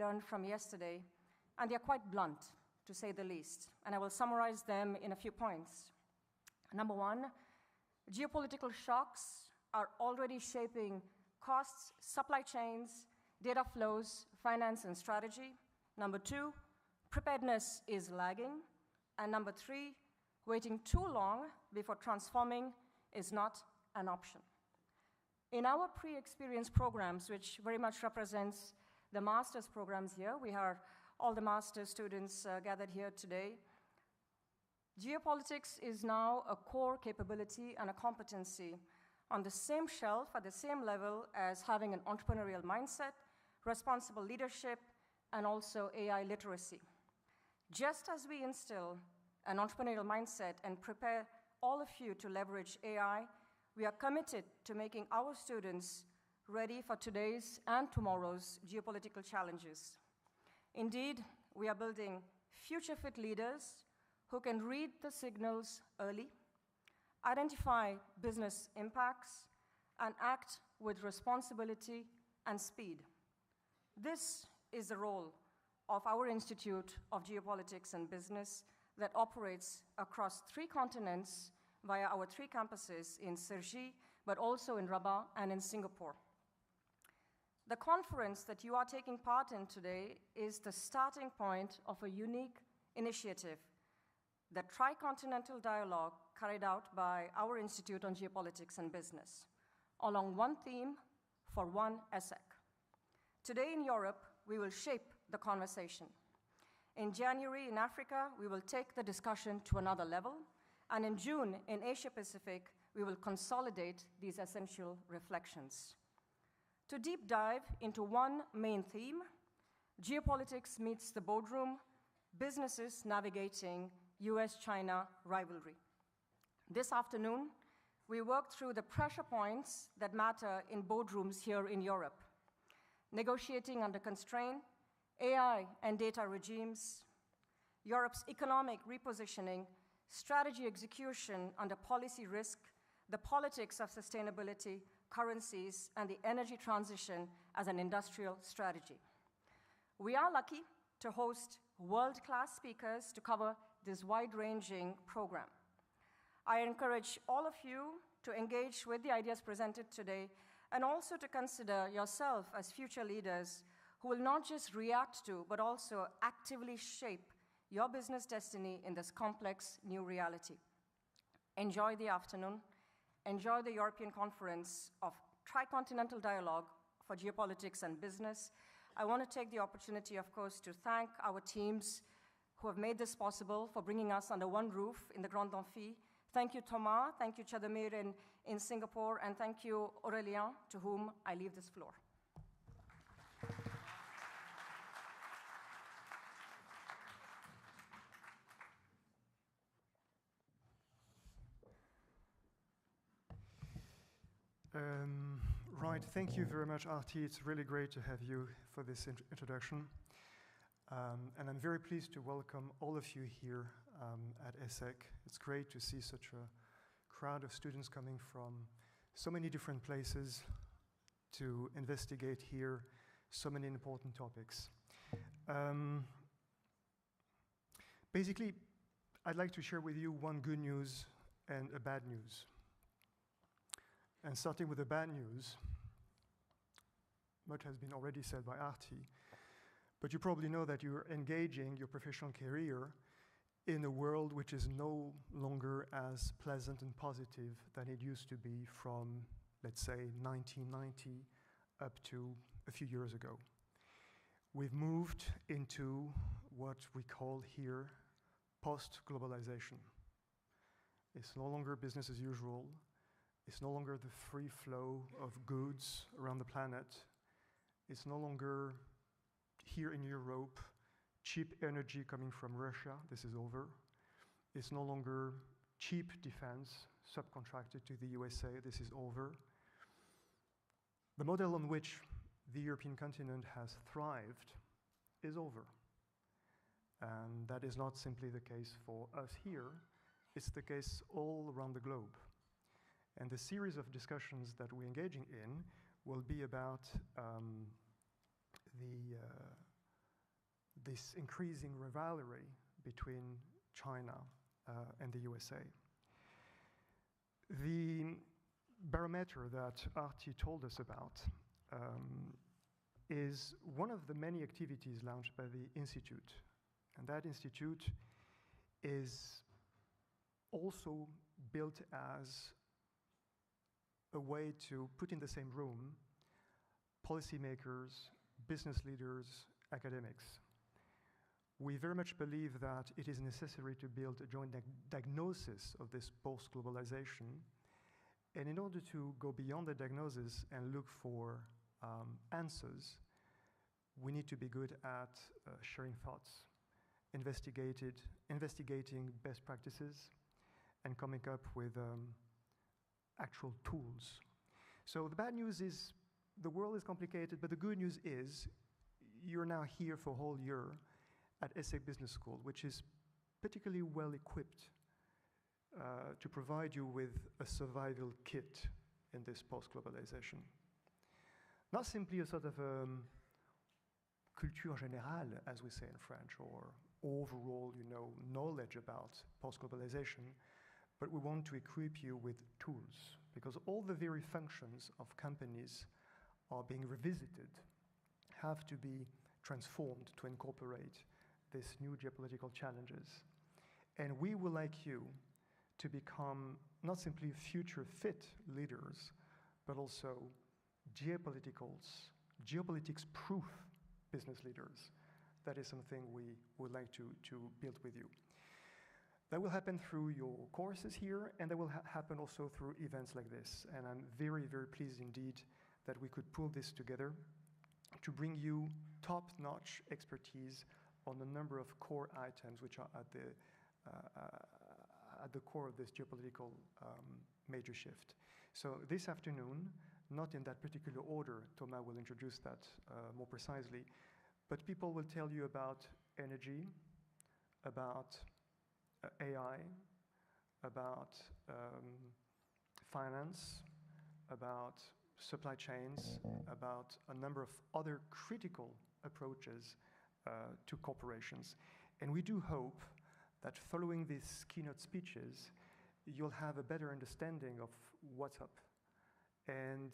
learned from yesterday, and they're quite blunt, to say the least, and I will summarize them in a few points. Number one, geopolitical shocks are already shaping costs, supply chains, data flows, finance, and strategy. Number two, preparedness is lagging. And number three, waiting too long before transforming is not an option. In our pre-experience programs, which very much represents the master's programs here, we have all the master's students gathered here today. Geopolitics is now a core capability and a competency on the same shelf, at the same level as having an entrepreneurial mindset, responsible leadership, and also AI literacy. Just as we instill an entrepreneurial mindset and prepare all of you to leverage AI, we are committed to making our students ready for today's and tomorrow's geopolitical challenges. Indeed, we are building future-fit leaders who can read the signals early, identify business impacts, and act with responsibility and speed. This is the role of our Institute of Geopolitics and Business that operates across 3 continents via our 3 campuses in Cergy, but also in Rabat and in Singapore. The conference that you are taking part in today is the starting point of a unique initiative, the Tricontinental Dialogue carried out by our Institute on Geopolitics and Business, along one theme for one ESSEC. Today in Europe, we will shape the conversation. In January in Africa, we will take the discussion to another level, and in June in Asia Pacific, we will consolidate these essential reflections. To deep dive into one main theme, geopolitics meets the boardroom, businesses navigating US-China rivalry. This afternoon, we worked through the pressure points that matter in boardrooms here in Europe. Negotiating under constraint, AI and data regimes, Europe's economic repositioning, strategy execution under policy risk, the politics of sustainability, currencies, and the energy transition as an industrial strategy. We are lucky to host world-class speakers to cover this wide-ranging program. I encourage all of you to engage with the ideas presented today and also to consider yourself as future leaders who will not just react to, but also actively shape your business destiny in this complex new reality. Enjoy the afternoon. Enjoy the European Conference of Tricontinental Dialogue for Geopolitics and Business. I want to take the opportunity, of course, to thank our teams who have made this possible for bringing us under one roof in the Grand Amphi. Thank you, Thomas. Thank you, Chadamir in Singapore. And thank you, Aurélien, to whom I leave this floor. Right, thank you very much, Arti. It's really great to have you for this introduction. And I'm very pleased to welcome all of you here at ESSEC. It's great to see such a crowd of students coming from so many different places to investigate here so many important topics. Basically, I'd like to share with you one good news and a bad news. And starting with the bad news, much has been already said by Arti, but you probably know that you're engaging your professional career in a world which is no longer as pleasant and positive than it used to be from, let's say, 1990 up to a few years ago. We've moved into what we call here post-globalization. It's no longer business as usual. It's no longer the free flow of goods around the planet. It's no longer here in Europe, cheap energy coming from Russia. This is over. It's no longer cheap defense subcontracted to the USA. This is over. The model on which the European continent has thrived is over. And that is not simply the case for us here. It's the case all around the globe. And the series of discussions that we're engaging in will be about the this increasing rivalry between China and the USA. The barometer that Arti told us about is one of the many activities launched by the Institute. And that institute is also built as a way to put in the same room policymakers, business leaders, academics. We very much believe that it is necessary to build a joint diagnosis of this post-globalization. And in order to go beyond the diagnosis and look for answers, we need to be good at sharing thoughts, investigating best practices, and coming up with actual tools. So the bad news is the world is complicated, but the good news is you're now here for a whole year at ESSEC Business School, which is particularly well equipped to provide you with a survival kit in this post-globalization. Not simply a sort of culture générale, as we say in French, or overall, knowledge about post-globalization, but we want to equip you with tools, because all the very functions of companies are being revisited, have to be transformed to incorporate these new geopolitical challenges. And we would like you to become not simply future-fit leaders, but also geopolitics-proof business leaders. That is something we would like to build with you. That will happen through your courses here, and that will happen also through events like this. And I'm very, very pleased indeed that we could pull this together to bring you top-notch expertise on a number of core items which are at the core of this geopolitical major shift. So this afternoon, not in that particular order, Thomas will introduce that more precisely, but people will tell you about energy, about AI, about finance, about supply chains, about a number of other critical approaches to corporations. And we do hope that following these keynote speeches, you'll have a better understanding of what's up and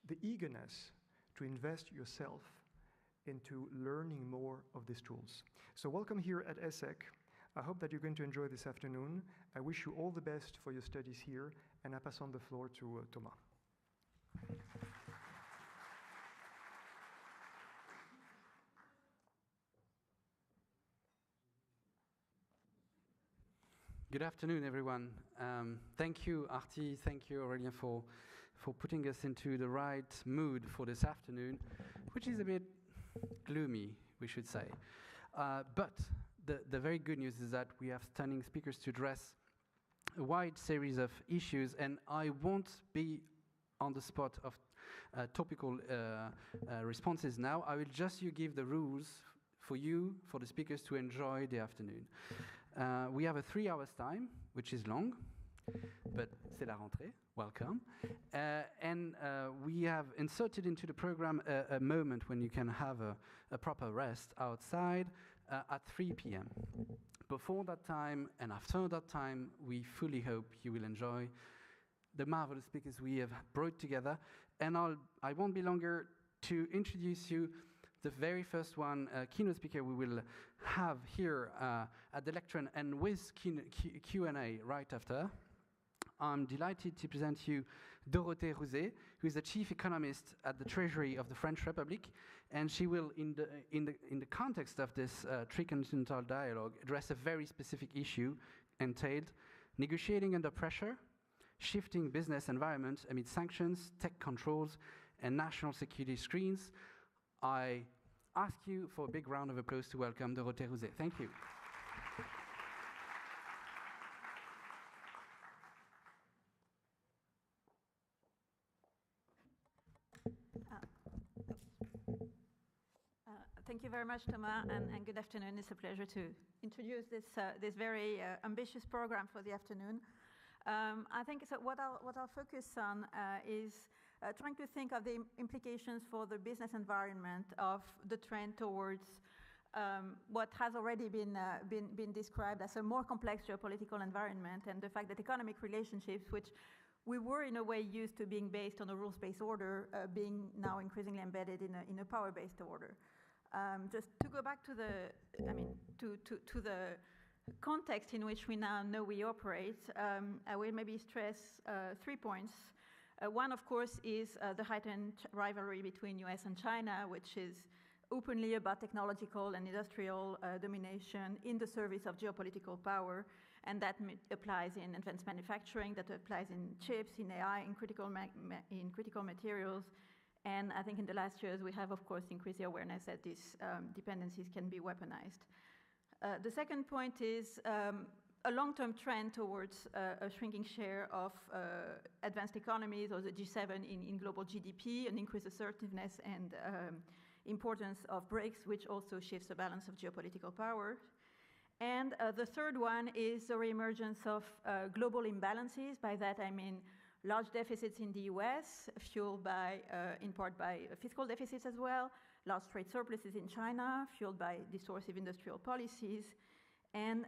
the eagerness to invest yourself into learning more of these tools. So welcome here at ESSEC. I hope that you're going to enjoy this afternoon. I wish you all the best for your studies here, and I pass on the floor to Thomas. Good afternoon, everyone. Thank you, Arti. Thank you, Aurélien, for putting us into the right mood for this afternoon, which is a bit gloomy, we should say. But the very good news is that we have stunning speakers to address a wide series of issues, and I won't be on the spot of topical responses now. I will just give the rules for the speakers to enjoy the afternoon. We have a 3 hours time, which is long, but c'est la rentrée, welcome. And we have inserted into the program a moment when you can have a proper rest outside at 3 p.m. Before that time and after that time, we fully hope you will enjoy the marvelous speakers we have brought together. And I won't be longer to introduce you the very first one, keynote speaker we will have here at the lectern and with Q&A right after. I'm delighted to present you Dorothée Rouzet, who is the chief economist at the Treasury of the French Republic, and she will, in the context of this tricontinental dialogue, address a very specific issue entailed negotiating under pressure, shifting business environment amid sanctions, tech controls, and national security screens. I ask you for a big round of applause to welcome Dorothée Rouzet. Thank you. Thank you very much, Thomas, and good afternoon. It's a pleasure to introduce this very ambitious program for the afternoon. I think so what I'll focus on is trying to think of the implications for the business environment of the trend towards what has already been described as a more complex geopolitical environment, and the fact that economic relationships, which we were in a way used to being based on a rules-based order, being now increasingly embedded in a power-based order. Just to go back to to the context in which we now know we operate, I will maybe stress 3 points. One, of course, is the heightened rivalry between US and China, which is openly about technological and industrial domination in the service of geopolitical power. And that applies in advanced manufacturing, that applies in chips, in AI, in critical materials. And I think in the last years, we have, of course, increased the awareness that these dependencies can be weaponized. The second point is a long-term trend towards a shrinking share of advanced economies, or the G7 in global GDP, an increased assertiveness and importance of BRICS, which also shifts the balance of geopolitical power. And the third one is the reemergence of global imbalances. By that I mean large deficits in the US, fueled by, in part by fiscal deficits as well, large trade surpluses in China, fueled by distortive industrial policies, and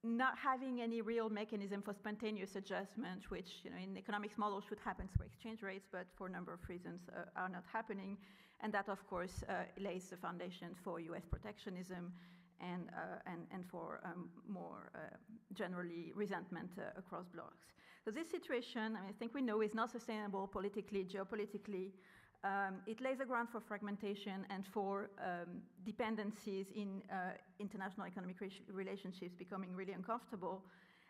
not having any real mechanism for spontaneous adjustment, which in economics models should happen through exchange rates, but for a number of reasons are not happening. And that, of course, lays the foundation for US protectionism and for more generally resentment across blocs. So this situation, I think we know, is not sustainable politically, geopolitically. It lays the ground for fragmentation and for dependencies in international economic relationships becoming really uncomfortable.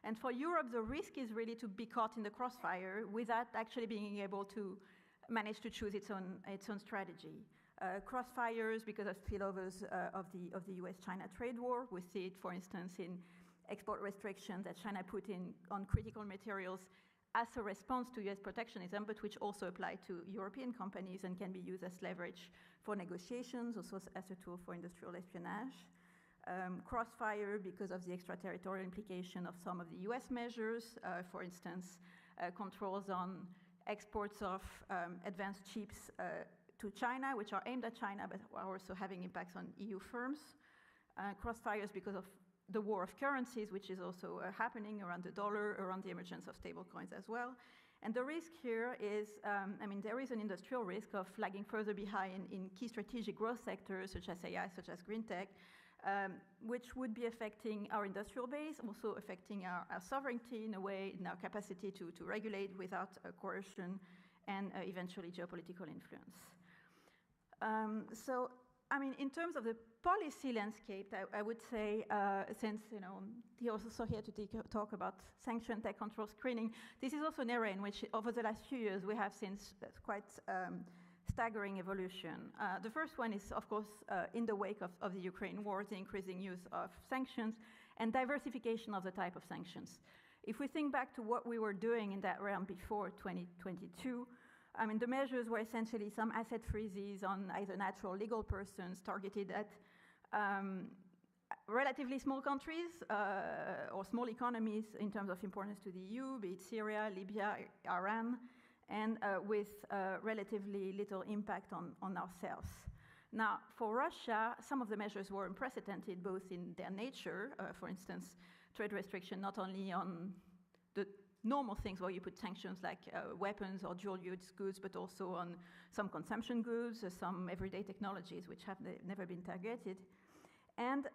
And for Europe, the risk is really to be caught in the crossfire without actually being able to manage to choose its own strategy. Crossfires because of spillovers of the US-China trade war. We see it, for instance, in export restrictions that China put in on critical materials as a response to US protectionism, but which also apply to European companies and can be used as leverage for negotiations, also as a tool for industrial espionage. Crossfire because of the extraterritorial implication of some of the US measures, for instance, controls on exports of advanced chips to China, which are aimed at China, but are also having impacts on EU firms. Crossfires because of the war of currencies, which is also happening around the dollar, around the emergence of stable coins as well. And the risk here is, there is an industrial risk of lagging further behind in key strategic growth sectors, such as AI, such as green tech, which would be affecting our industrial base, also affecting our sovereignty in a way, in our capacity to regulate without coercion, and eventually geopolitical influence. So, in terms of the policy landscape, I would say, since he also here to talk about sanction, tech control, screening, this is also an area in which, over the last few years, we have seen quite staggering evolution. The first one is, of course, in the wake of the Ukraine war, the increasing use of sanctions and diversification of the type of sanctions. If we think back to what we were doing in that realm before 2022, the measures were essentially some asset freezes on either natural or legal persons targeted at relatively small countries or small economies in terms of importance to the EU, be it Syria, Libya, Iran, and with relatively little impact on ourselves. Now, for Russia, some of the measures were unprecedented, both in their nature, for instance, trade restriction not only on the normal things where you put sanctions like weapons or dual-use goods, but also on some consumption goods, some everyday technologies which have never been targeted. And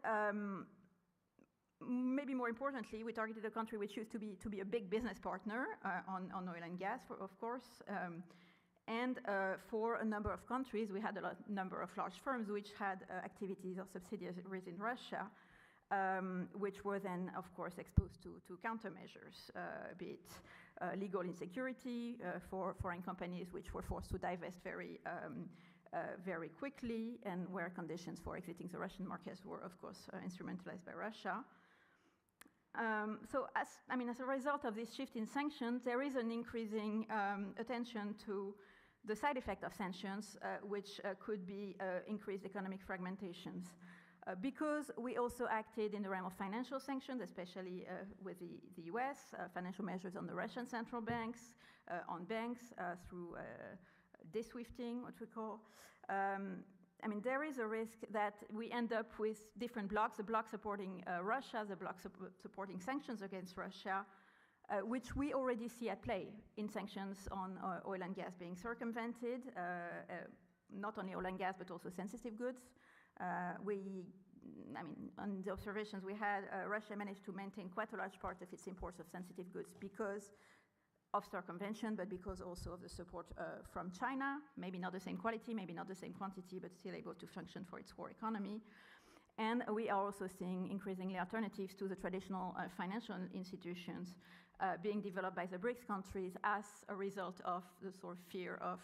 maybe more importantly, we targeted a country which used to be a big business partner on oil and gas, of course. And for a number of countries, we had a number of large firms which had activities or subsidiaries in Russia, which were then, of course, exposed to countermeasures, be it legal insecurity for foreign companies which were forced to divest very quickly, and where conditions for exiting the Russian markets were, of course, instrumentalized by Russia. So, as a result of this shift in sanctions, there is an increasing attention to the side effect of sanctions, which could be increased economic fragmentations. Because we also acted in the realm of financial sanctions, especially with the US, financial measures on the Russian central banks, on banks through de-swifting, what we call. I mean, there is a risk that we end up with different blocs, the bloc supporting Russia, the bloc supporting sanctions against Russia, which we already see at play in sanctions on oil and gas being circumvented, not only oil and gas, but also sensitive goods. I mean, on the observations we had, Russia managed to maintain quite a large part of its imports of sensitive goods because of circumvention, but because also of the support from China, maybe not the same quality, maybe not the same quantity, but still able to function for its core economy. And we are also seeing increasingly alternatives to the traditional financial institutions being developed by the BRICS countries as a result of the sort of fear of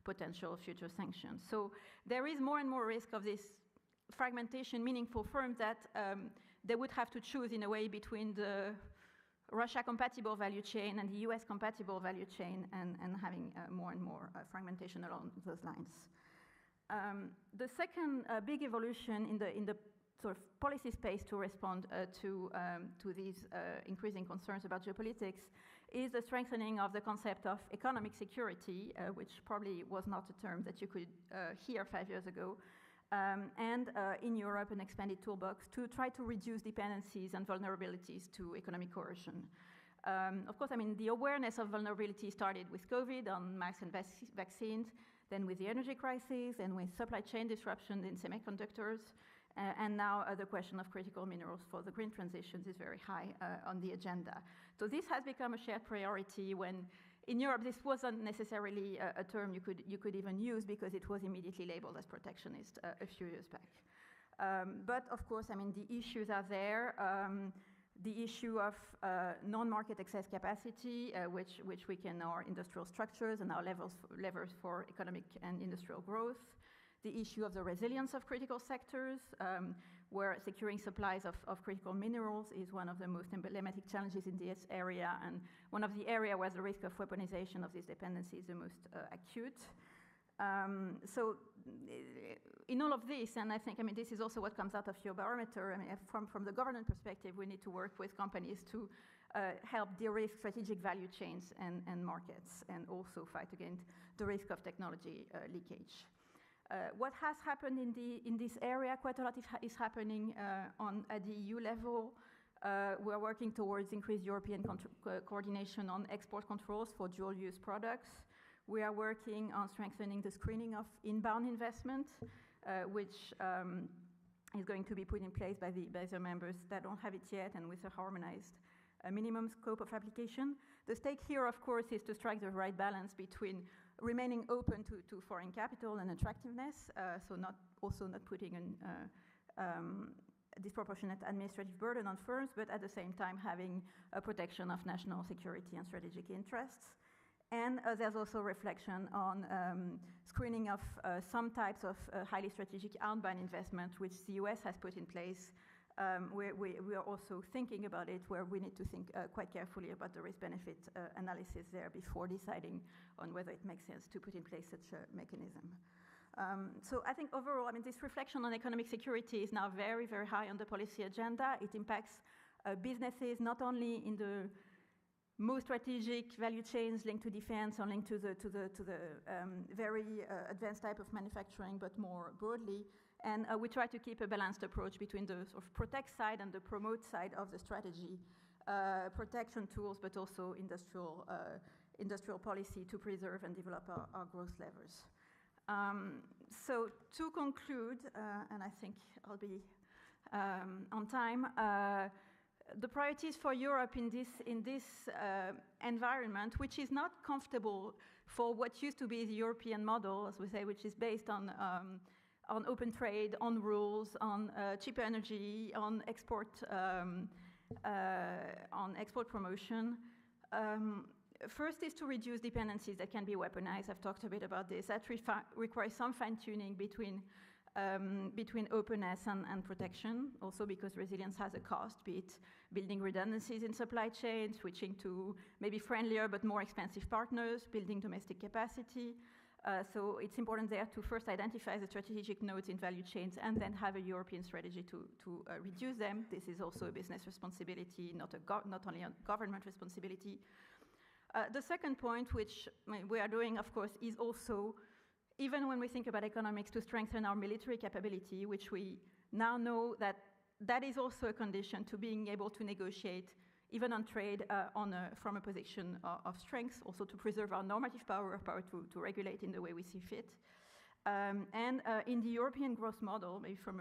potential future sanctions. So there is more and more risk of this fragmentation, meaning for firms that they would have to choose in a way between the Russia-compatible value chain and the US-compatible value chain, and having more and more fragmentation along those lines. The second big evolution in the sort of policy space to respond to these increasing concerns about geopolitics is the strengthening of the concept of economic security, which probably was not a term that you could hear 5 years ago. And in Europe, an expanded toolbox to try to reduce dependencies and vulnerabilities to economic coercion. Of course, I mean, the awareness of vulnerability started with COVID on masks and vaccines, then with the energy crisis, and with supply chain disruption in semiconductors, and now the question of critical minerals for the green transitions is very high on the agenda. So this has become a shared priority when in Europe, this wasn't necessarily a term you could even use because it was immediately labeled as protectionist a few years back. But of course, I mean, the issues are there. The issue of non-market excess capacity, which weaken our industrial structures and our levers for economic and industrial growth. The issue of the resilience of critical sectors, where securing supplies of critical minerals is one of the most emblematic challenges in this area, and one of the areas where the risk of weaponization of this dependency is the most acute. So in all of this, and I think, I mean, this is also what comes out of your barometer, I mean, from the government perspective, we need to work with companies to help de-risk strategic value chains and markets, and also fight against the risk of technology leakage. What has happened in this area, quite a lot is happening at the EU level. We're working towards increased European coordination on export controls for dual-use products. We are working on strengthening the screening of inbound investment, which is going to be put in place by the members that don't have it yet, and with a harmonized minimum scope of application. The stake here, of course, is to strike the right balance between remaining open to foreign capital and attractiveness, so not putting a disproportionate administrative burden on firms, but at the same time having a protection of national security and strategic interests. And there's also reflection on screening of some types of highly strategic outbound investment, which the US has put in place. We are also thinking about it, where we need to think quite carefully about the risk-benefit analysis there before deciding on whether it makes sense to put in place such a mechanism. So I think overall, I mean, this reflection on economic security is now very, very high on the policy agenda. It impacts businesses not only in the most strategic value chains linked to defense or linked to the very advanced type of manufacturing, but more broadly. And we try to keep a balanced approach between the sort of protect side and the promote side of the strategy, protection tools, but also industrial policy to preserve and develop our growth levers. So to conclude, and I think I'll be on time, the priorities for Europe in this environment, which is not comfortable for what used to be the European model, as we say, which is based on open trade, on rules, on cheaper energy, on export promotion. First is to reduce dependencies that can be weaponized. I've talked a bit about this. That requires some fine-tuning between openness and protection, also because resilience has a cost, be it building redundancies in supply chains, switching to maybe friendlier but more expensive partners, building domestic capacity. So it's important there to first identify the strategic nodes in value chains and then have a European strategy to reduce them. This is also a business responsibility, not only a government responsibility. The second point, which we are doing, of course, is also even when we think about economics to strengthen our military capability, which we now know that that is also a condition to being able to negotiate, even on trade, from a position of strength, also to preserve our normative power to regulate in the way we see fit. In the European growth model, maybe from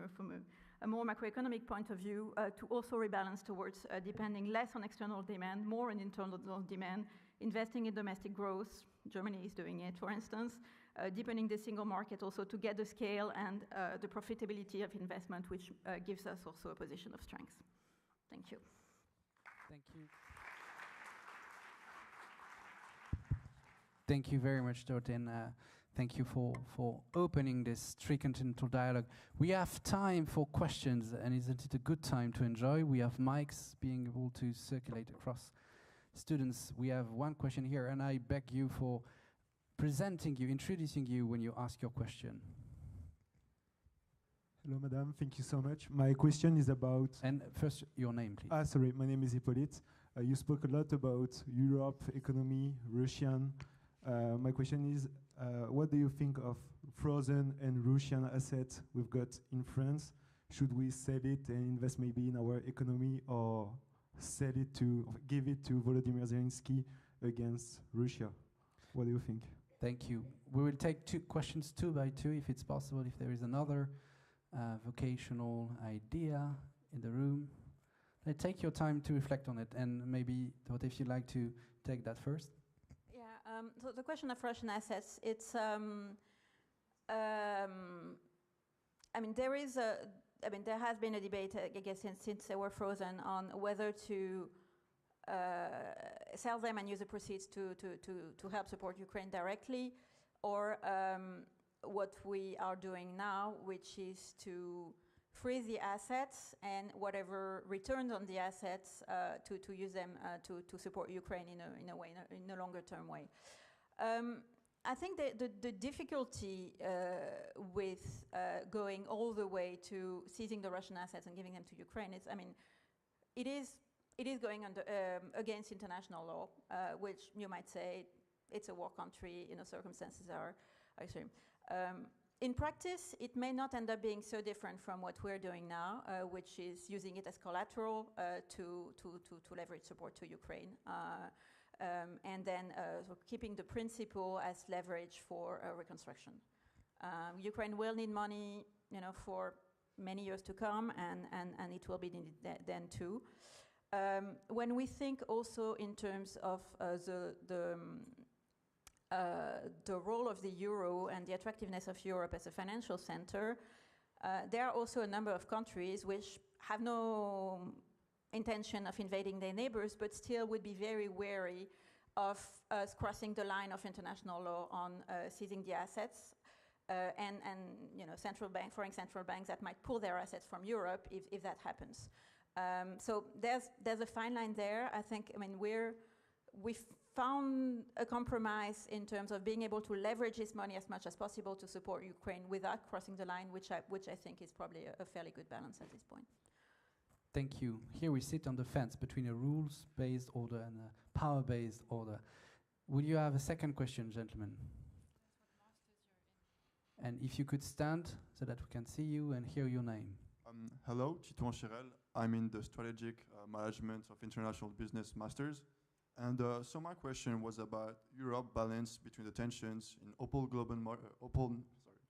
a more macroeconomic point of view, to also rebalance towards depending less on external demand, more on internal demand, investing in domestic growth. Germany is doing it, for instance, deepening the single market also to get the scale and the profitability of investment, which gives us also a position of strength. Thank you. Thank you. Thank you very much, Dorothy. Thank you for opening this tricontinental dialogue. We have time for questions, and isn't it a good time to enjoy? We have mics being able to circulate across students. We have one question here, and I beg you for introducing you when you ask your question. Hello, madam. Thank you so much. My question is about... And first, your name, please. Sorry, my name is Hippolyte. You spoke a lot about Europe, economy, Russian. My question is, what do you think of frozen and Russian assets we've got in France? Should we sell it and invest maybe in our economy, or give it to Volodymyr Zelensky against Russia? What do you think? Thank you. We will take questions 2 by 2, if it's possible. If there is another vocational idea in the room, take your time to reflect on it. And maybe, Dorothy, if you'd like to take that first. So the question of Russian assets, it's, there has been a debate, I guess, since they were frozen on whether to sell them and use the proceeds to help support Ukraine directly, or what we are doing now, which is to freeze the assets and whatever returns on the assets to use them to support Ukraine in a longer term way. I think the difficulty with going all the way to seizing the Russian assets and giving them to Ukraine is, it is going against international law, which you might say it's a war country, circumstances are extreme. In practice, it may not end up being so different from what we're doing now, which is using it as collateral to leverage support to Ukraine, and then keeping the principle as leverage for reconstruction. Ukraine will need money, for many years to come, and it will be needed then too. When we think also in terms of the role of the euro and the attractiveness of Europe as a financial center, there are also a number of countries which have no intention of invading their neighbors, but still would be very wary of us crossing the line of international law on seizing the assets, and foreign central banks that might pull their assets from Europe if that happens. So there's a fine line there. I think, we've found a compromise in terms of being able to leverage this money as much as possible to support Ukraine without crossing the line, which I think is probably a fairly good balance at this point. Thank you. Here we sit on the fence between a rules-based order and a power-based order. Will you have a second question, gentlemen? And if you could stand so that we can see you and hear your name. Hello, Titouan Chirel. I'm in the Strategic Management of International Business Masters. And so my question was about Europe's balance between the tensions in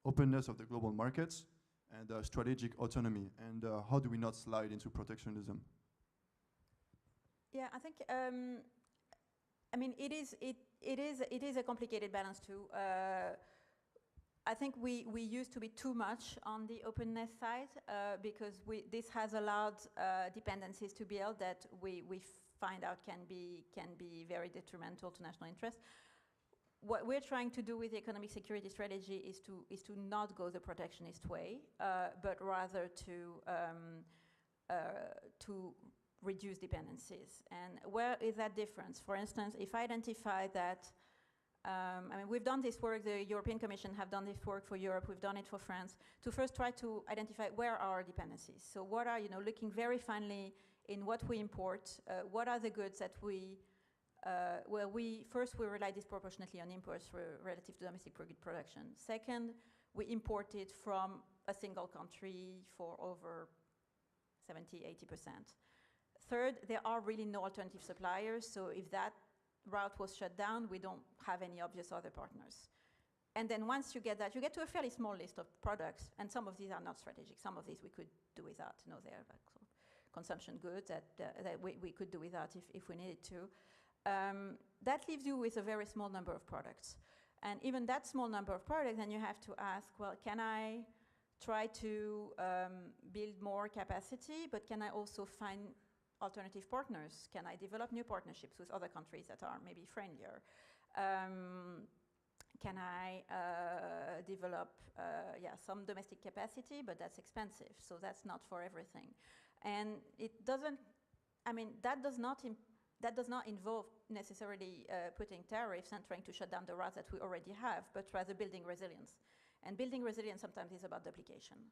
openness of the global markets and strategic autonomy, and how do we not slide into protectionism? Yeah, I think it is a complicated balance too. I think we used to be too much on the openness side because this has allowed dependencies to build that we find out can be very detrimental to national interest. What we're trying to do with the economic security strategy is to not go the protectionist way, but rather to reduce dependencies. And where is that difference? For instance, if I identify that, we've done this work, the European Commission have done this work for Europe, we've done it for France, to first try to identify where are our dependencies. So what are, looking very finely in what we import, what are the goods that we Well, first we rely disproportionately on imports relative to domestic production. Second, we imported from a single country for over 70–80%. Third, there are really no alternative suppliers, so if that route was shut down, we don't have any obvious other partners. And then once you get that, you get to a fairly small list of products, and some of these are not strategic. Some of these we could do without. You know, they're like sort of consumption goods that we could do without if we needed to. That leaves you with a very small number of products. And even that small number of products, then you have to ask, well, can I try to build more capacity, but can I also find alternative partners? Can I develop new partnerships with other countries that are maybe friendlier? Can I develop some domestic capacity, but that's expensive, so that's not for everything. And it doesn't, I mean, that does not involve necessarily putting tariffs and trying to shut down the routes that we already have, but rather building resilience. And building resilience sometimes is about duplication.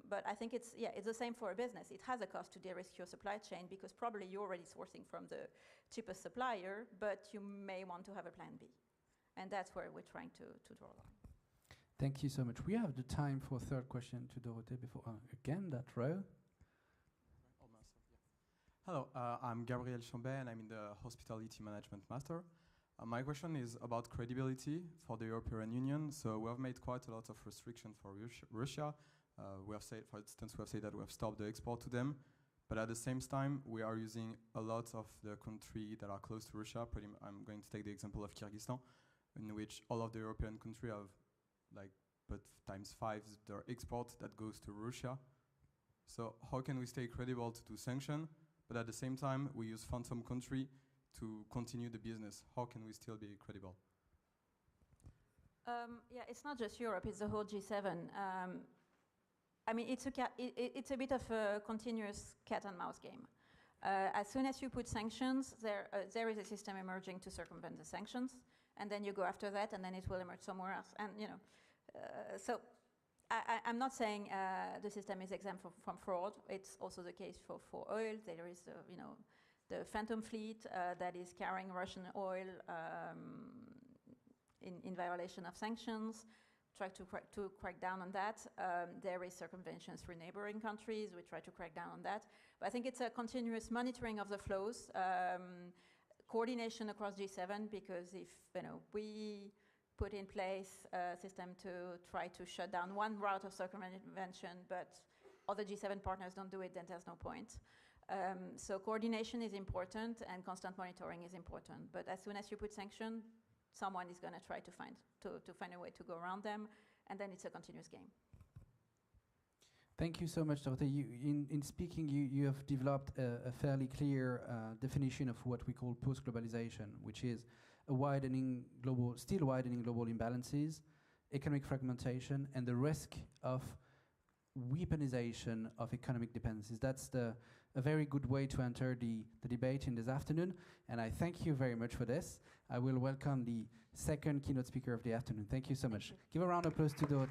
But I think it's the same for a business. It has a cost to de-risk your supply chain because probably you're already sourcing from the cheapest supplier, but you may want to have a plan B. And that's where we're trying to draw a line. Thank you so much. We have the time for a third question to Dorothée before, again, that row. Hello, I'm Gabriel Chambet and I'm in the Hospitality Management Master. My question is about credibility for the European Union. So we have made quite a lot of restrictions for Russia. We have said, for instance, we have said that we have stopped the export to them. But at the same time, we are using a lot of the countries that are close to Russia. I'm going to take the example of Kyrgyzstan, in which all of the European countries have like but ×5 their export that goes to Russia. So how can we stay credible to do sanctions, but at the same time we use phantom country to continue the business? How can we still be credible? Yeah, it's not just Europe, it's the whole G7. I mean, it's a bit of a continuous cat and mouse game. As soon as you put sanctions, there is a system emerging to circumvent the sanctions, and then you go after that, and then it will emerge somewhere else. And you know, so I'm not saying the system is exempt from fraud. It's also the case for oil. There is, the phantom fleet that is carrying Russian oil in violation of sanctions. Try to crack down on that. There is circumventions through neighboring countries. We try to crack down on that. But I think it's a continuous monitoring of the flows, coordination across G7, because if we put in place a system to try to shut down one route of circumvention, but other G7 partners don't do it, then there's no point. So coordination is important and constant monitoring is important. But as soon as you put sanctions, someone is going to try to find a way to go around them, and then it's a continuous game. Thank you so much, Dorothée. In speaking, you have developed a fairly clear definition of what we call post-globalization, which is still widening global imbalances, economic fragmentation, and the risk of weaponization of economic dependencies. That's a very good way to enter the debate in this afternoon, and I thank you very much for this. I will welcome the second keynote speaker of the afternoon. Thank you so much. Give a round of applause to Dorothée.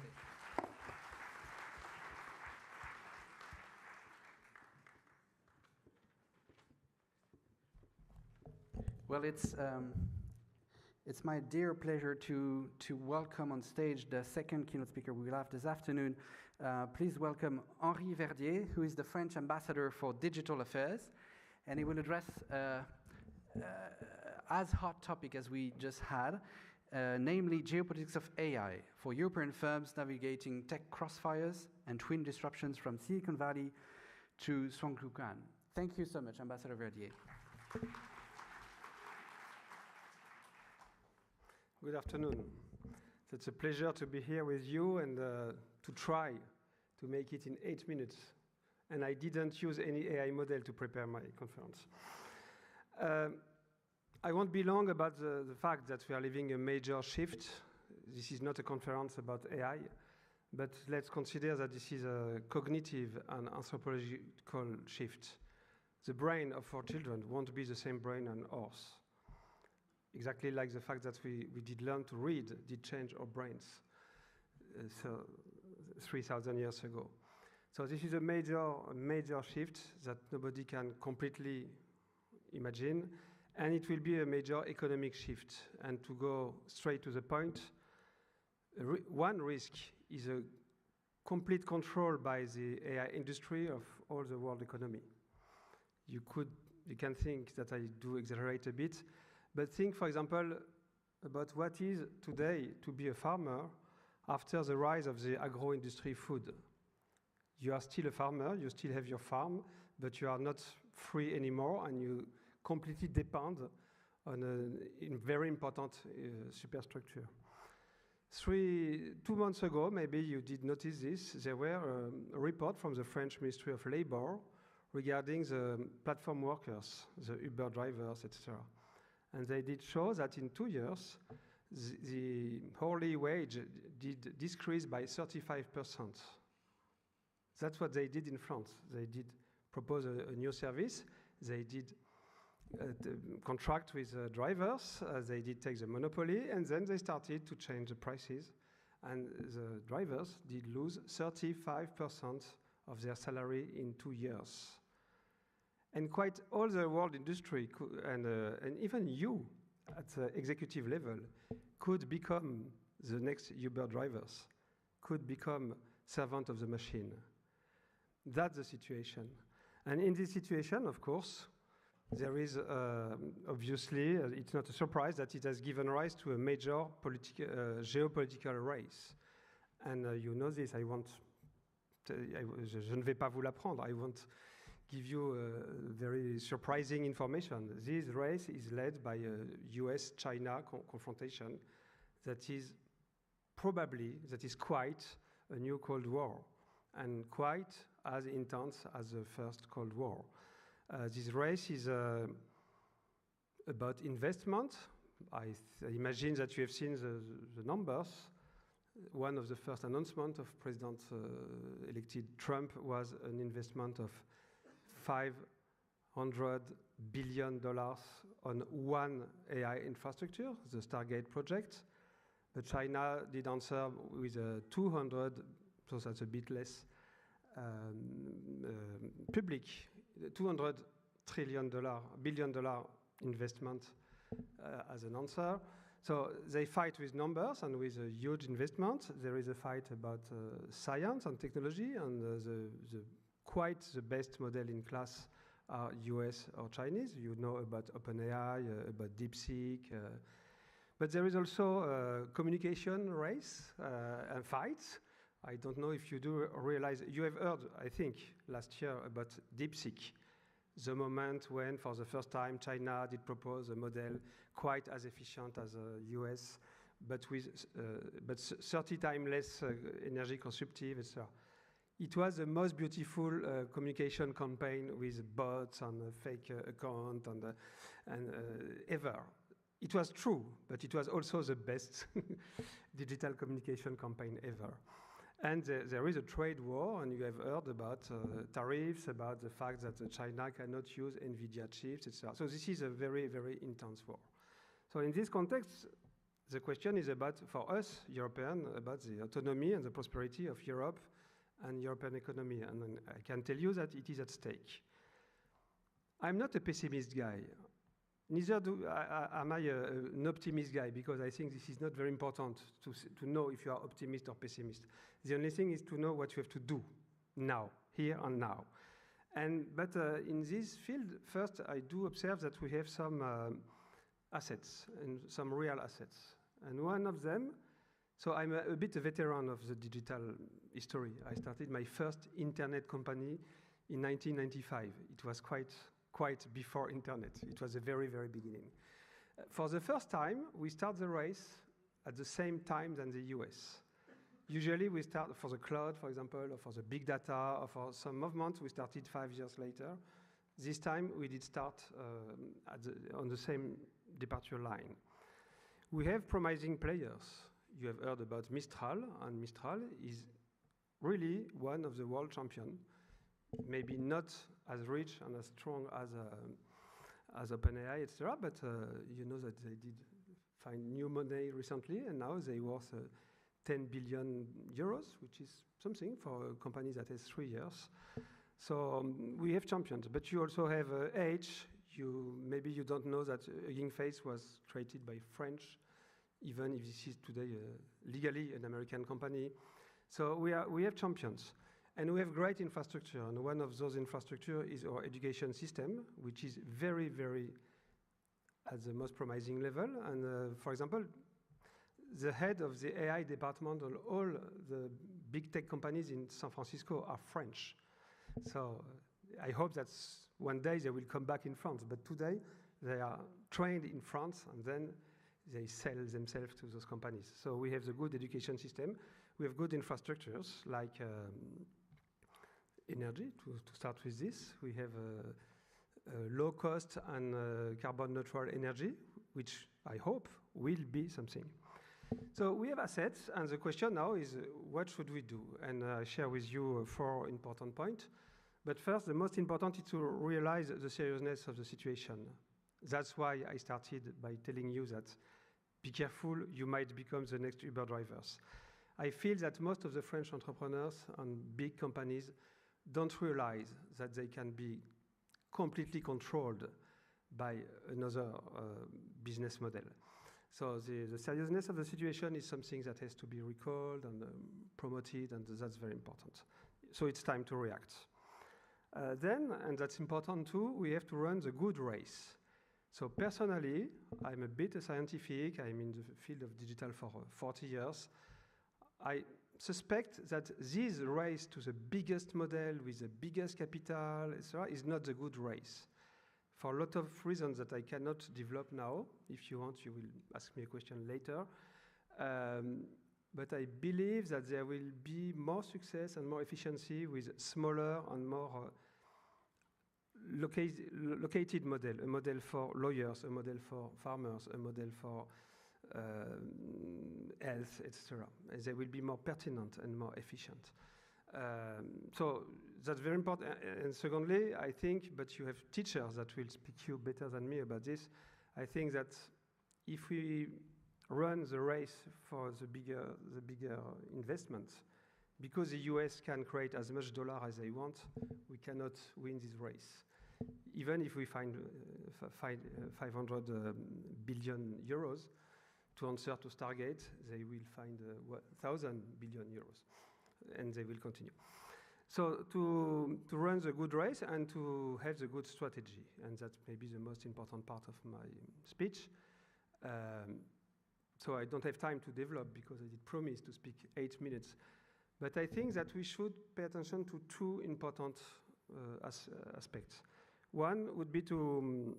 Well, it's my dear pleasure to welcome on stage the second keynote speaker we will have this afternoon. Please welcome Henri Verdier, who is the French ambassador for digital affairs, and he will address as hot topic as we just had, namely geopolitics of AI for European firms navigating tech crossfires and twin disruptions from Silicon Valley to Zhongguoguan. Thank you so much, Ambassador Verdier. Good afternoon. It's a pleasure to be here with you and to try to make it in 8 minutes. And I didn't use any AI model to prepare my conference. I won't be long about the fact that we are living a major shift. This is not a conference about AI, but let's consider that this is a cognitive and anthropological shift. The brain of our children won't be the same brain as ours. Exactly like the fact that we did learn to read did change our brains 3,000 years ago. So this is a major shift that nobody can completely imagine. And it will be a major economic shift. And to go straight to the point, one risk is a complete control by the AI industry of all the world economy. You can think that I do exaggerate a bit, but think, for example, about what is today to be a farmer after the rise of the agro-industry food. You are still a farmer, you still have your farm, but you are not free anymore, and you completely depend on a very important superstructure. 2 months ago, maybe you did notice this, there were a report from the French Ministry of Labor regarding the platform workers, the Uber drivers, etc. And they did show that in 2 years, the hourly wage did decrease by 35%. That's what they did in France. They did propose a new service. They did contract with drivers. They did take the monopoly, and then they started to change the prices. And the drivers did lose 35% of their salary in 2 years. And quite all the world industry and even you at the executive level could become the next Uber drivers, could become servant of the machine. That's the situation. And in this situation, of course, there is obviously, it's not a surprise that it has given rise to a major geopolitical race. And you know this, je ne vais pas vous l'apprendre, I won't give you very surprising information. This race is led by a US-China confrontation that is quite a new Cold War, and quite as intense as the first Cold War. This race is about investment. I imagine that you have seen the numbers. One of the first announcements of President-elected Trump was an investment of $500 billion on one AI infrastructure, the Stargate project. But China did answer with a 200, so that's a bit less, public, $200 billion investment as an answer. So they fight with numbers and with a huge investment. There is a fight about science and technology, and quite the best model in class are US or Chinese. You know about OpenAI, about DeepSeek. But there is also a communication race and fights. I don't know if you do realize, you have heard, I think, last year about DeepSeek, the moment when, for the first time, China did propose a model quite as efficient as the US, but with 30 times less energy consumptive, etc. It was the most beautiful communication campaign with bots and fake account and ever. It was true, but it was also the best digital communication campaign ever. And there is a trade war, and you have heard about tariffs, about the fact that China cannot use NVIDIA chips, etc. So this is a very, very intense war. So in this context, the question is about, for us, Europeans, about the autonomy and the prosperity of Europe and European economy, and I can tell you that it is at stake. I'm not a pessimist guy. Neither am I an optimist guy, because I think this is not very important to know if you are optimist or pessimist. The only thing is to know what you have to do now, here and now. But in this field, first, I do observe that we have some assets, and some real assets. And one of them, so I'm a bit a veteran of the digital history. I started my first internet company in 1995. It was quite before internet. It was the very, very beginning. For the first time, we start the race at the same time than the US. Usually we start for the cloud, for example, or for the big data, or for some movements, we started 5 years later. This time we did start on the same departure line. We have promising players. You have heard about Mistral, and Mistral is really one of the world champions. Maybe not as rich and as strong as OpenAI, etc., but you know that they did find new money recently, and now they worth 10 billion euros, which is something for a company that has 3 years. So we have champions, but you also have Edge, maybe you don't know that Hugging Face was created by French, even if this is today legally an American company. So we have champions. And we have great infrastructure. And one of those infrastructure is our education system, which is very, very at the most promising level. And for example, the head of the AI department of all the big tech companies in San Francisco are French. So I hope that one day they will come back in France. But today, they are trained in France, and then they sell themselves to those companies. So we have the good education system. We have good infrastructures, like energy, to start with this. We have low cost and carbon neutral energy, which I hope will be something. So we have assets, and the question now is, what should we do? And I share with you 4 important points. But first, the most important is to realize the seriousness of the situation. That's why I started by telling you that be careful, you might become the next Uber drivers. I feel that most of the French entrepreneurs and big companies don't realize that they can be completely controlled by another business model. So the seriousness of the situation is something that has to be recalled and promoted, and that's very important. So it's time to react. Then, and that's important too, we have to run the good race. So personally, I'm a bit scientific. I'm in the field of digital for 40 years. I suspect that this race to the biggest model with the biggest capital, etc., is not the good race. For a lot of reasons that I cannot develop now. If you want, you will ask me a question later. But I believe that there will be more success and more efficiency with smaller and more located model, a model for lawyers, a model for farmers, a model for health, etc. They will be more pertinent and more efficient. So that's very important. And secondly, I think, but you have teachers that will speak you better than me about this. I think that if we run the race for the bigger investments, because the US can create as much dollar as they want, we cannot win this race. Even if we find 500 billion euros to answer to Stargate, they will find 1,000 billion euros, and they will continue. So to run the good race and to have the good strategy, and that's maybe the most important part of my speech. So I don't have time to develop because I did promise to speak 8 minutes. But I think that we should pay attention to 2 important aspects. One would be to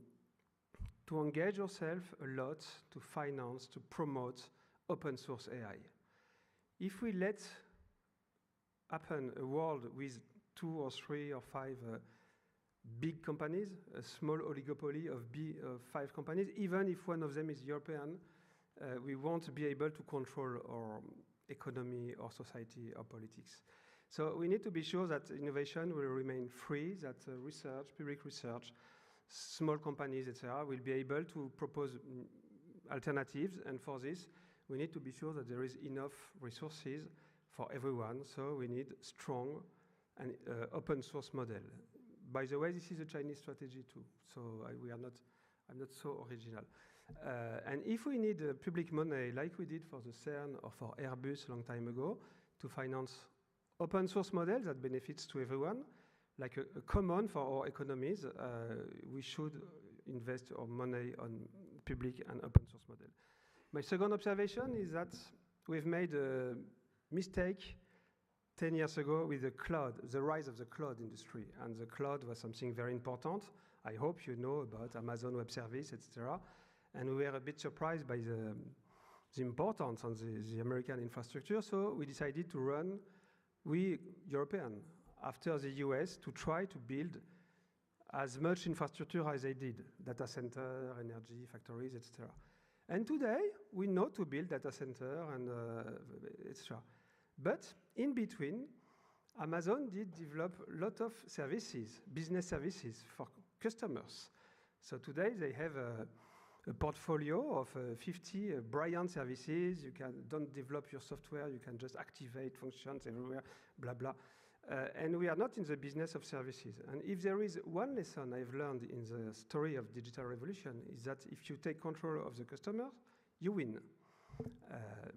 engage yourself a lot to finance, to promote open source AI. If we let happen a world with 2 or 3 or 5 big companies, a small oligopoly of 5 companies, even if one of them is European, we won't be able to control our economy, or society, or politics. So we need to be sure that innovation will remain free, that research, public research, small companies, etc., will be able to propose alternatives. And for this, we need to be sure that there is enough resources for everyone. So we need strong and open source model. By the way, this is a Chinese strategy too. So I'm not so original. And if we need public money, like we did for the CERN or for Airbus a long time ago, to finance open source models that benefits to everyone, like a common for our economies, we should invest our money on public and open source model. My second observation is that we've made a mistake 10 years ago with the cloud, the rise of the cloud industry. And the cloud was something very important. I hope you know about Amazon Web Service, etc. And we were a bit surprised by the importance of the American infrastructure. So we decided to run, we European, after the US, to try to build as much infrastructure as they did, data center, energy, factories, etc. And today, we know to build data center and etc. But in between, Amazon did develop a lot of services, business services for customers. So today, they have a portfolio of 50 brilliant services. You don't develop your software, you can just activate functions everywhere, blah, blah. And we are not in the business of services. And if there is one lesson I've learned in the story of digital revolution, is that if you take control of the customer, you win.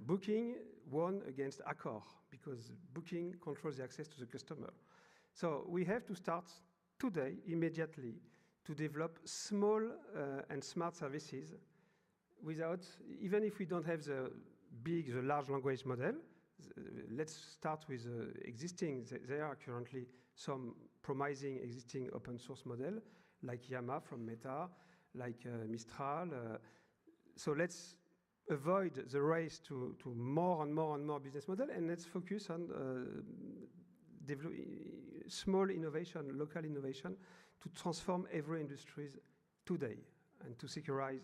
Booking won against Accor because Booking controls the access to the customer. So we have to start today, immediately, to develop small and smart services without, even if we don't have the large language model. Let's start with existing. There are currently some promising existing open source model, like Yama from Meta, like Mistral. So let's avoid the race to more and more and more business model, and let's focus on small innovation, local innovation, to transform every industry today and to securize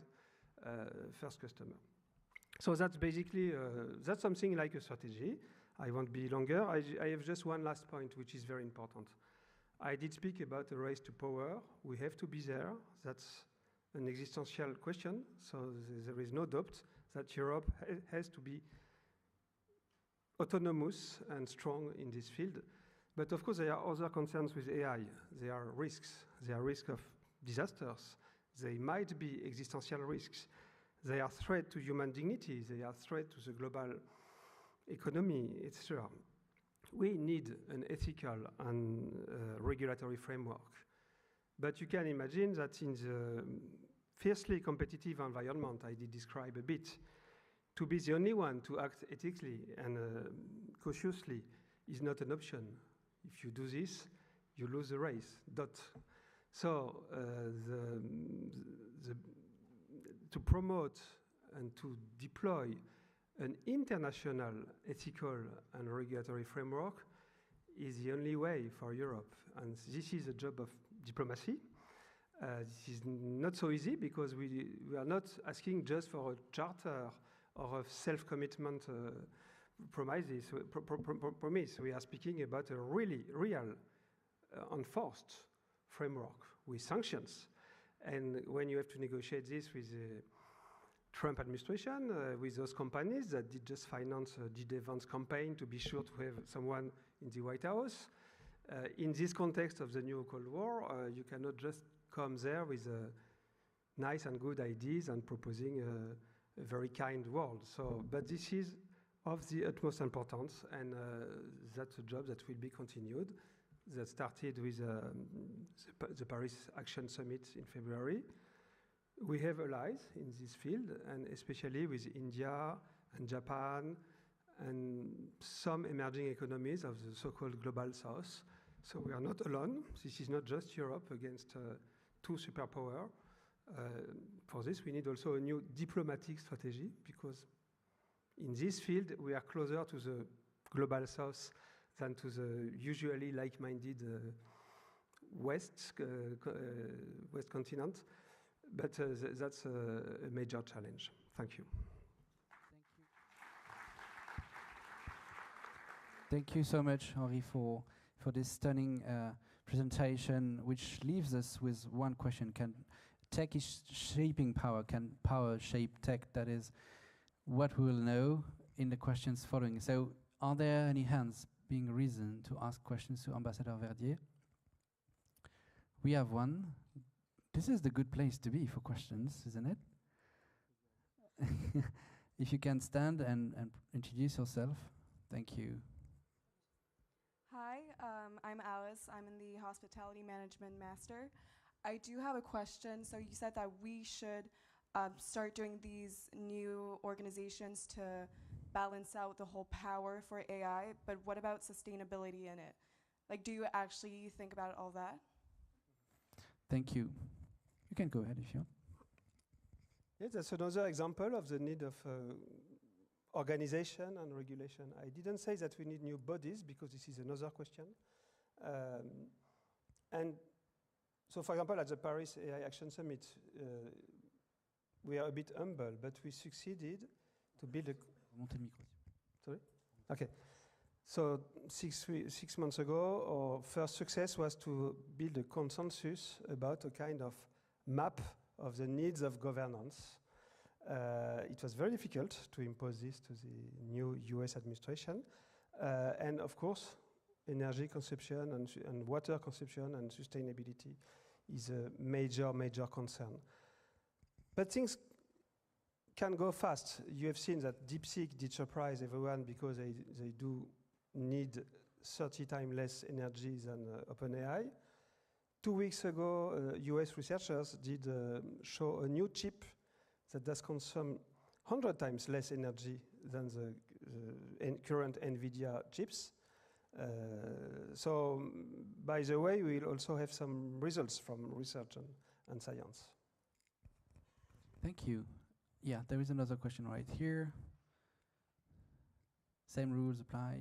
first customer. So that's basically, that's something like a strategy. I won't be longer. I have just one last point, which is very important. I did speak about a race to power. We have to be there. That's an existential question. So there is no doubt that Europe has to be autonomous and strong in this field. But of course, there are other concerns with AI. There are risks. There are risks of disasters. They might be existential risks. They are threat to human dignity. They are threat to the global economy, etc. We need an ethical and regulatory framework. But you can imagine that in the fiercely competitive environment I did describe a bit, to be the only one to act ethically and cautiously is not an option. If you do this, you lose the race, dot. So to promote and to deploy an international ethical and regulatory framework is the only way for Europe. And this is a job of diplomacy. This is not so easy because we are not asking just for a charter or a self-commitment promise. We are speaking about a really real enforced framework with sanctions. And when you have to negotiate this with the Trump administration, with those companies that did just finance J.D. Vance campaign to be sure to have someone in the White House, in this context of the new Cold War, you cannot just come there with nice and good ideas and proposing a very kind world. So, but this is of the utmost importance, and that's a job that will be continued. That started with the Paris Action Summit in February. We have allies in this field, and especially with India and Japan and some emerging economies of the so-called Global South. So we are not alone. This is not just Europe against two superpowers. For this, we need also a new diplomatic strategy, because in this field, we are closer to the Global South than to the usually like-minded West continent. But that's a major challenge. Thank you. Thank you so much, Henri, for this stunning presentation, which leaves us with one question. Can tech is shaping power? Can power shape tech? That is what we will know in the questions following. So are there any hands being risen to ask questions to Ambassador Verdier? We have one. This is the good place to be for questions, isn't it? If you can stand and introduce yourself. Thank you. Hi, I'm Alice. I'm in the Hospitality Management Master. I do have a question. So you said that we should start doing these new organizations to balance out the whole power for AI, but what about sustainability in it? Like, do you actually think about all that? Thank you. You can go ahead if you want. Yes, that's another example of the need of organization and regulation. I didn't say that we need new bodies, because this is another question. And so, for example, at the Paris AI Action Summit, we are a bit humble, but we succeeded to build a... Sorry? Okay. So 6 months ago, our first success was to build a consensus about a kind of map of the needs of governance. It was very difficult to impose this to the new US administration. And of course, energy consumption and water consumption and sustainability is a major, major concern. But things can go fast. You have seen that DeepSeek did surprise everyone because they do need 30 times less energy than OpenAI. 2 weeks ago, US researchers did show a new chip that does consume 100 times less energy than the current NVIDIA chips. So, by the way, we'll also have some results from research and science. Thank you. Yeah, there is another question right here. Same rules apply.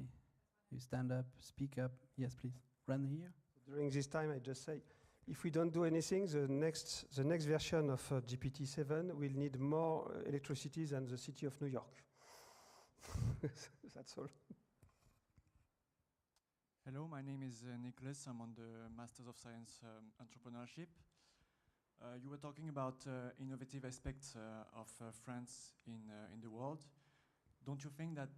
You stand up, speak up. Yes, please. Run here. During this time, I just say, if we don't do anything, the next version of GPT-7 will need more electricity than the city of New York. That's all. Hello, my name is Nicholas. I'm on the Masters of Science Entrepreneurship. You were talking about innovative aspects of France in the world. Don't you think that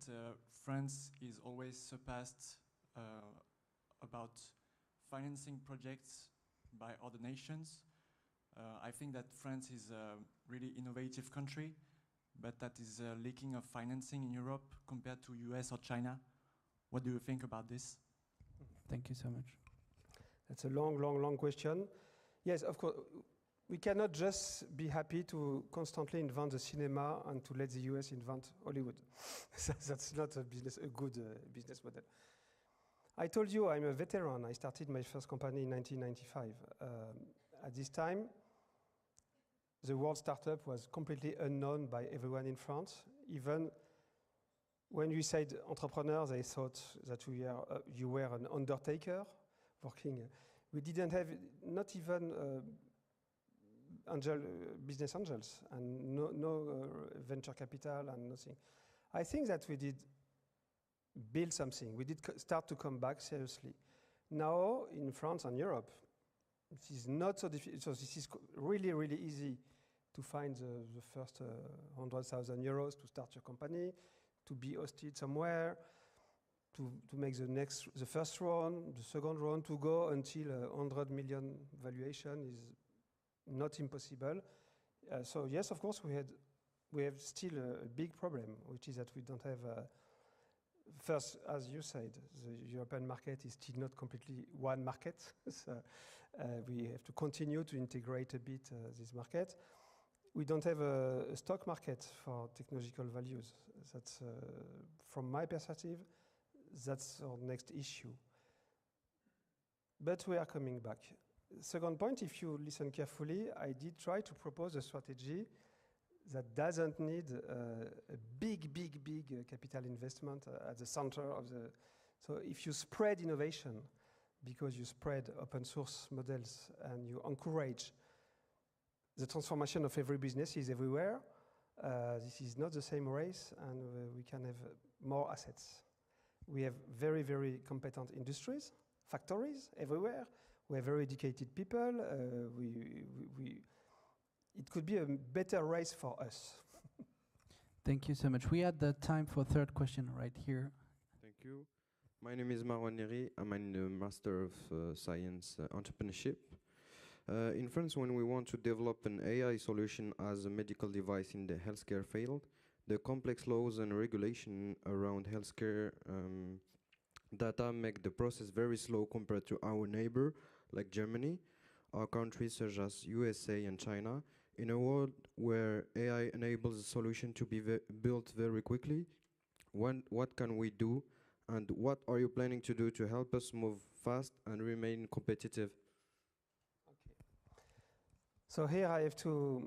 France is always surpassed about financing projects by other nations? I think that France is a really innovative country, but that is lacking of financing in Europe compared to US or China. What do you think about this? Thank you so much. That's a long, long, long question. Yes, of course, we cannot just be happy to constantly invent the cinema and to let the US invent Hollywood. That's not a good business model. I told you I'm a veteran. I started my first company in 1995. At this time, the word startup was completely unknown by everyone in France. Even when we said entrepreneur, they thought that you were an undertaker working. We didn't have not even business angels and no venture capital and nothing. I think that we did build something. We did start to come back seriously. Now in France and Europe, this is not so difficult. So this is really, really easy to find the first 100,000 euros to start your company, to be hosted somewhere, to make the first round, the second round, to go until 100 million valuation is not impossible. So yes, of course, we have still a big problem, which is that we don't have, first, as you said, the European market is still not completely one market. So we have to continue to integrate a bit this market. We don't have a stock market for technological values. That's, from my perspective, that's our next issue. But we are coming back. Second point, if you listen carefully, I did try to propose a strategy that doesn't need a big capital investment at the center of the... So if you spread innovation, because you spread open source models and you encourage the transformation of every business is everywhere, this is not the same race, and we can have more assets. We have very, very competent industries, factories everywhere. We have very educated people. It could be a better race for us. Thank you so much. We had the time for a third question right here. Thank you. My name is Marwan Neri. I'm in the Master of Science Entrepreneurship. In France, when we want to develop an AI solution as a medical device in the healthcare field, the complex laws and regulation around healthcare data make the process very slow compared to our neighbor, like Germany, or countries such as USA and China. In a world where AI enables a solution to be built very quickly, what can we do, and what are you planning to do to help us move fast and remain competitive? Okay. So here I have to...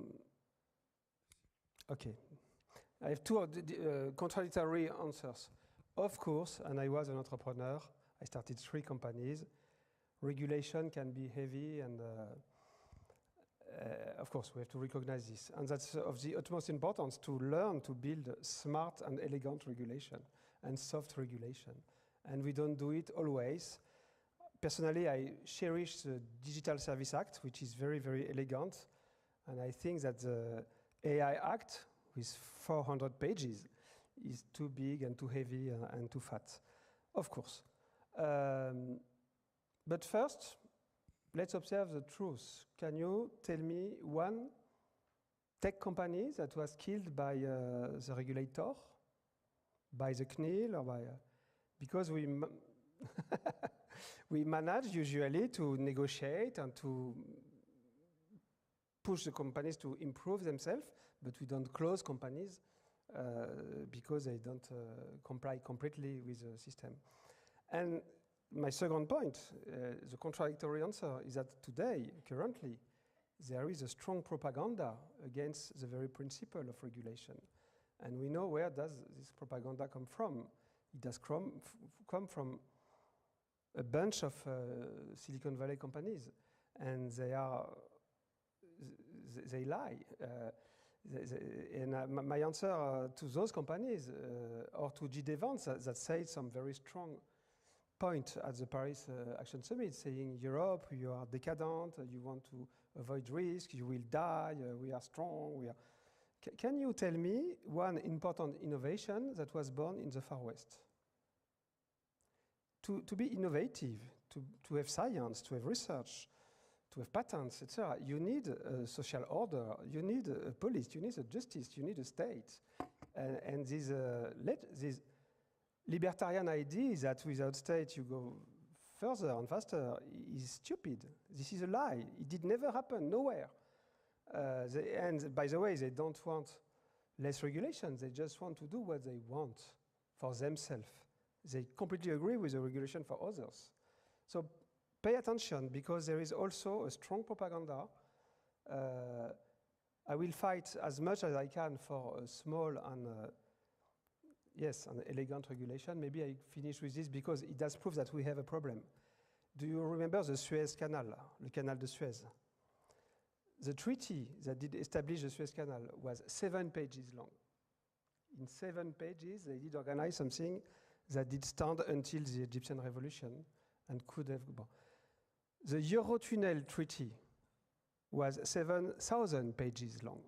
Okay. I have two contradictory answers. Of course, and I was an entrepreneur, I started 3 companies. Regulation can be heavy, and of course we have to recognize this. And that's of the utmost importance to learn to build smart and elegant regulation and soft regulation. And we don't do it always. Personally, I cherish the Digital Service Act, which is very, very elegant. And I think that the AI Act, with 400 pages, is too big and too heavy and too fat. Of course. But first, let's observe the truth. Can you tell me one tech company that was killed by the regulator, by the CNIL, or by... because we manage usually to negotiate and to push the companies to improve themselves, but we don't close companies because they don't comply completely with the system. And my second point, the contradictory answer, is that today, currently, there is a strong propaganda against the very principle of regulation. And we know where does this propaganda come from. It does come from a bunch of Silicon Valley companies, and they lie. My answer to those companies or to G.D. Vance that say some very strong point at the Paris Action Summit, saying Europe, you are decadent, you want to avoid risk, you will die, we are strong. Can you tell me one important innovation that was born in the Far West? To be innovative, to have science, to have research, to have patents, etc., you need a social order, you need a police, you need a justice, you need a state. And this libertarian idea that without state you go further and faster is stupid. This is a lie. It did never happen, nowhere. And by the way, they don't want less regulation. They just want to do what they want for themselves. They completely agree with the regulation for others. So pay attention, because there is also a strong propaganda. I will fight as much as I can for a small and an elegant regulation. Maybe I finish with this because it does prove that we have a problem. Do you remember the Suez Canal, le Canal de Suez? The treaty that did establish the Suez Canal was 7 pages long. In 7 pages, they did organize something that did stand until the Egyptian Revolution and could have... Bon. The Eurotunnel Treaty was 7,000 pages long.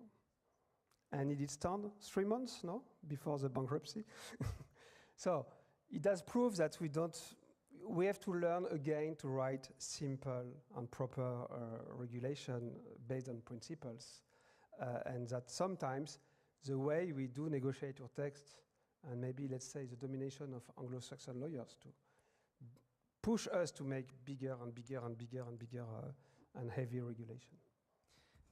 And it did stand 3 months, no? Before the bankruptcy. So it does prove that we have to learn again to write simple and proper regulation based on principles. And that sometimes the way we do negotiate your text, and maybe let's say the domination of Anglo-Saxon lawyers to push us to make bigger and bigger and bigger and bigger and heavy regulation.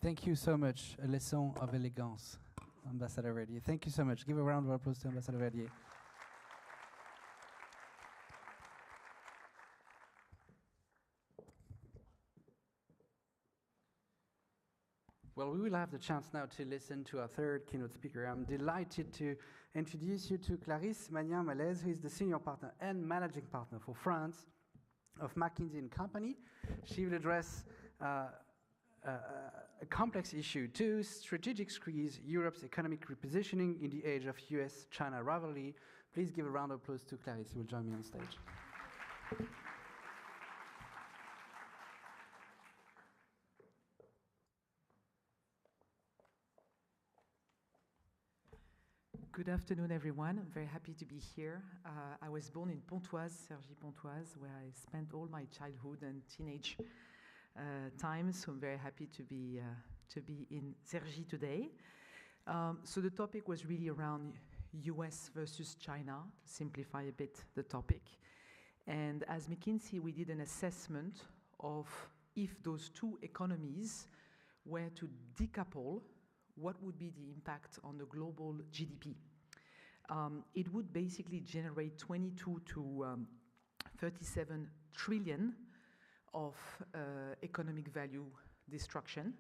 Thank you so much. A leçon of élégance, Ambassador Verdier. Thank you so much. Give a round of applause to Ambassador Verdier. Well, we will have the chance now to listen to our third keynote speaker. I'm delighted to introduce you to Clarisse Magnin-Malaise, who is the senior partner and managing partner for France of McKinsey & Company. She will address a complex issue: to strategic squeeze Europe's economic repositioning in the age of US-China rivalry. Please give a round of applause to Clarisse, who will join me on stage. Good afternoon, everyone. I'm very happy to be here. I was born in Pontoise, Cergy-Pontoise, where I spent all my childhood and teenage times. So I'm very happy to be in Cergy today. So the topic was really around US versus China, to simplify a bit the topic. And as McKinsey, we did an assessment of if those two economies were to decouple, what would be the impact on the global GDP? It would basically generate 22 to 37 trillion of economic value destruction,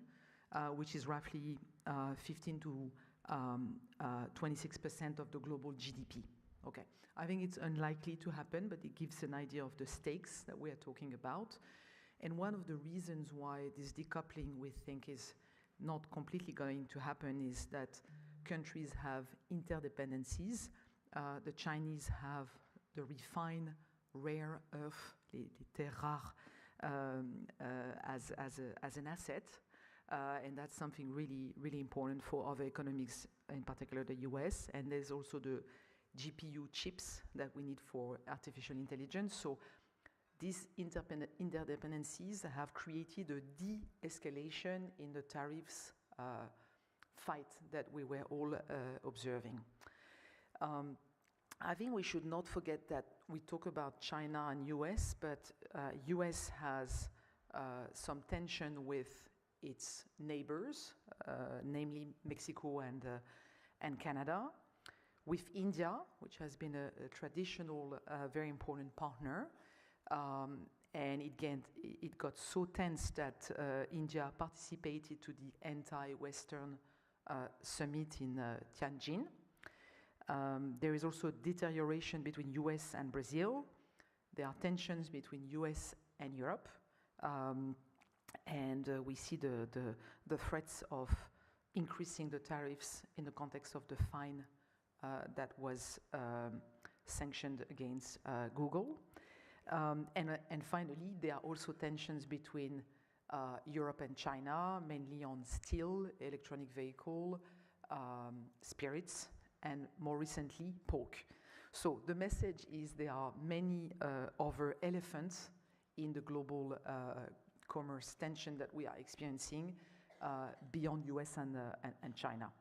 which is roughly 15 to 26% of the global GDP. Okay, I think it's unlikely to happen, but it gives an idea of the stakes that we are talking about. And one of the reasons why this decoupling, we think, is not completely going to happen is that countries have interdependencies. The Chinese have the refined rare earth, les terres rares, as an asset, and that's something really, really important for other economies, in particular the US. And there's also the GPU chips that we need for artificial intelligence. So these interdependencies have created a de-escalation in the tariffs fight that we were all observing. I think we should not forget that we talk about China and US, but US has some tension with its neighbors, namely Mexico and Canada, with India, which has been a traditional, very important partner. And it got so tense that India participated to the anti-Western summit in Tianjin. There is also deterioration between US and Brazil. There are tensions between US and Europe. And we see the threats of increasing the tariffs in the context of the fine that was sanctioned against Google. And finally, there are also tensions between Europe and China, mainly on steel, electronic vehicle, spirits, and more recently, pork. So the message is there are many other elephants in the global commerce tension that we are experiencing beyond US and China.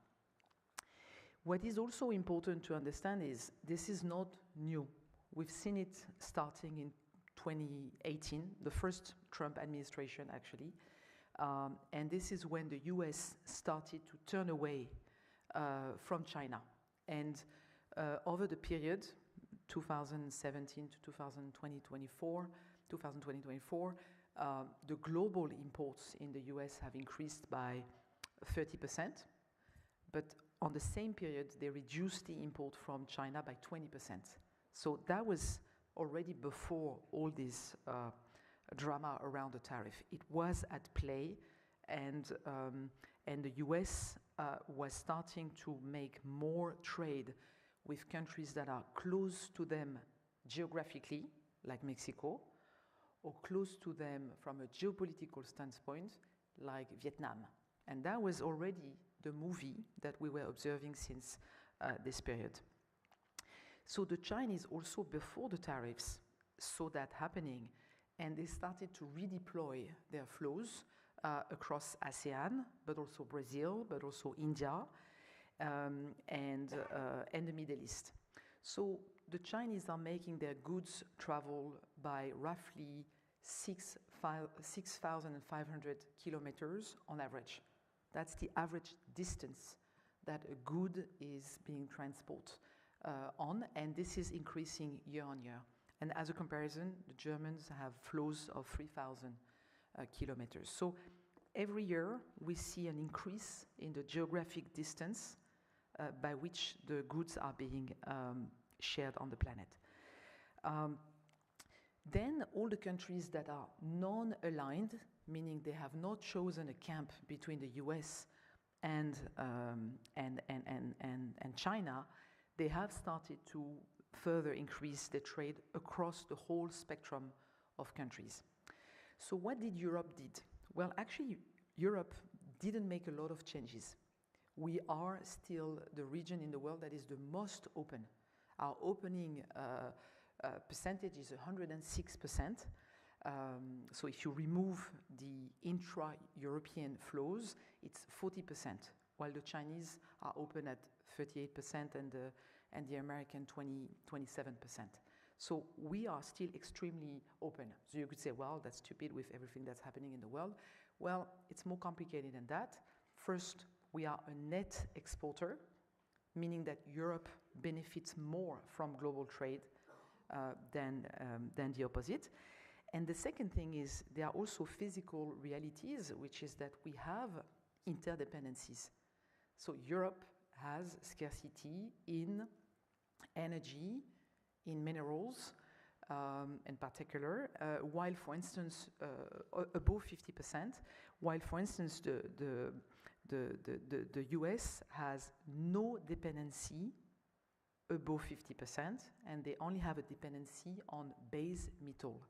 What is also important to understand is this is not new. We've seen it starting in 2018, the first Trump administration actually. And this is when the US started to turn away from China. And over the period, 2017 to 2024, the global imports in the US have increased by 30%. But on the same period, they reduced the import from China by 20%. So that was already before all this drama around the tariff. It was at play, and the US was starting to make more trade with countries that are close to them geographically, like Mexico, or close to them from a geopolitical standpoint, like Vietnam. And that was already the movie that we were observing since this period. So the Chinese also, before the tariffs, saw that happening, and they started to redeploy their flows across ASEAN, but also Brazil, but also India, and the Middle East. So the Chinese are making their goods travel by roughly 6,500 kilometers on average. That's the average distance that a good is being transported on, and this is increasing year on year. And as a comparison, the Germans have flows of 3,000 kilometers. So every year we see an increase in the geographic distance by which the goods are being shared on the planet. Then all the countries that are non-aligned, meaning they have not chosen a camp between the US and China, they have started to further increase the trade across the whole spectrum of countries. So what did Europe did? Well, actually, Europe didn't make a lot of changes. We are still the region in the world that is the most open. Our opening percentage is 106%. So if you remove the intra-European flows, it's 40%, while the Chinese are open at 38% and the American 27%. So we are still extremely open. So you could say, well, that's stupid with everything that's happening in the world. Well, it's more complicated than that. First, we are a net exporter, meaning that Europe benefits more from global trade than the opposite. And the second thing is there are also physical realities, which is that we have interdependencies. So Europe has scarcity in energy, in minerals in particular, while, for instance, above 50%, while, for instance, the US has no dependency above 50%, and they only have a dependency on base metal.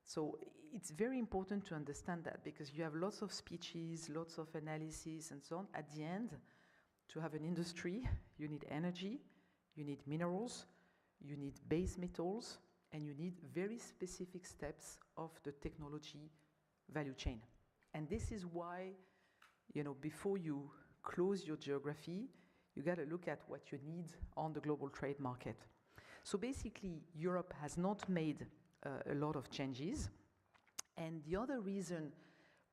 So it's very important to understand that, because you have lots of speeches, lots of analysis, and so on. At the end, to have an industry, you need energy, you need minerals, you need base metals, and you need very specific steps of the technology value chain. And this is why, before you close your geography, you got to look at what you need on the global trade market. So basically, Europe has not made a lot of changes. And the other reason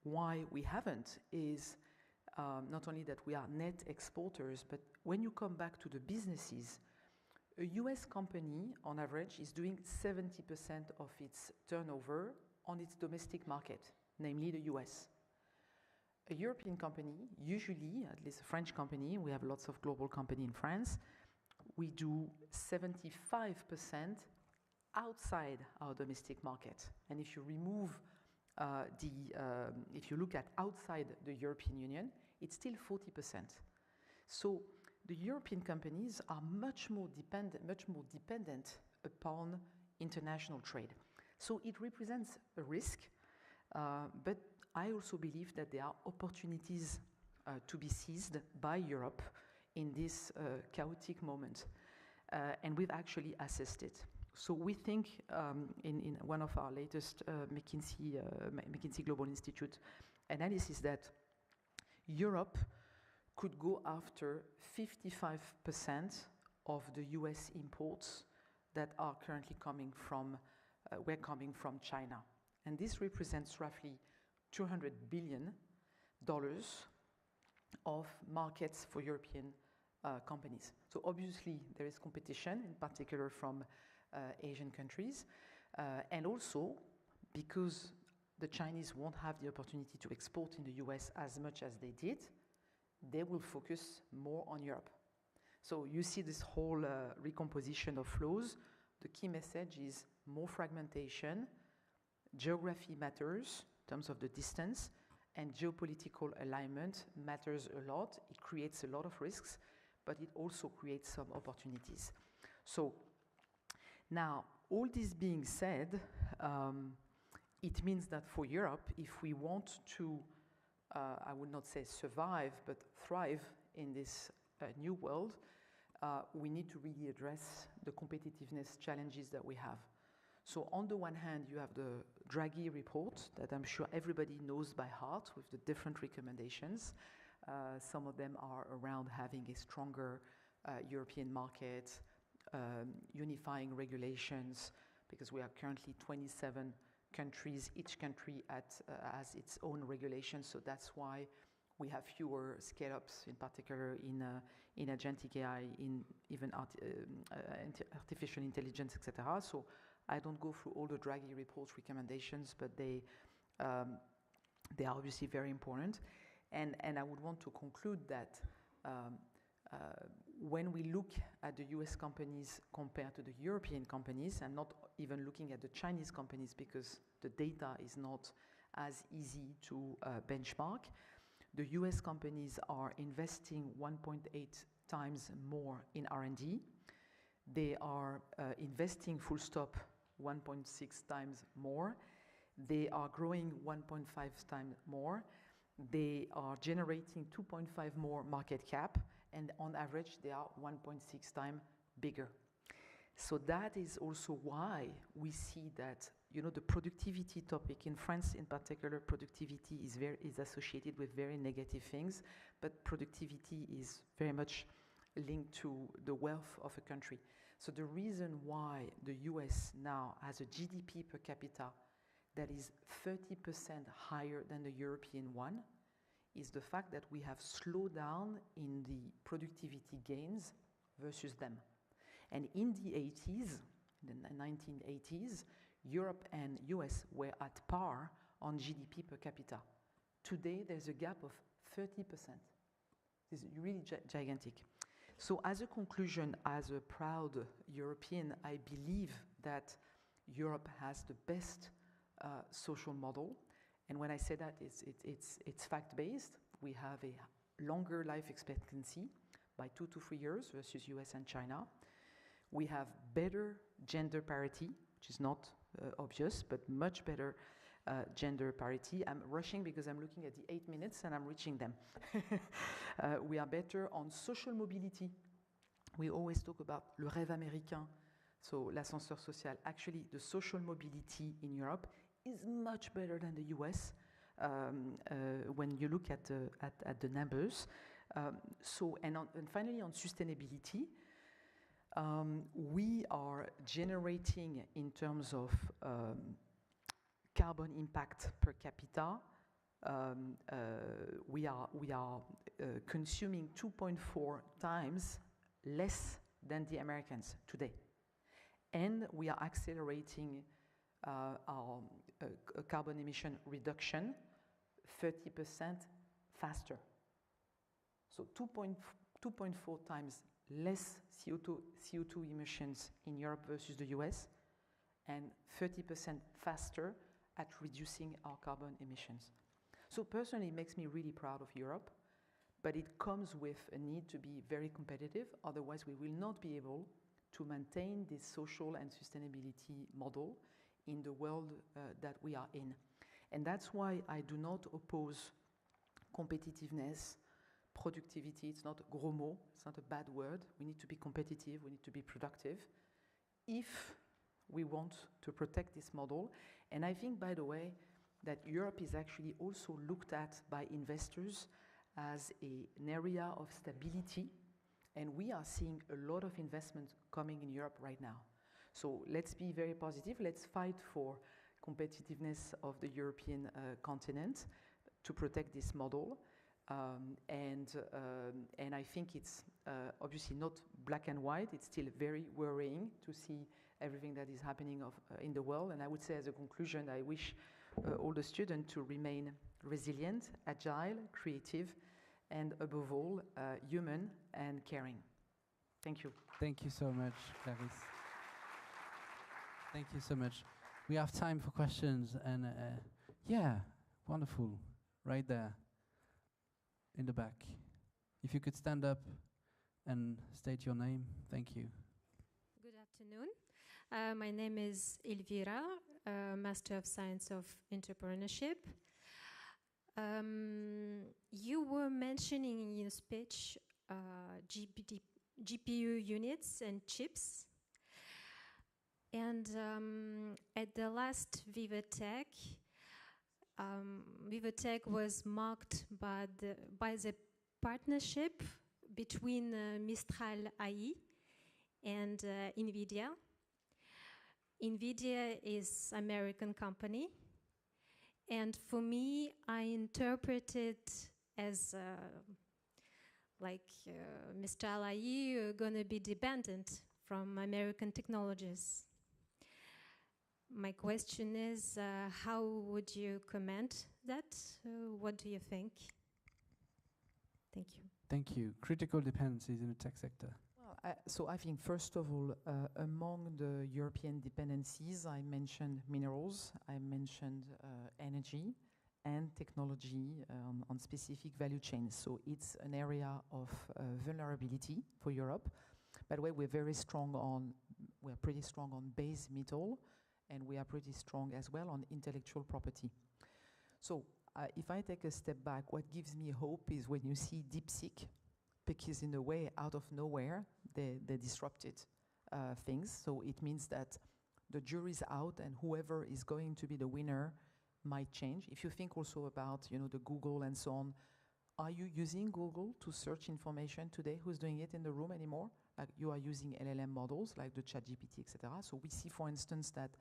why we haven't is not only that we are net exporters, but when you come back to the businesses, a US company, on average, is doing 70% of its turnover on its domestic market, namely the US. A European company, usually, at least a French company, we have lots of global companies in France, we do 75% outside our domestic market. And if you remove if you look at outside the European Union, it's still 40%. So the European companies are much more dependent upon international trade. So it represents a risk, but I also believe that there are opportunities to be seized by Europe in this chaotic moment. And we've actually assessed it. So we think in one of our latest McKinsey Global Institute analysis that Europe could go after 55% of the US imports that are currently coming from China. And this represents roughly $200 billion of markets for European companies. So obviously there is competition, in particular from Asian countries, and also because the Chinese won't have the opportunity to export in the US as much as they did, they will focus more on Europe. So you see this whole recomposition of flows. The key message is more fragmentation, geography matters in terms of the distance, and geopolitical alignment matters a lot. It creates a lot of risks, but it also creates some opportunities. So now, all this being said, it means that for Europe, if we want to, I would not say survive, but thrive in this new world, we need to really address the competitiveness challenges that we have. So on the one hand, you have the Draghi report that I'm sure everybody knows by heart with the different recommendations. Some of them are around having a stronger European market, unifying regulations, because we are currently 27 countries. Each country has its own regulations, so that's why we have fewer scale-ups, in particular in agentic AI, in even artificial intelligence, etc. So I don't go through all the Draghi report's recommendations, but they are obviously very important. And I would want to conclude that when we look at the US companies compared to the European companies, and not even looking at the Chinese companies because the data is not as easy to benchmark, the US companies are investing 1.8 times more in R&D. They are investing full stop 1.6 times more. They are growing 1.5 times more. They are generating 2.5 more market cap, and on average, they are 1.6 times bigger. So that is also why we see that, the productivity topic in France, in particular, productivity is associated with very negative things, but productivity is very much linked to the wealth of a country. So the reason why the US now has a GDP per capita that is 30% higher than the European one is the fact that we have slowed down in the productivity gains versus them. And in the 80s, the 1980s, Europe and US were at par on GDP per capita. Today, there's a gap of 30%. This is really gigantic. So as a conclusion, as a proud European, I believe that Europe has the best social model. And when I say that, it's fact-based. We have a longer life expectancy by 2 to 3 years versus US and China. We have better gender parity, which is not obvious, but much better gender parity. I'm rushing because I'm looking at the 8 minutes and I'm reaching them. We are better on social mobility. We always talk about le rêve américain, So l'ascenseur social, actually the social mobility in Europe is much better than the US when you look at the numbers. And finally on sustainability, we are generating in terms of carbon impact per capita. We are consuming 2.4 times less than the Americans today. And we are accelerating our carbon emission reduction 30% faster. So 2.4 times less CO2 emissions in Europe versus the US, and 30% faster at reducing our carbon emissions. So personally, it makes me really proud of Europe, but it comes with a need to be very competitive, otherwise we will not be able to maintain this social and sustainability model in the world that we are in. And that's why I do not oppose competitiveness, productivity. It's not a gros mot, it's not a bad word. We need to be competitive, we need to be productive if we want to protect this model. And I think, by the way, that Europe is actually also looked at by investors as an area of stability, and we are seeing a lot of investment coming in Europe right now. So let's be very positive, let's fight for competitiveness of the European continent to protect this model. And I think it's obviously not black and white, it's still very worrying to see everything that is happening in the world. And I would say as a conclusion, I wish all the students to remain resilient, agile, creative, and above all, human and caring. Thank you. Thank you so much, Clarisse. Thank you so much. We have time for questions, and yeah, wonderful, right there, in the back. If you could stand up and state your name, thank you. Good afternoon. My name is Elvira, Master of Science of Entrepreneurship. You were mentioning in your speech GPU units and chips. And at the last VivaTech, VivaTech was marked by the partnership between Mistral AI and NVIDIA. NVIDIA is an American company. And for me, I interpret it as Mistral AI are going to be dependent from American technologies. My question is, how would you comment that? What do you think? Thank you. Thank you. Critical dependencies in the tech sector. Well, so I think, first of all, among the European dependencies, I mentioned minerals, I mentioned energy and technology on specific value chains. So it's an area of vulnerability for Europe. By the way, we're pretty strong on base metal, and we are pretty strong as well on intellectual property. So if I take a step back, what gives me hope is when you see DeepSeek, because in a way, out of nowhere, they disrupted things. So it means that the jury's out, and whoever is going to be the winner might change. If you think also about, the Google and so on, are you using Google to search information today? Who's doing it in the room anymore? Like you are using LLM models like the ChatGPT, etc. So we see, for instance, that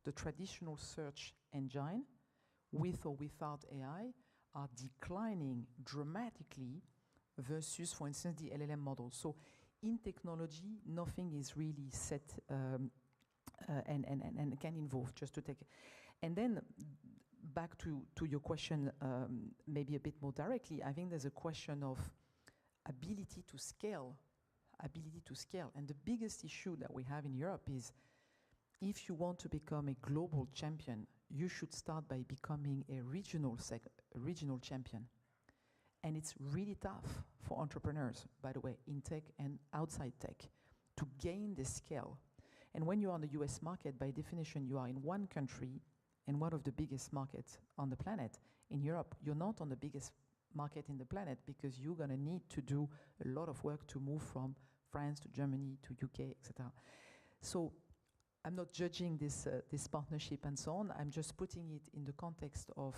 the traditional search engine, with or without AI, are declining dramatically versus, for instance, the LLM models. So in technology, nothing is really set and can evolve, just to take it. And then back to your question, maybe a bit more directly, I think there's a question of ability to scale. And the biggest issue that we have in Europe is, if you want to become a global champion, you should start by becoming a regional champion. And it's really tough for entrepreneurs, by the way, in tech and outside tech, to gain the scale. And when you're on the US market, by definition, you are in one country and one of the biggest markets on the planet. In Europe, you're not on the biggest market in the planet because you're going to need to do a lot of work to move from France to Germany to UK, etc. So I'm not judging this partnership and so on. I'm just putting it in the context of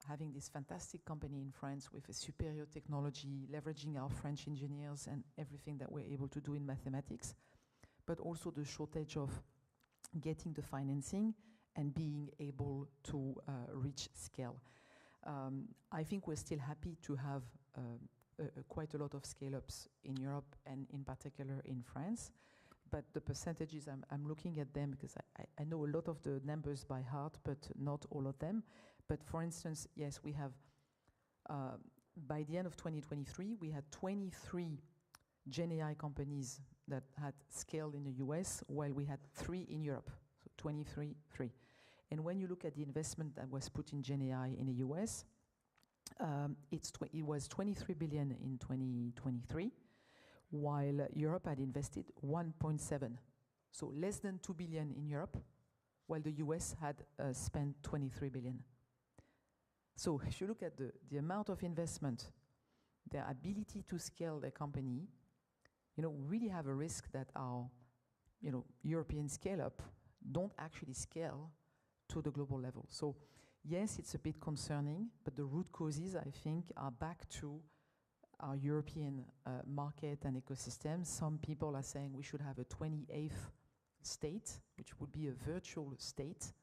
having this fantastic company in France with a superior technology, leveraging our French engineers and everything that we're able to do in mathematics, but also the shortage of getting the financing and being able to reach scale. I think we're still happy to have quite a lot of scale-ups in Europe and in particular in France. But the percentages, I'm looking at them because I know a lot of the numbers by heart, but not all of them. But for instance, yes, we have, by the end of 2023, we had 23 Gen AI companies that had scaled in the US, while we had 3 in Europe. So 23, 3. And when you look at the investment that was put in Gen AI in the US, it was 23 billion in 2023, while Europe had invested 1.7. So less than 2 billion in Europe, while the US had spent 23 billion. So if you look at the amount of investment, their ability to scale their company, we really have a risk that our, European scale-up don't actually scale to the global level. So yes, it's a bit concerning, but the root causes, I think, are back to our European market and ecosystem. Some people are saying we should have a 28th state, which would be a virtual state,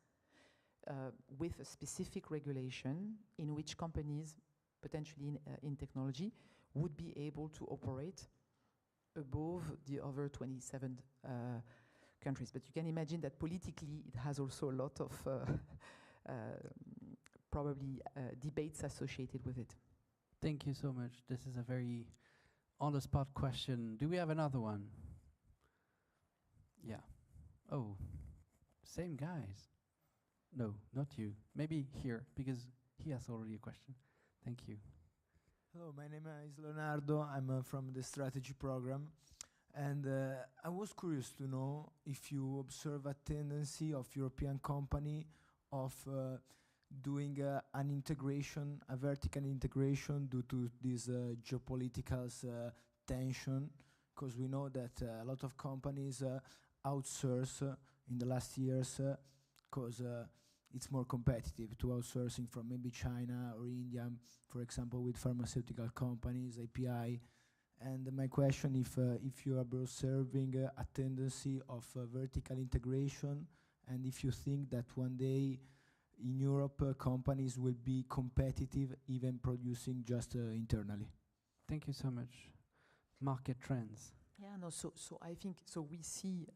with a specific regulation in which companies, potentially in technology, would be able to operate above the other 27 countries. But you can imagine that politically it has also a lot of probably debates associated with it. Thank you so much. This is a very on-the-spot question. Do we have another one? Yeah. Oh, same guys. No, not you. Maybe here, because he has already a question. Thank you. Hello, my name is Leonardo. I'm from the strategy program. And I was curious to know if you observe a tendency of European company of doing an integration, a vertical integration due to this geopolitical tension, because we know that a lot of companies outsource in the last years because it's more competitive to outsourcing from maybe China or India, for example, with pharmaceutical companies, API. And my question, if you are observing a tendency of vertical integration, and if you think that one day in Europe companies will be competitive even producing just internally. Thank you so much. Market trends. Yeah, no, so I think, we see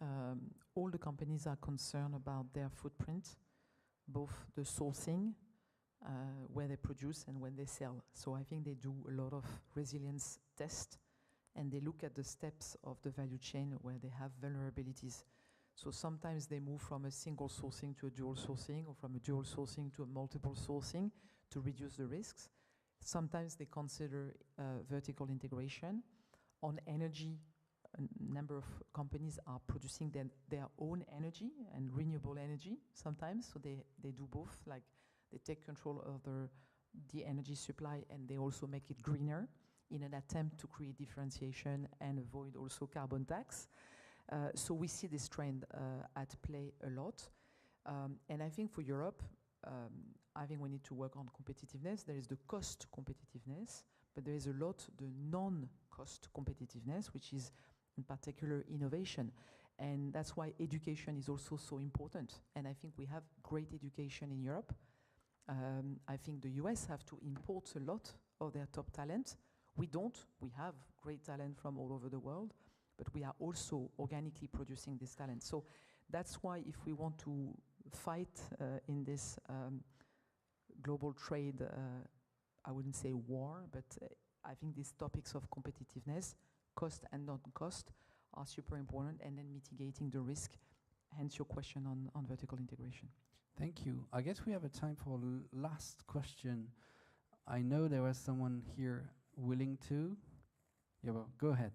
all the companies are concerned about their footprint, both the sourcing, where they produce and when they sell. So I think they do a lot of resilience tests, and they look at the steps of the value chain where they have vulnerabilities. So sometimes they move from a single sourcing to a dual sourcing, or from a dual sourcing to a multiple sourcing to reduce the risks. Sometimes they consider vertical integration. On energy, a number of companies are producing their own energy and renewable energy sometimes, so they do both, like they take control of the energy supply and they also make it greener in an attempt to create differentiation and avoid also carbon tax. So we see this trend at play a lot. And I think for Europe, I think we need to work on competitiveness. There is the cost competitiveness, but there is a lot the non-cost competitiveness, which is in particular innovation. And that's why education is also so important. And I think we have great education in Europe. I think the US have to import a lot of their top talent. We don't. We have great talent from all over the world, but we are also organically producing this talent. So that's why if we want to fight in this global trade, I wouldn't say war, but I think these topics of competitiveness, cost and non-cost, are super important, and then mitigating the risk, hence your question on vertical integration. Thank you. I guess we have a time for last question. I know there was someone here willing to. Yeah, well, go ahead.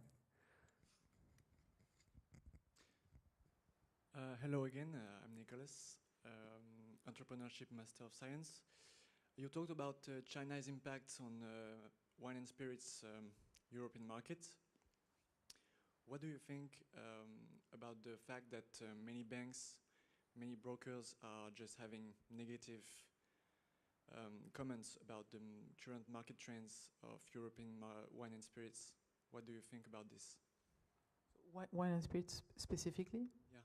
Hello again, I'm Nicholas, Entrepreneurship Master of Science. You talked about China's impact on wine and spirits European market. What do you think about the fact that many banks, many brokers are just having negative comments about the current market trends of European wine and spirits. What do you think about this? Wine and spirits specifically? Yeah.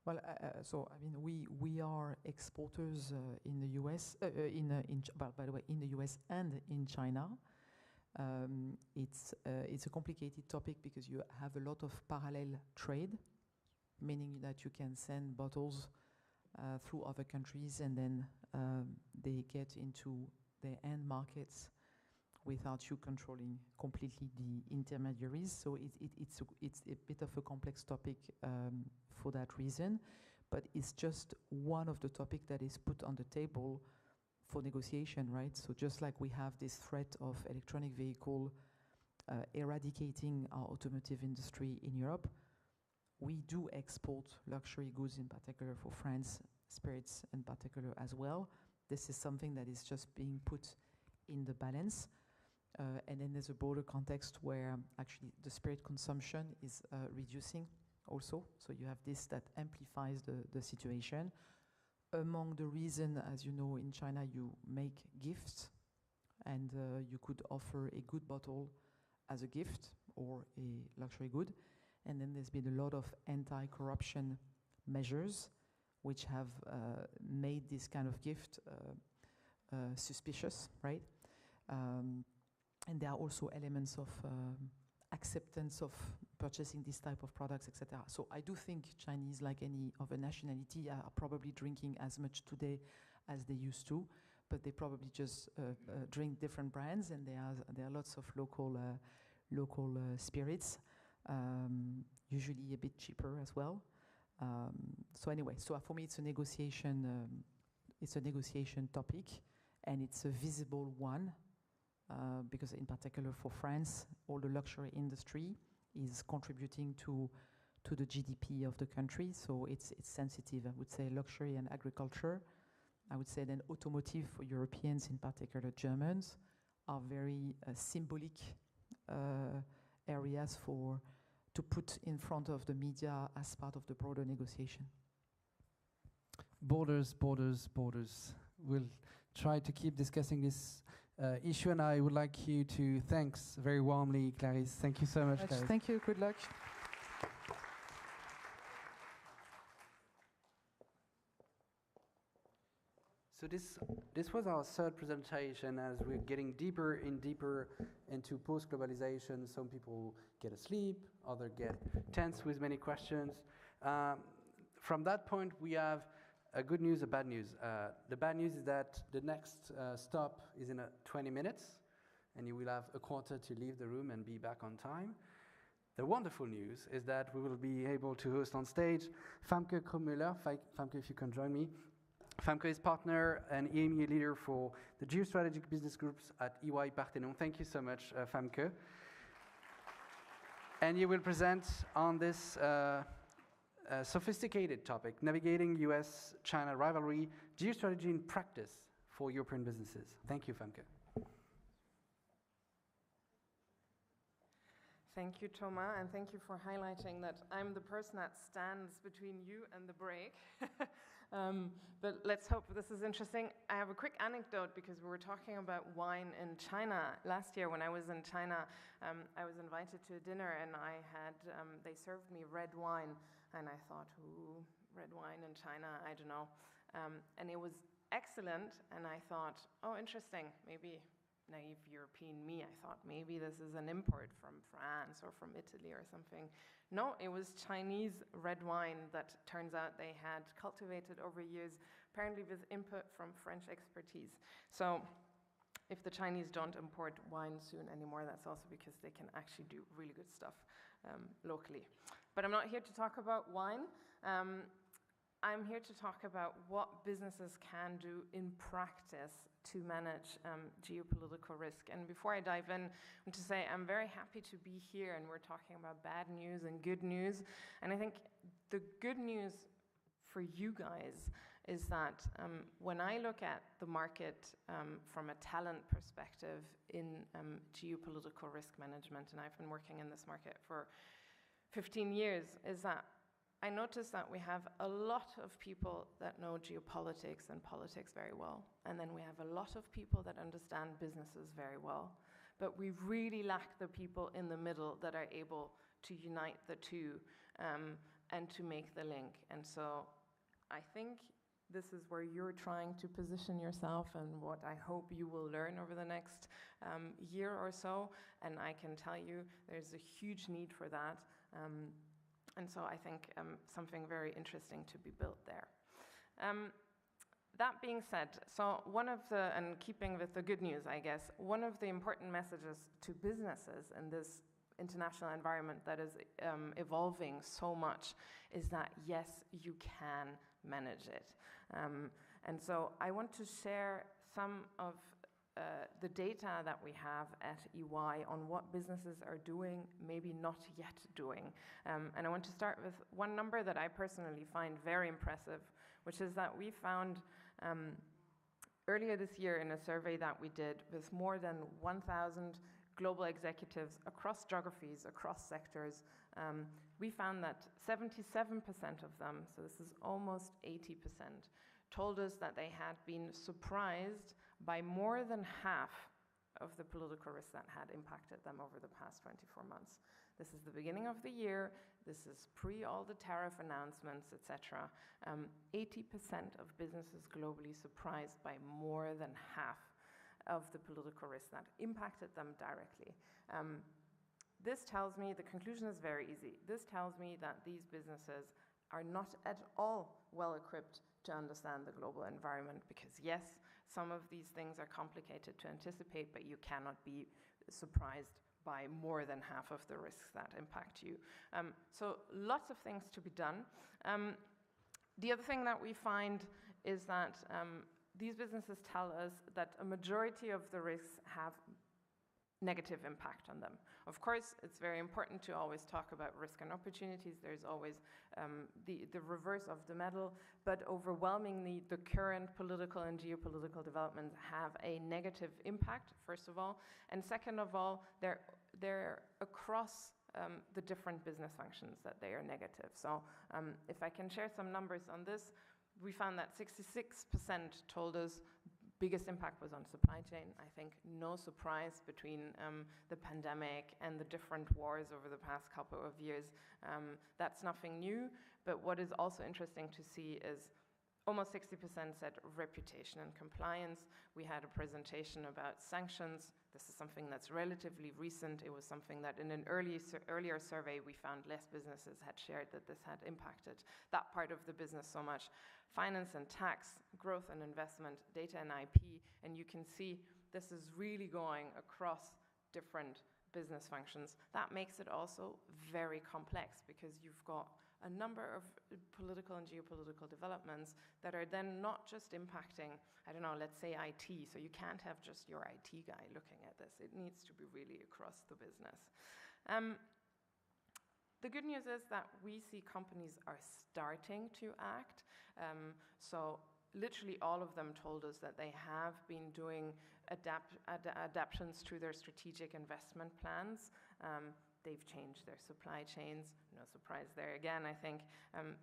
Well, so I mean, we are exporters in the US, by the way, in the US and in China. It's a complicated topic because you have a lot of parallel trade, meaning that you can send bottles through other countries and then they get into their end markets without you controlling completely the intermediaries. So it's a bit of a complex topic for that reason, but it's just one of the topics that is put on the table for negotiation, right? So just like we have this threat of electronic vehicle eradicating our automotive industry in Europe, we do export luxury goods, in particular for France, spirits in particular as well. This is something that is just being put in the balance. And then there's a broader context where actually the spirit consumption is reducing also. So you have this that amplifies the situation. Among the reason, as you know, in China, you make gifts and you could offer a good bottle as a gift or a luxury good. And then there's been a lot of anti-corruption measures which have made this kind of gift suspicious, right? And there are also elements of acceptance of purchasing this type of products, etc. So I do think Chinese, like any other nationality, are probably drinking as much today as they used to, but they probably just drink different brands, and there are lots of local spirits, usually a bit cheaper as well. So anyway, so for me, it's a negotiation. It's a negotiation topic, and it's a visible one. Because in particular for France, all the luxury industry is contributing to the GDP of the country, so it's sensitive. I would say luxury and agriculture. I would say then automotive for Europeans, in particular Germans, are very symbolic areas to put in front of the media as part of the broader negotiation. Borders, borders, borders. We'll try to keep discussing this issue, and I would like you to thanks very warmly, Clarisse. Thank you so much, Clarisse. Thank you. Good luck. So this was our third presentation. As we're getting deeper and deeper into post-globalization, some people get asleep, others get tense with many questions. From that point, we have a good news, a bad news. The bad news is that the next stop is in 20 minutes, and you will have a quarter to leave the room and be back on time. The wonderful news is that we will be able to host on stage Famke Krummüller. Famke, if you can join me. Famke is partner and EMEA leader for the geostrategic business groups at EY Parthenon. Thank you so much, Famke. And you will present on this sophisticated topic, navigating US-China rivalry, geostrategy in practice for European businesses. Thank you, Famke. Thank you, Thomas, and thank you for highlighting that I'm the person that stands between you and the break. But let's hope this is interesting. I have a quick anecdote because we were talking about wine in China. Last year when I was in China, I was invited to a dinner and they served me red wine. And I thought, ooh, red wine in China, I don't know. And it was excellent, and I thought, oh, interesting, maybe naive European me, I thought maybe this is an import from France or from Italy or something. No, it was Chinese red wine that turns out they had cultivated over years, apparently with input from French expertise. So if the Chinese don't import wine soon anymore, that's also because they can actually do really good stuff locally. But I'm not here to talk about wine. I'm here to talk about what businesses can do in practice to manage geopolitical risk. And before I dive in, I want to say I'm very happy to be here, and we're talking about bad news and good news. And I think the good news for you guys is that when I look at the market from a talent perspective in geopolitical risk management, and I've been working in this market for 15 years, is that I noticed that we have a lot of people that know geopolitics and politics very well. And then we have a lot of people that understand businesses very well. But we really lack the people in the middle that are able to unite the two and to make the link. And so I think this is where you're trying to position yourself and what I hope you will learn over the next year or so. And I can tell you there's a huge need for that. And so I think something very interesting to be built there. That being said, so one of the, and keeping with the good news, I guess, one of the important messages to businesses in this international environment that is evolving so much is that, yes, you can manage it. And so I want to share some of the data that we have at EY on what businesses are doing, maybe not yet doing. And I want to start with one number that I personally find very impressive, which is that we found earlier this year in a survey that we did with more than 1,000 global executives across geographies, across sectors, we found that 77% of them, so this is almost 80%, told us that they had been surprised by more than half of the political risks that had impacted them over the past 24 months. This is the beginning of the year. This is pre all the tariff announcements, etc. 80% of businesses globally surprised by more than half of the political risks that impacted them directly. This tells me, the conclusion is very easy. This tells me that these businesses are not at all well equipped to understand the global environment because yes, some of these things are complicated to anticipate, but you cannot be surprised by more than half of the risks that impact you. So lots of things to be done. The other thing that we find is that these businesses tell us that a majority of the risks have negative impact on them. Of course, it's very important to always talk about risk and opportunities. There's always the reverse of the medal, but overwhelmingly the current political and geopolitical developments have a negative impact, first of all, and second of all, they're across the different business functions that they are negative. So if I can share some numbers on this, we found that 66% told us biggest impact was on supply chain. I think no surprise between the pandemic and the different wars over the past couple of years. That's nothing new, but what is also interesting to see is almost 60% said reputation and compliance. We had a presentation about sanctions. This is something that's relatively recent. It was something that in an earlier survey we found less businesses had shared that this had impacted that part of the business so much. Finance and tax, growth and investment, data and IP, and you can see this is really going across different business functions. That makes it also very complex because you've got a number of political and geopolitical developments that are then not just impacting, I don't know, let's say IT. So you can't have just your IT guy looking at this. It needs to be really across the business. The good news is that we see companies are starting to act. So literally all of them told us that they have been doing adaptations to their strategic investment plans. They've changed their supply chains, no surprise there again, I think.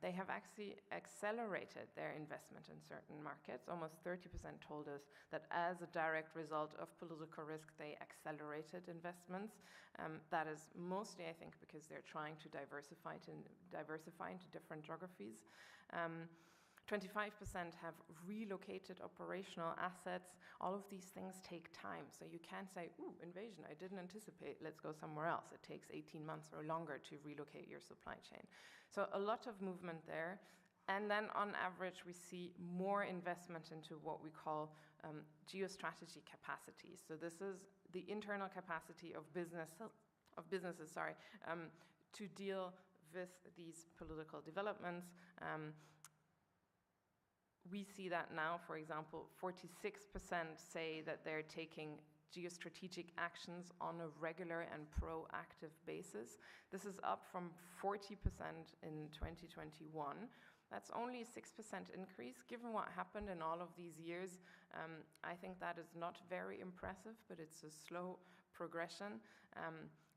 They have actually accelerated their investment in certain markets. Almost 30% told us that as a direct result of political risk, they accelerated investments. That is mostly, I think, because they're trying to diversify into different geographies. 25% have relocated operational assets. All of these things take time. So you can't say, ooh, invasion, I didn't anticipate, let's go somewhere else. It takes 18 months or longer to relocate your supply chain. So a lot of movement there. And then on average, we see more investment into what we call geostrategy capacity. So this is the internal capacity of businesses, to deal with these political developments. We see that now, for example, 46% say that they're taking geostrategic actions on a regular and proactive basis. This is up from 40% in 2021. That's only a 6% increase. Given what happened in all of these years, I think that is not very impressive, but it's a slow progression.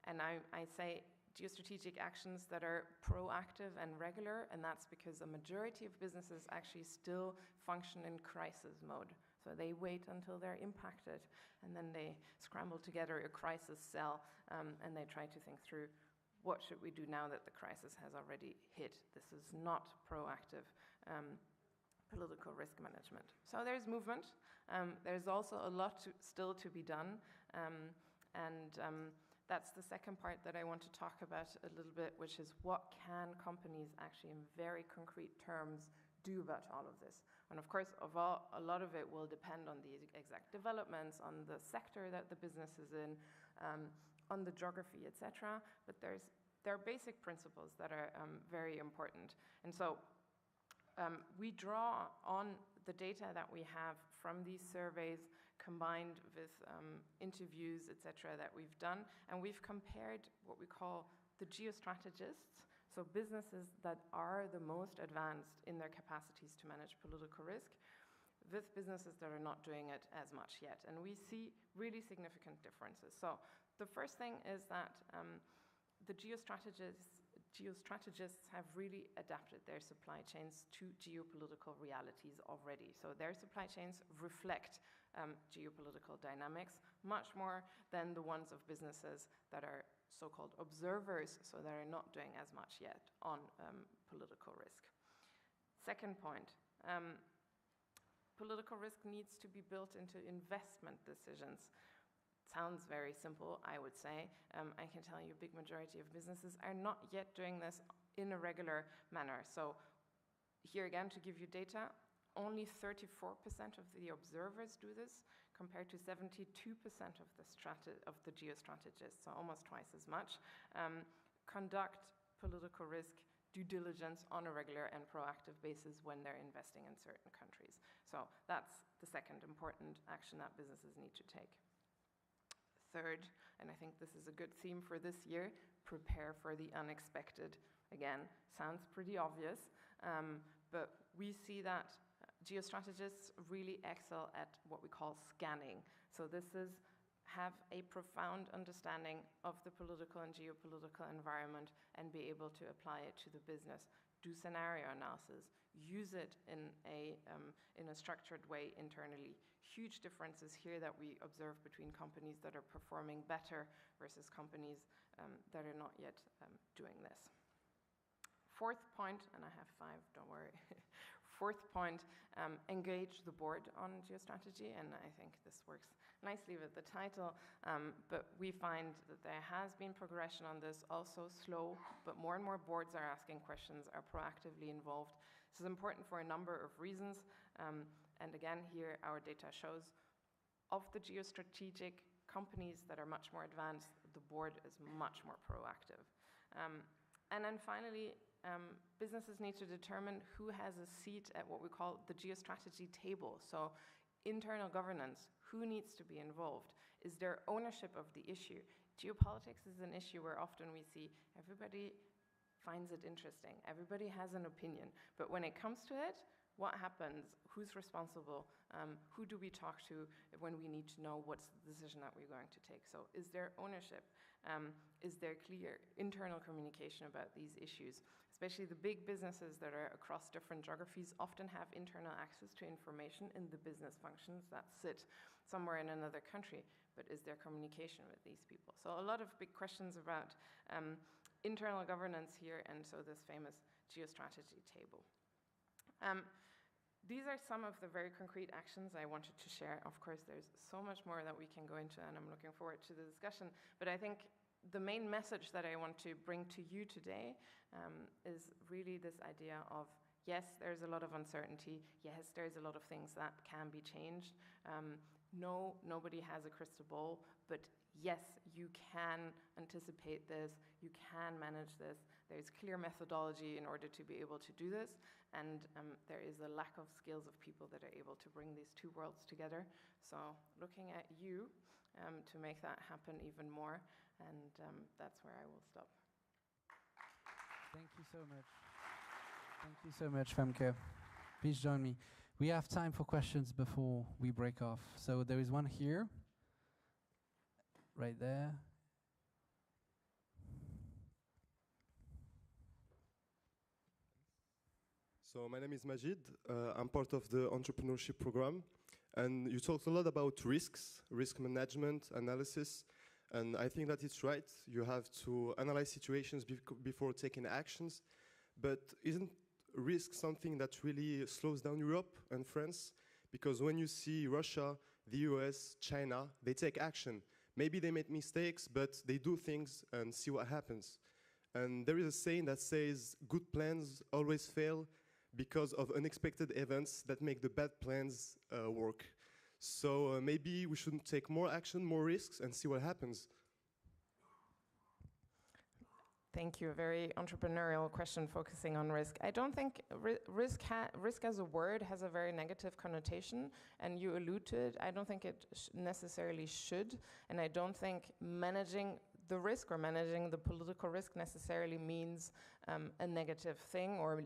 And I say geostrategic actions that are proactive and regular, and that's because a majority of businesses actually still function in crisis mode. So they wait until they're impacted, and then they scramble together a crisis cell, and they try to think through, what should we do now that the crisis has already hit? This is not proactive political risk management. So there's movement. There's also a lot still to be done, that's the second part that I want to talk about a little bit, which is what can companies actually in very concrete terms do about all of this. And of course, a lot of it will depend on the exact developments, on the sector that the business is in, on the geography, etc. But there are basic principles that are very important. And so we draw on the data that we have from these surveys combined with interviews, etc., that we've done, and we've compared what we call the geostrategists, so businesses that are the most advanced in their capacities to manage political risk, with businesses that are not doing it as much yet. And we see really significant differences. So the first thing is that the geostrategists have really adapted their supply chains to geopolitical realities already. So their supply chains reflect geopolitical dynamics much more than the ones of businesses that are so-called observers, so that are not doing as much yet on political risk. Second point, political risk needs to be built into investment decisions. Sounds very simple, I would say. I can tell you a big majority of businesses are not yet doing this in a regular manner. So here again, to give you data, only 34% of the observers do this, compared to 72% of the geostrategists, so almost twice as much, conduct political risk due diligence on a regular and proactive basis when they're investing in certain countries. So that's the second important action that businesses need to take. Third, and I think this is a good theme for this year, prepare for the unexpected. Again, sounds pretty obvious, but we see that geostrategists really excel at what we call scanning. So this is have a profound understanding of the political and geopolitical environment and be able to apply it to the business. Do scenario analysis, use it in a structured way internally. Huge differences here that we observe between companies that are performing better versus companies that are not yet doing this. Fourth point, and I have 5, don't worry. Fourth point, engage the board on geostrategy, and I think this works nicely with the title, but we find that there has been progression on this, also slow, but more and more boards are asking questions, are proactively involved. This is important for a number of reasons, and again, here our data shows of the geostrategic companies that are much more advanced, the board is much more proactive. And then finally, businesses need to determine who has a seat at what we call the geostrategy table. So internal governance, who needs to be involved? Is there ownership of the issue? Geopolitics is an issue where often we see everybody finds it interesting, everybody has an opinion, but when it comes to it, what happens? Who's responsible? Who do we talk to when we need to know what's the decision that we're going to take? So is there ownership? Is there clear internal communication about these issues? Especially the big businesses that are across different geographies often have internal access to information in the business functions that sit somewhere in another country, but is there communication with these people? So a lot of big questions about internal governance here, and so this famous geostrategy table. These are some of the very concrete actions I wanted to share. Of course, there's so much more that we can go into, and I'm looking forward to the discussion. But I think the main message that I want to bring to you today is really this idea of, yes, there's a lot of uncertainty. Yes, there's a lot of things that can be changed. No, nobody has a crystal ball, but yes, you can anticipate this, you can manage this. There's clear methodology in order to be able to do this, and there is a lack of skills of people that are able to bring these two worlds together. So looking at you to make that happen even more, and that's where I will stop. Thank you so much. Thank you so much, Femke. Please join me. We have time for questions before we break off. So there is one here. Right there. So my name is Majid. I'm part of the entrepreneurship program. And you talked a lot about risks, risk management, analysis. And I think that it's right. You have to analyze situations before taking actions. But isn't risk something that really slows down Europe and France? Because when you see Russia, the US, China, they take action. Maybe they make mistakes, but they do things and see what happens. And there is a saying that says, good plans always fail because of unexpected events that make the bad plans work. So maybe we shouldn't take more action, more risks, and see what happens. Thank you. A very entrepreneurial question focusing on risk. I don't think risk as a word has a very negative connotation, and you allude to it. I don't think it necessarily should, and I don't think managing the risk or managing the political risk necessarily means a negative thing or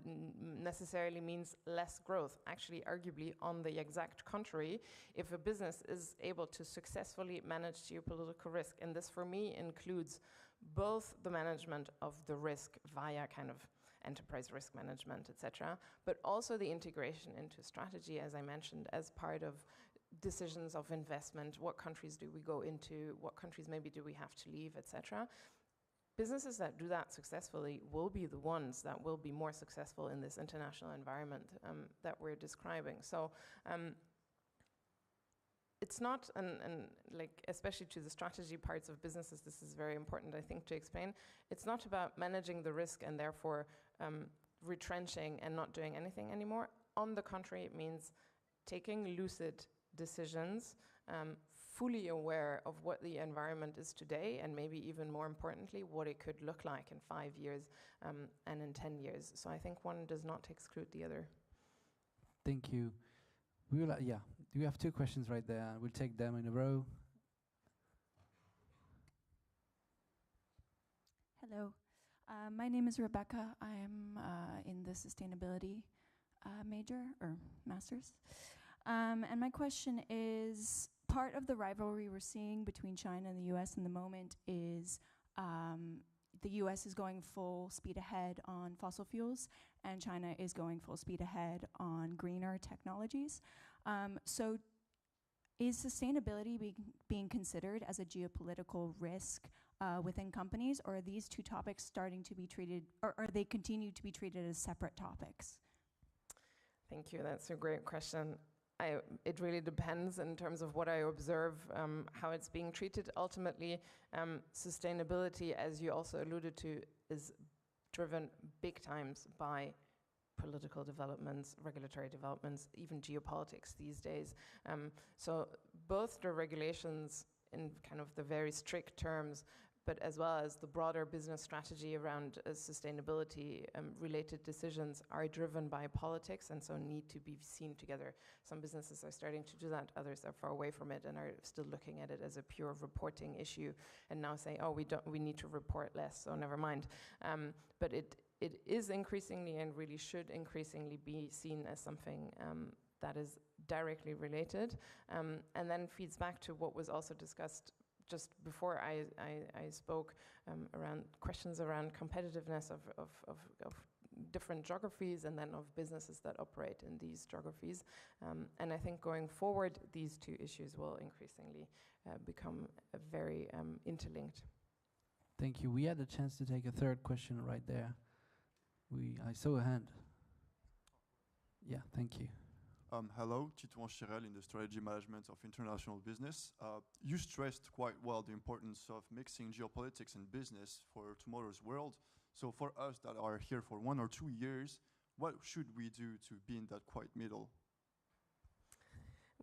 necessarily means less growth. Actually, arguably, on the exact contrary, if a business is able to successfully manage geopolitical risk, and this for me includes both the management of the risk via kind of enterprise risk management, etc., but also the integration into strategy, as I mentioned, as part of decisions of investment. What countries do we go into? What countries maybe do we have to leave, etc. Businesses that do that successfully will be the ones that will be more successful in this international environment that we're describing. So it's not, and like especially to the strategy parts of businesses, this is very important, I think, to explain. It's not about managing the risk and therefore retrenching and not doing anything anymore. On the contrary, it means taking lucid decisions, fully aware of what the environment is today, and maybe even more importantly, what it could look like in 5 years and in 10 years. So I think one does not exclude the other. Thank you. We will, yeah, we have two questions right there. We'll take them in a row. Hello, my name is Rebecca. I am in the sustainability major or master's. And my question is, part of the rivalry we're seeing between China and the US in the moment is the US is going full speed ahead on fossil fuels, and China is going full speed ahead on greener technologies. So is sustainability being considered as a geopolitical risk within companies, or are these two topics starting to be treated, or are they continue to be treated as separate topics? Thank you, that's a great question. It really depends in terms of what I observe, how it's being treated. Ultimately, sustainability, as you also alluded to, is driven big times by political developments, regulatory developments, even geopolitics these days. So both the regulations in kind of the very strict terms, but as well as the broader business strategy around sustainability related decisions are driven by politics, and so need to be seen together. Some businesses are starting to do that, others are far away from it and are still looking at it as a pure reporting issue and now say, oh, we need to report less, so never mind. But it is increasingly and really should increasingly be seen as something that is directly related, and then feeds back to what was also discussed just before I spoke around questions around competitiveness of different geographies and then of businesses that operate in these geographies. And I think going forward, these two issues will increasingly become very interlinked. Thank you. We had a chance to take a third question right there. I saw a hand. Yeah, thank you. Hello, Giovisions Chirel in the strategy management of international business. You stressed quite well the importance of mixing geopolitics and business for tomorrow's world. So for us that are here for 1 or 2 years, what should we do to be in that quite middle?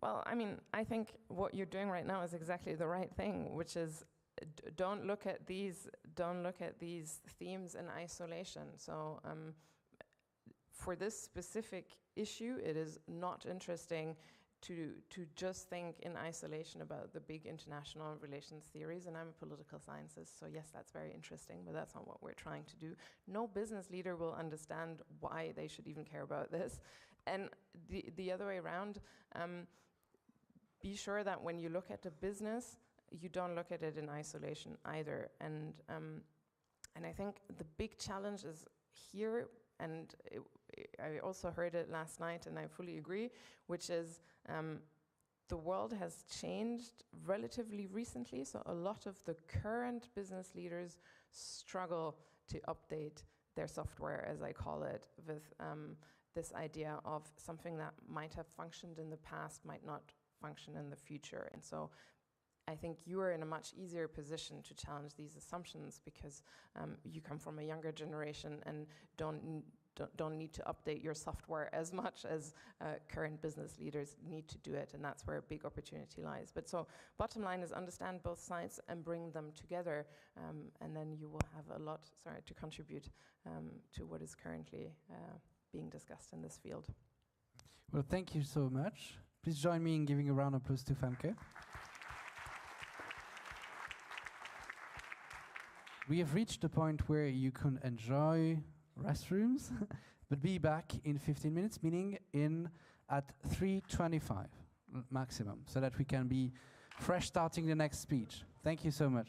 Well, I mean, I think what you're doing right now is exactly the right thing, which is don't look at these themes in isolation. So for this specific issue, it is not interesting to just think in isolation about the big international relations theories, and I'm a political scientist, so yes, that's very interesting, but that's not what we're trying to do. No business leader will understand why they should even care about this. And the other way around, be sure that when you look at a business, you don't look at it in isolation either. And I think the big challenge is here and I also heard it last night, and I fully agree, which is the world has changed relatively recently, so a lot of the current business leaders struggle to update their software, as I call it, with this idea of something that might have functioned in the past might not function in the future. And so I think you are in a much easier position to challenge these assumptions because you come from a younger generation and don't need to update your software as much as current business leaders need to do it, and that's where a big opportunity lies. But so bottom line is understand both sides and bring them together, and then you will have a lot, to contribute to what is currently being discussed in this field. Well, thank you so much. Please join me in giving a round of applause to Femke. We have reached the point where you can enjoy restrooms, but be back in 15 minutes, meaning at 3:25 maximum, so that we can be fresh starting the next speech. Thank you so much.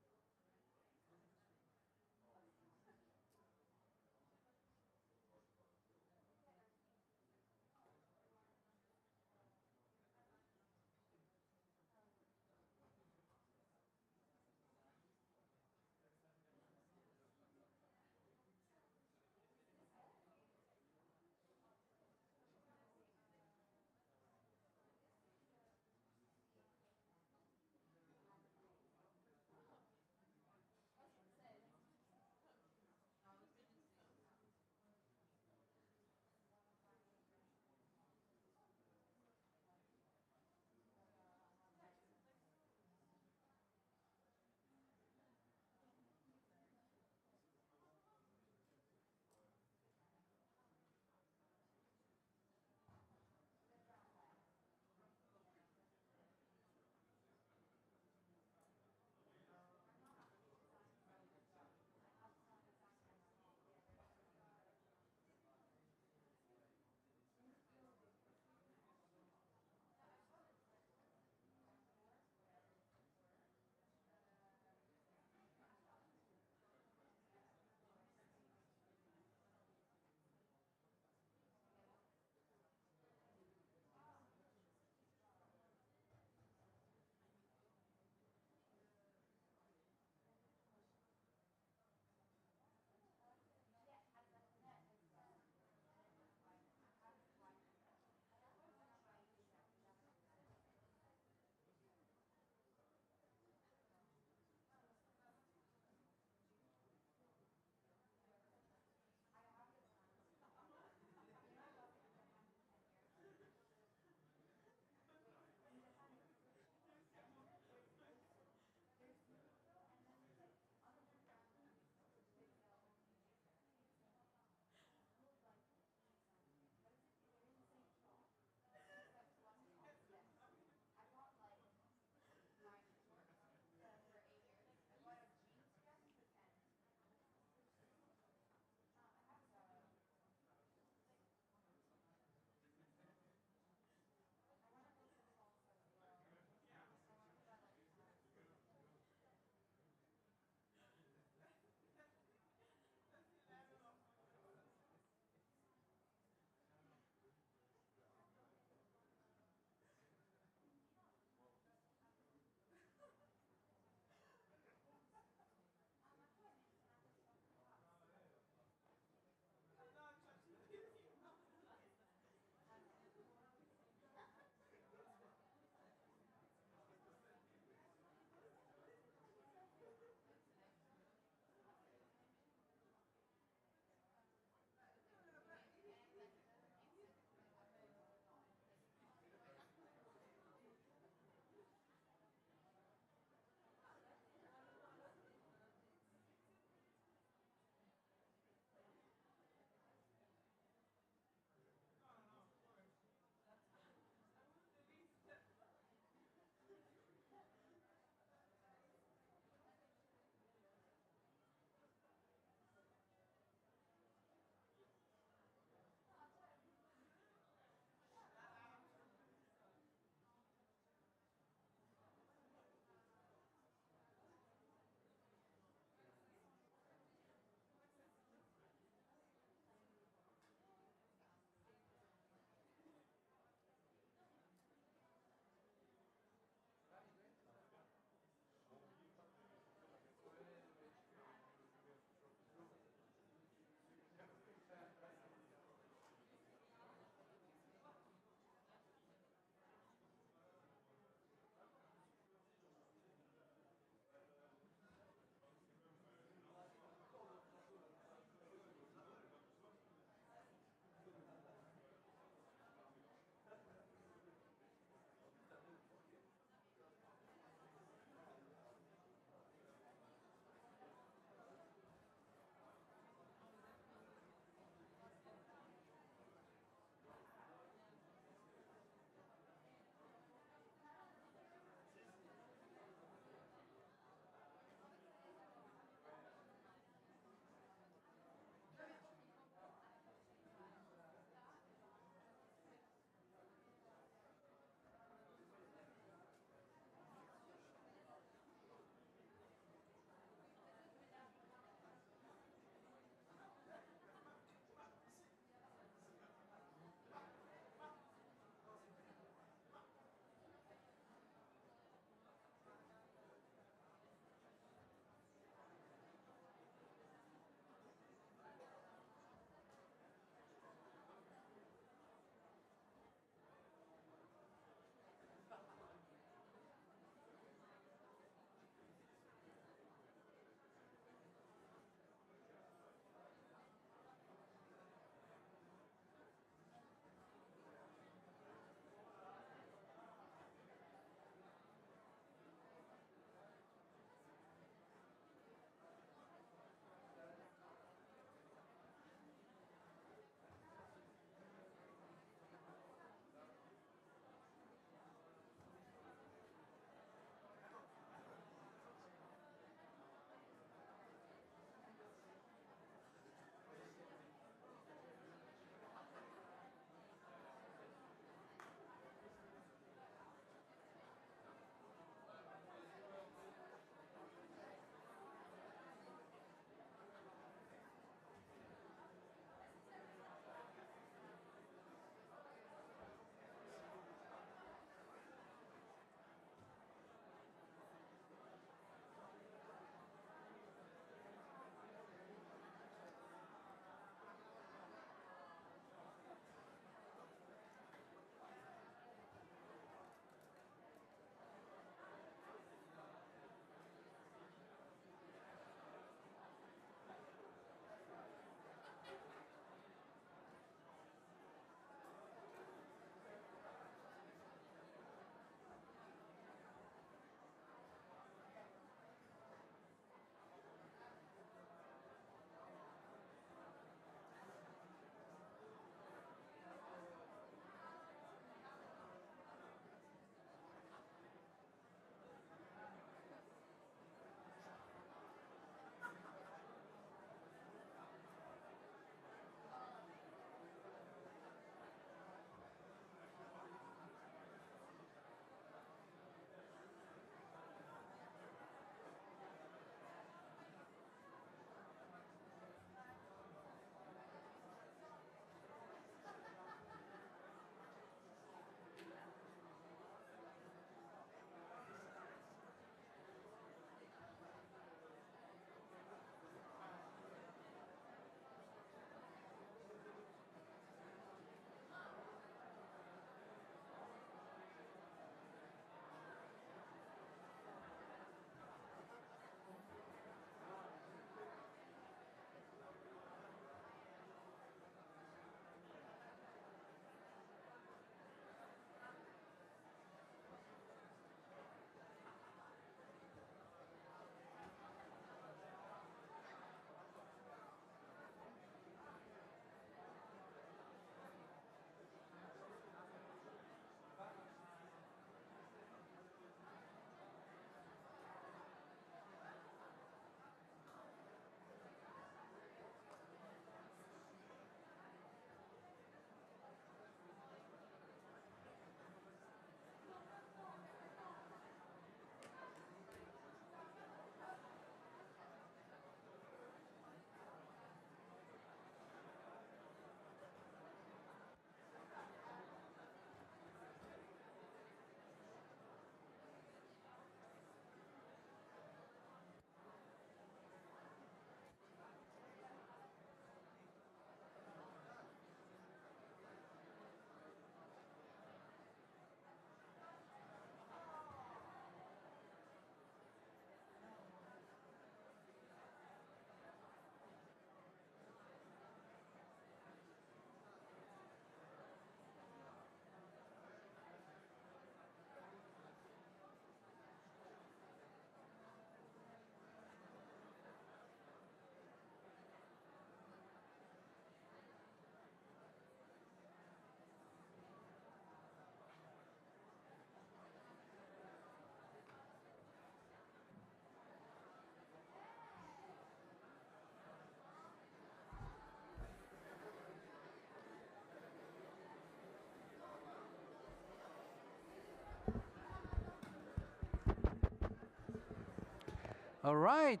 All right.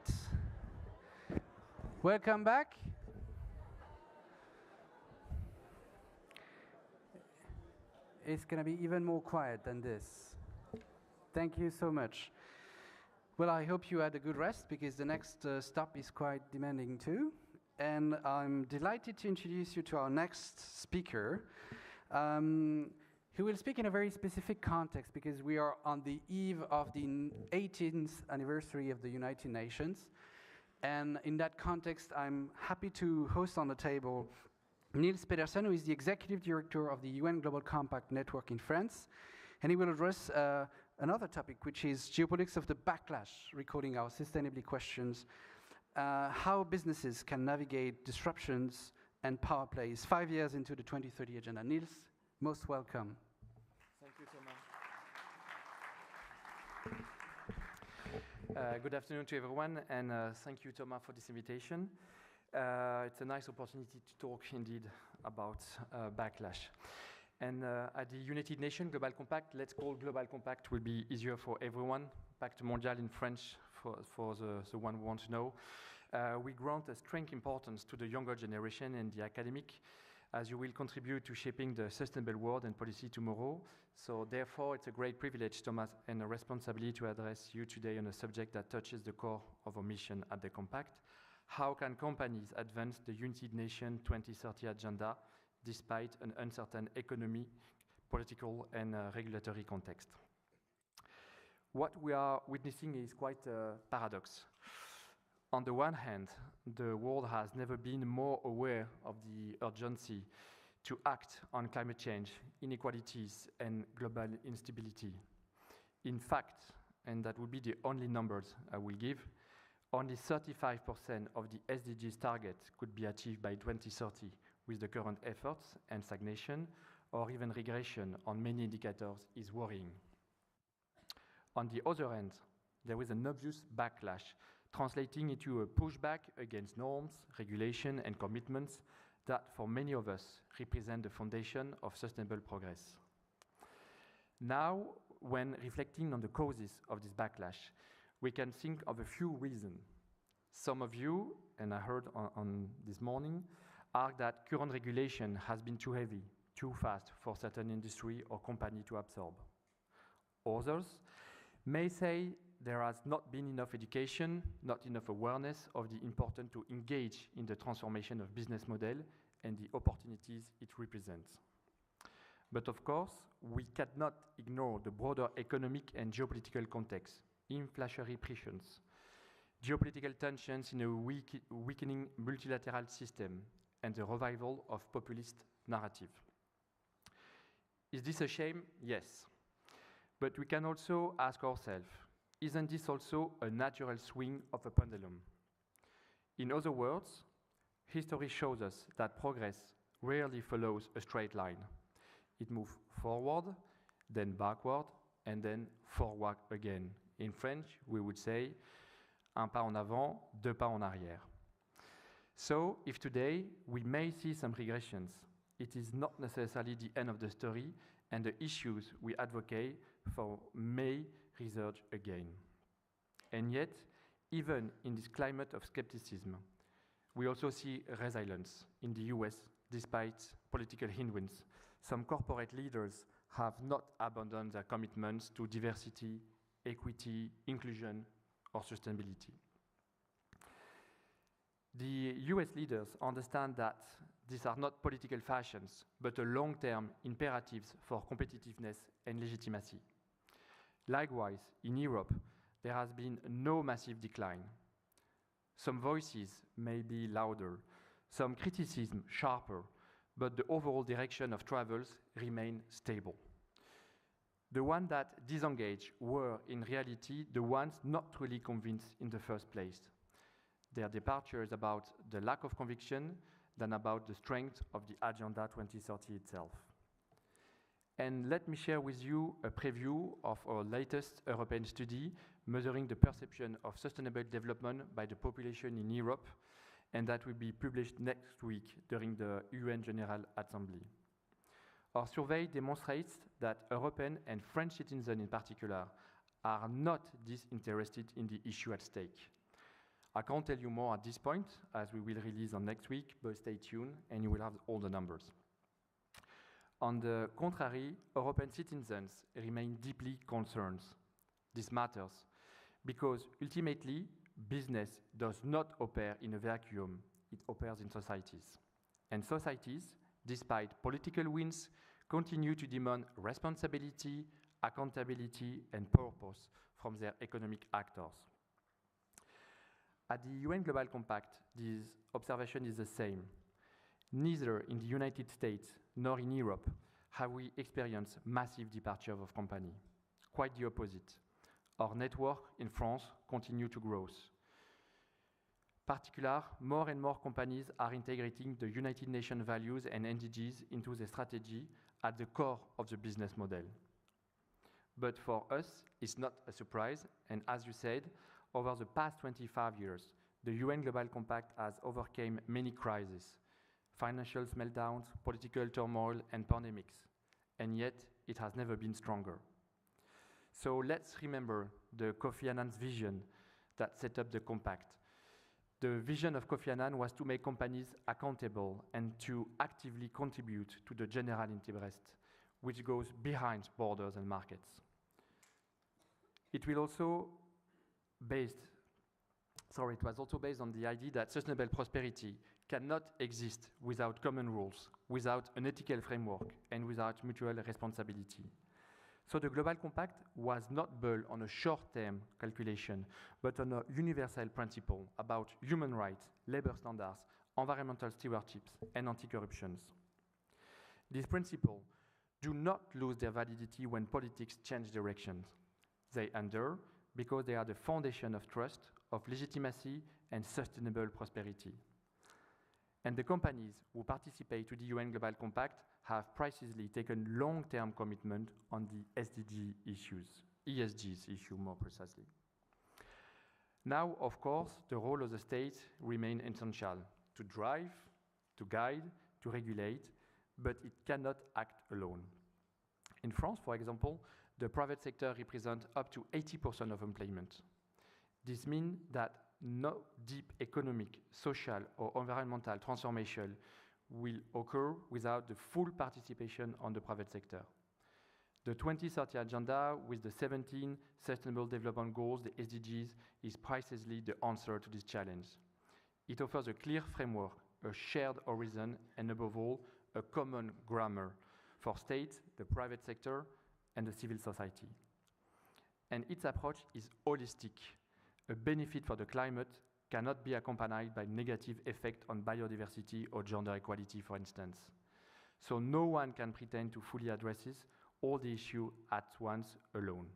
Welcome back. It's going to be even more quiet than this. Thank you so much. Well, I hope you had a good rest because the next stop is quite demanding too. And I'm delighted to introduce you to our next speaker, who will speak in a very specific context because we are on the eve of the 18th anniversary of the United Nations. And in that context, I'm happy to host on the table Niels Pedersen, who is the Executive Director of the UN Global Compact Network in France. And he will address another topic, which is geopolitics of the backlash, recording our sustainability questions, how businesses can navigate disruptions and power plays 5 years into the 2030 agenda. Niels, most welcome. Thank you, Thomas. Good afternoon to everyone, and thank you, Thomas, for this invitation. It's a nice opportunity to talk, indeed, about backlash. And at the United Nations Global Compact, let's call Global Compact will be easier for everyone. Pacte Mondial in French for the one who wants to know. We grant a strong importance to the younger generation and the academic, as you will contribute to shaping the sustainable world and policy tomorrow. So therefore, it's a great privilege, Thomas, and a responsibility to address you today on a subject that touches the core of our mission at the Compact. How can companies advance the United Nations 2030 agenda despite an uncertain economic, political, and regulatory context? What we are witnessing is quite a paradox. On the one hand, the world has never been more aware of the urgency to act on climate change, inequalities, and global instability. In fact, and that will be the only numbers I will give, only 35% of the SDGs target could be achieved by 2030 with the current efforts, and stagnation or even regression on many indicators is worrying. On the other hand, there is an obvious backlash translating into a pushback against norms, regulation, and commitments that for many of us represent the foundation of sustainable progress. Now, when reflecting on the causes of this backlash, we can think of a few reasons. Some of you, and I heard on this morning, argue that current regulation has been too heavy, too fast for certain industry or company to absorb. Others may say there has not been enough education, not enough awareness of the importance to engage in the transformation of business model and the opportunities it represents. But of course, we cannot ignore the broader economic and geopolitical context, inflationary pressures, geopolitical tensions in a weakening multilateral system, and the revival of populist narrative. Is this a shame? Yes. But we can also ask ourselves, isn't this also a natural swing of a pendulum? In other words, history shows us that progress rarely follows a straight line. It moves forward, then backward, and then forward again. In French, we would say, un pas en avant, deux pas en arrière. So, if today we may see some regressions, it is not necessarily the end of the story, and the issues we advocate for may resurge again. And yet, even in this climate of skepticism, we also see resilience in the US, despite political headwinds. Some corporate leaders have not abandoned their commitments to diversity, equity, inclusion, or sustainability. The US leaders understand that these are not political fashions, but a long-term imperatives for competitiveness and legitimacy. Likewise, in Europe, there has been no massive decline. Some voices may be louder, some criticism sharper, but the overall direction of travels remain stable. The ones that disengage were, in reality, the ones not really convinced in the first place. Their departure is about the lack of conviction than about the strength of the Agenda 2030 itself. And let me share with you a preview of our latest European study measuring the perception of sustainable development by the population in Europe, and that will be published next week during the UN General Assembly. Our survey demonstrates that European and French citizens in particular are not disinterested in the issue at stake. I can't tell you more at this point, as we will release on next week, but stay tuned and you will have all the numbers. On the contrary, European citizens remain deeply concerned. This matters because ultimately, business does not operate in a vacuum, it operates in societies. And societies, despite political wins, continue to demand responsibility, accountability, and purpose from their economic actors. At the UN Global Compact, this observation is the same. Neither in the United States nor in Europe have we experienced massive departure of company. Quite the opposite. Our network in France continue to grow. Particular, more and more companies are integrating the United Nations values and NDGs into their strategy at the core of the business model. But for us, it's not a surprise, and as you said, over the past 25 years, the UN Global Compact has overcome many crises, financial meltdowns, political turmoil, and pandemics, and yet it has never been stronger. So let's remember the Kofi Annan's vision that set up the compact. The vision of Kofi Annan was to make companies accountable and to actively contribute to the general interest, which goes behind borders and markets. It was also based on the idea that sustainable prosperity cannot exist without common rules, without an ethical framework, and without mutual responsibility. So the Global Compact was not built on a short-term calculation, but on a universal principle about human rights, labor standards, environmental stewardships, and anti-corruption. These principles do not lose their validity when politics change directions. They endure because they are the foundation of trust, of legitimacy, and sustainable prosperity. And the companies who participate to the UN Global Compact have precisely taken long-term commitment on the SDG issues, ESG's issue more precisely. Now, of course, the role of the state remains essential to drive, to guide, to regulate, but it cannot act alone. In France, for example, the private sector represents up to 80% of employment. This means that no deep economic, social, or environmental transformation will occur without the full participation on the private sector. The 2030 Agenda, with the 17 Sustainable Development Goals, the SDGs, is precisely the answer to this challenge. It offers a clear framework, a shared horizon, and above all, a common grammar for states, the private sector, and the civil society. And its approach is holistic. A benefit for the climate cannot be accompanied by negative effect on biodiversity or gender equality, for instance. So no one can pretend to fully address all the issues at once alone.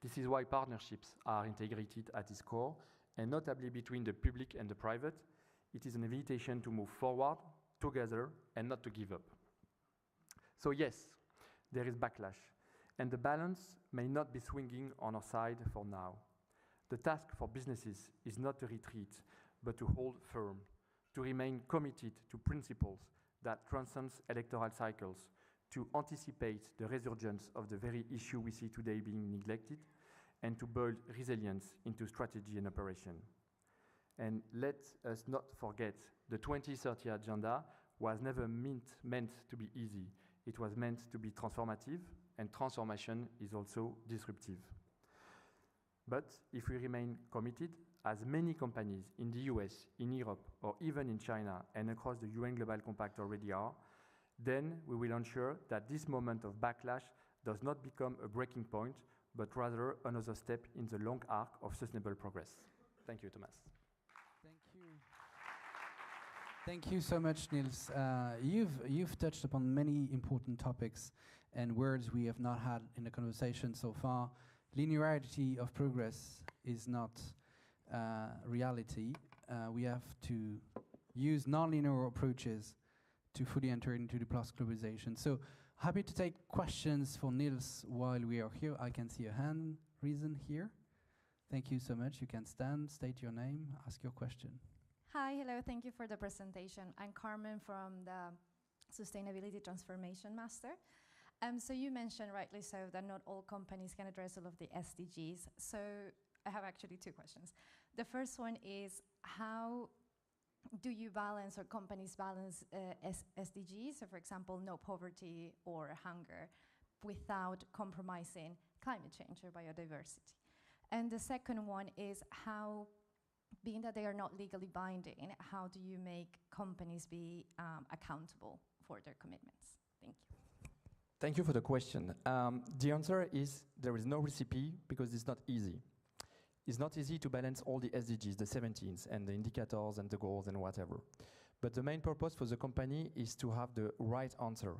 This is why partnerships are integrated at its core, and notably between the public and the private. It is an invitation to move forward together and not to give up. So yes, there is backlash, and the balance may not be swinging on our side for now. The task for businesses is not to retreat, but to hold firm, to remain committed to principles that transcend electoral cycles, to anticipate the resurgence of the very issue we see today being neglected, and to build resilience into strategy and operation. And let us not forget, the 2030 Agenda was never meant to be easy. It was meant to be transformative, and transformation is also disruptive. But if we remain committed, as many companies in the US, in Europe, or even in China and across the UN Global Compact already are, then we will ensure that this moment of backlash does not become a breaking point, but rather another step in the long arc of sustainable progress. Thank you, Thomas. Thank you. Thank you so much, Niels. You've touched upon many important topics and words we have not had in the conversation so far. Linearity of progress is not reality. We have to use non-linear approaches to fully enter into the plus globalization. So happy to take questions for Niels while we are here. I can see a hand risen here. Thank you so much. You can stand, state your name, ask your question. Hi, hello, thank you for the presentation. I'm Carmen from the Sustainability Transformation Master. So you mentioned rightly so that not all companies can address all of the SDGs. So I have actually two questions. The first one is, how do you balance, or companies balance, SDGs, so for example, no poverty or hunger, without compromising climate change or biodiversity? And the second one is, how, being that they are not legally binding, how do you make companies be accountable for their commitments? Thank you. Thank you for the question. The answer is there is no recipe, because it's not easy. It's not easy to balance all the SDGs, the 17s, and the indicators and the goals and whatever. But the main purpose for the company is to have the right answer.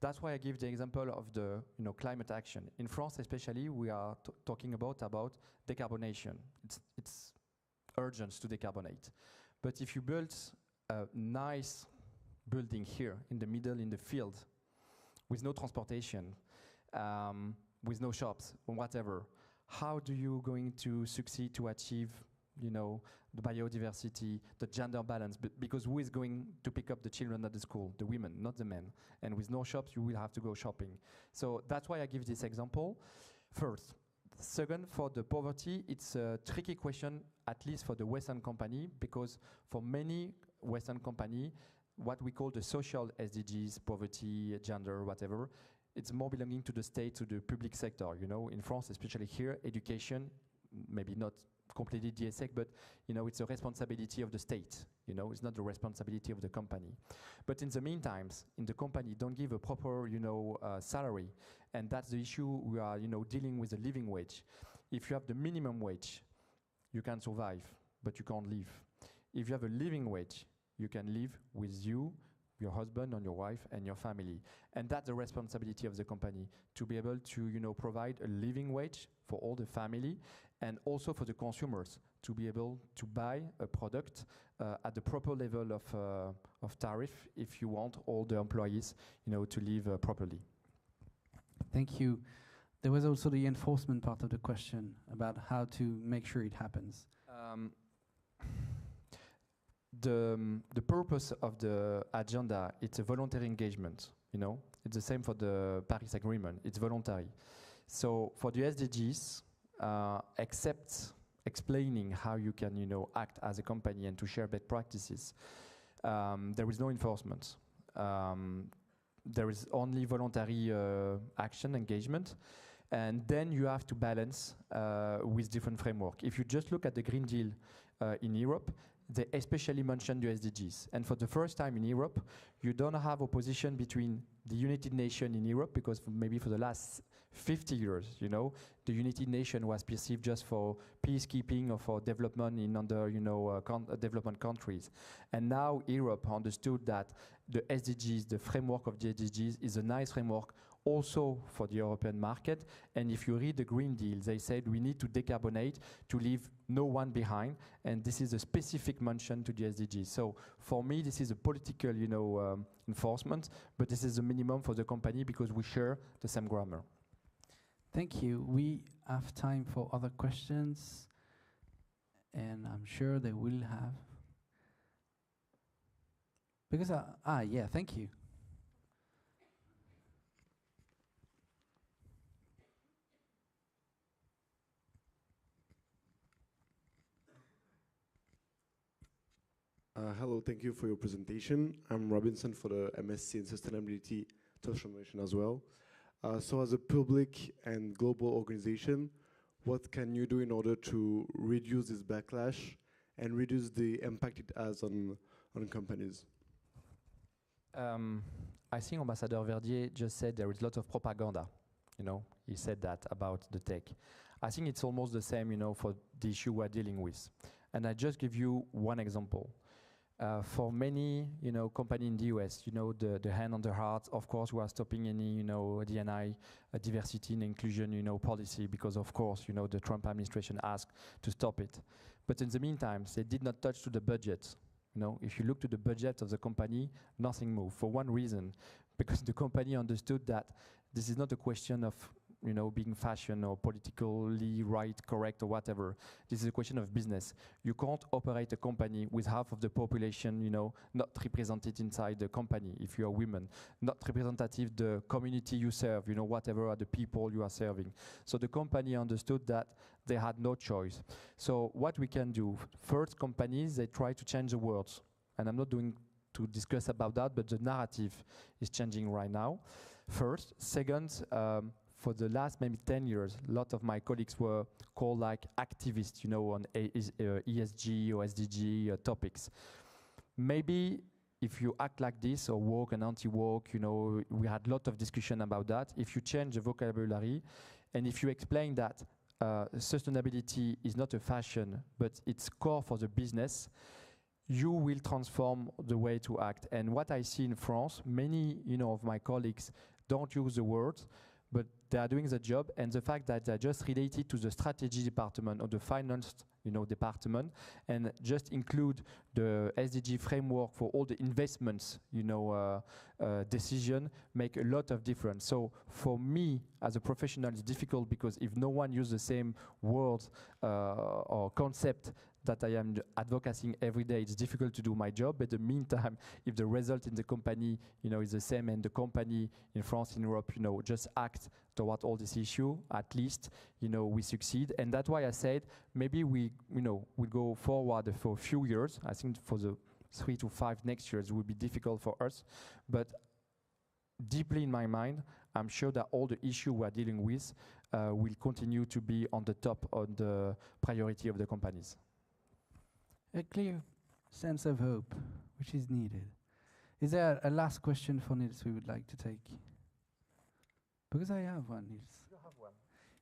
That's why I give the example of the climate action. In France especially, we are talking about decarbonation. It's urgent to decarbonate. But if you build a nice building here in the middle in the field, with no transportation, with no shops, or whatever, how do you going to succeed to achieve, the biodiversity, the gender balance? Because who is going to pick up the children at the school? The women, not the men. And with no shops, you will have to go shopping. So that's why I give this example. First. Second, for the poverty, it's a tricky question, at least for the Western company, because for many Western company, what we call the social SDGs, poverty, gender, whatever, it's more belonging to the state, to the public sector. In France, especially here, education, maybe not completely DSEC, but it's a responsibility of the state. It's not the responsibility of the company. But in the meantime, in the company, don't give a proper, salary, and that's the issue we are, dealing with the living wage. If you have the minimum wage, you can survive, but you can't live. If you have a living wage, you can live with you, your husband and your wife and your family. And that's the responsibility of the company, to be able to provide a living wage for all the family, and also for the consumers to be able to buy a product at the proper level of tariff, if you want all the employees to live properly. Thank you. There was also the enforcement part of the question about how to make sure it happens. The purpose of the agenda, it's a voluntary engagement, It's the same for the Paris Agreement, it's voluntary. So for the SDGs, except explaining how you can, act as a company and to share best practices, there is no enforcement. There is only voluntary action, engagement, and then you have to balance with different framework. If you just look at the Green Deal in Europe, they especially mention the SDGs. And for the first time in Europe, you don't have opposition between the United Nations in Europe, because maybe for the last 50 years, the United Nations was perceived just for peacekeeping or for development in development countries. And now Europe understood that the SDGs, the framework of the SDGs, is a nice framework also for the European market. And if you read the Green Deal, they said we need to decarbonate to leave no one behind. And this is a specific mention to the SDGs. So for me, this is a political, enforcement, but this is the minimum for the company because we share the same grammar. Thank you. We have time for other questions, and I'm sure they will have. Because, yeah, thank you. Hello, thank you for your presentation. I'm Robinson for the MSc in Sustainability Transformation as well. So as a public and global organization, what can you do in order to reduce this backlash and reduce the impact it has on companies? I think Ambassador Verdier just said there is a lot of propaganda. He said that about the tech. I think it's almost the same, for the issue we're dealing with. And I just give you one example. For many, company in the US, the hand on the heart, of course, we are stopping any, D&I, diversity and inclusion, policy, because of course, the Trump administration asked to stop it. But in the meantime, they did not touch to the budget. If you look to the budget of the company, nothing moved for one reason, because the company understood that this is not a question of being fashion or politically right, correct, or whatever. This is a question of business. You can't operate a company with half of the population, not represented inside the company. If you are women, not representative the community you serve, whatever are the people you are serving. So the company understood that they had no choice. So what we can do? First, companies, they try to change the world, and I'm not doing to discuss about that, but the narrative is changing right now. First. Second, for the last maybe 10 years, a lot of my colleagues were called like activists, on ESG or SDG topics. Maybe if you act like this, or woke and anti-woke, we had a lot of discussion about that. If you change the vocabulary, and if you explain that sustainability is not a fashion, but it's core for the business, you will transform the way to act. And what I see in France, many of my colleagues don't use the words, but they are doing the job, and the fact that they're just related to the strategy department or the finance department, and just include the SDG framework for all the investments decision, make a lot of difference. So for me as a professional, it's difficult, because if no one uses the same words or concept that I am advocating every day, it's difficult to do my job. But in the meantime, if the result in the company, is the same, and the company in France, in Europe, just act toward all this issue, at least, we succeed. And that's why I said maybe we go forward for a few years. I think for the 3 to 5 next years, it will be difficult for us. But deeply in my mind, I'm sure that all the issues we're dealing with will continue to be on the top of the priority of the companies. A clear sense of hope, which is needed. Is there a last question for Niels we would like to take? Because I have one, Niels. You have one.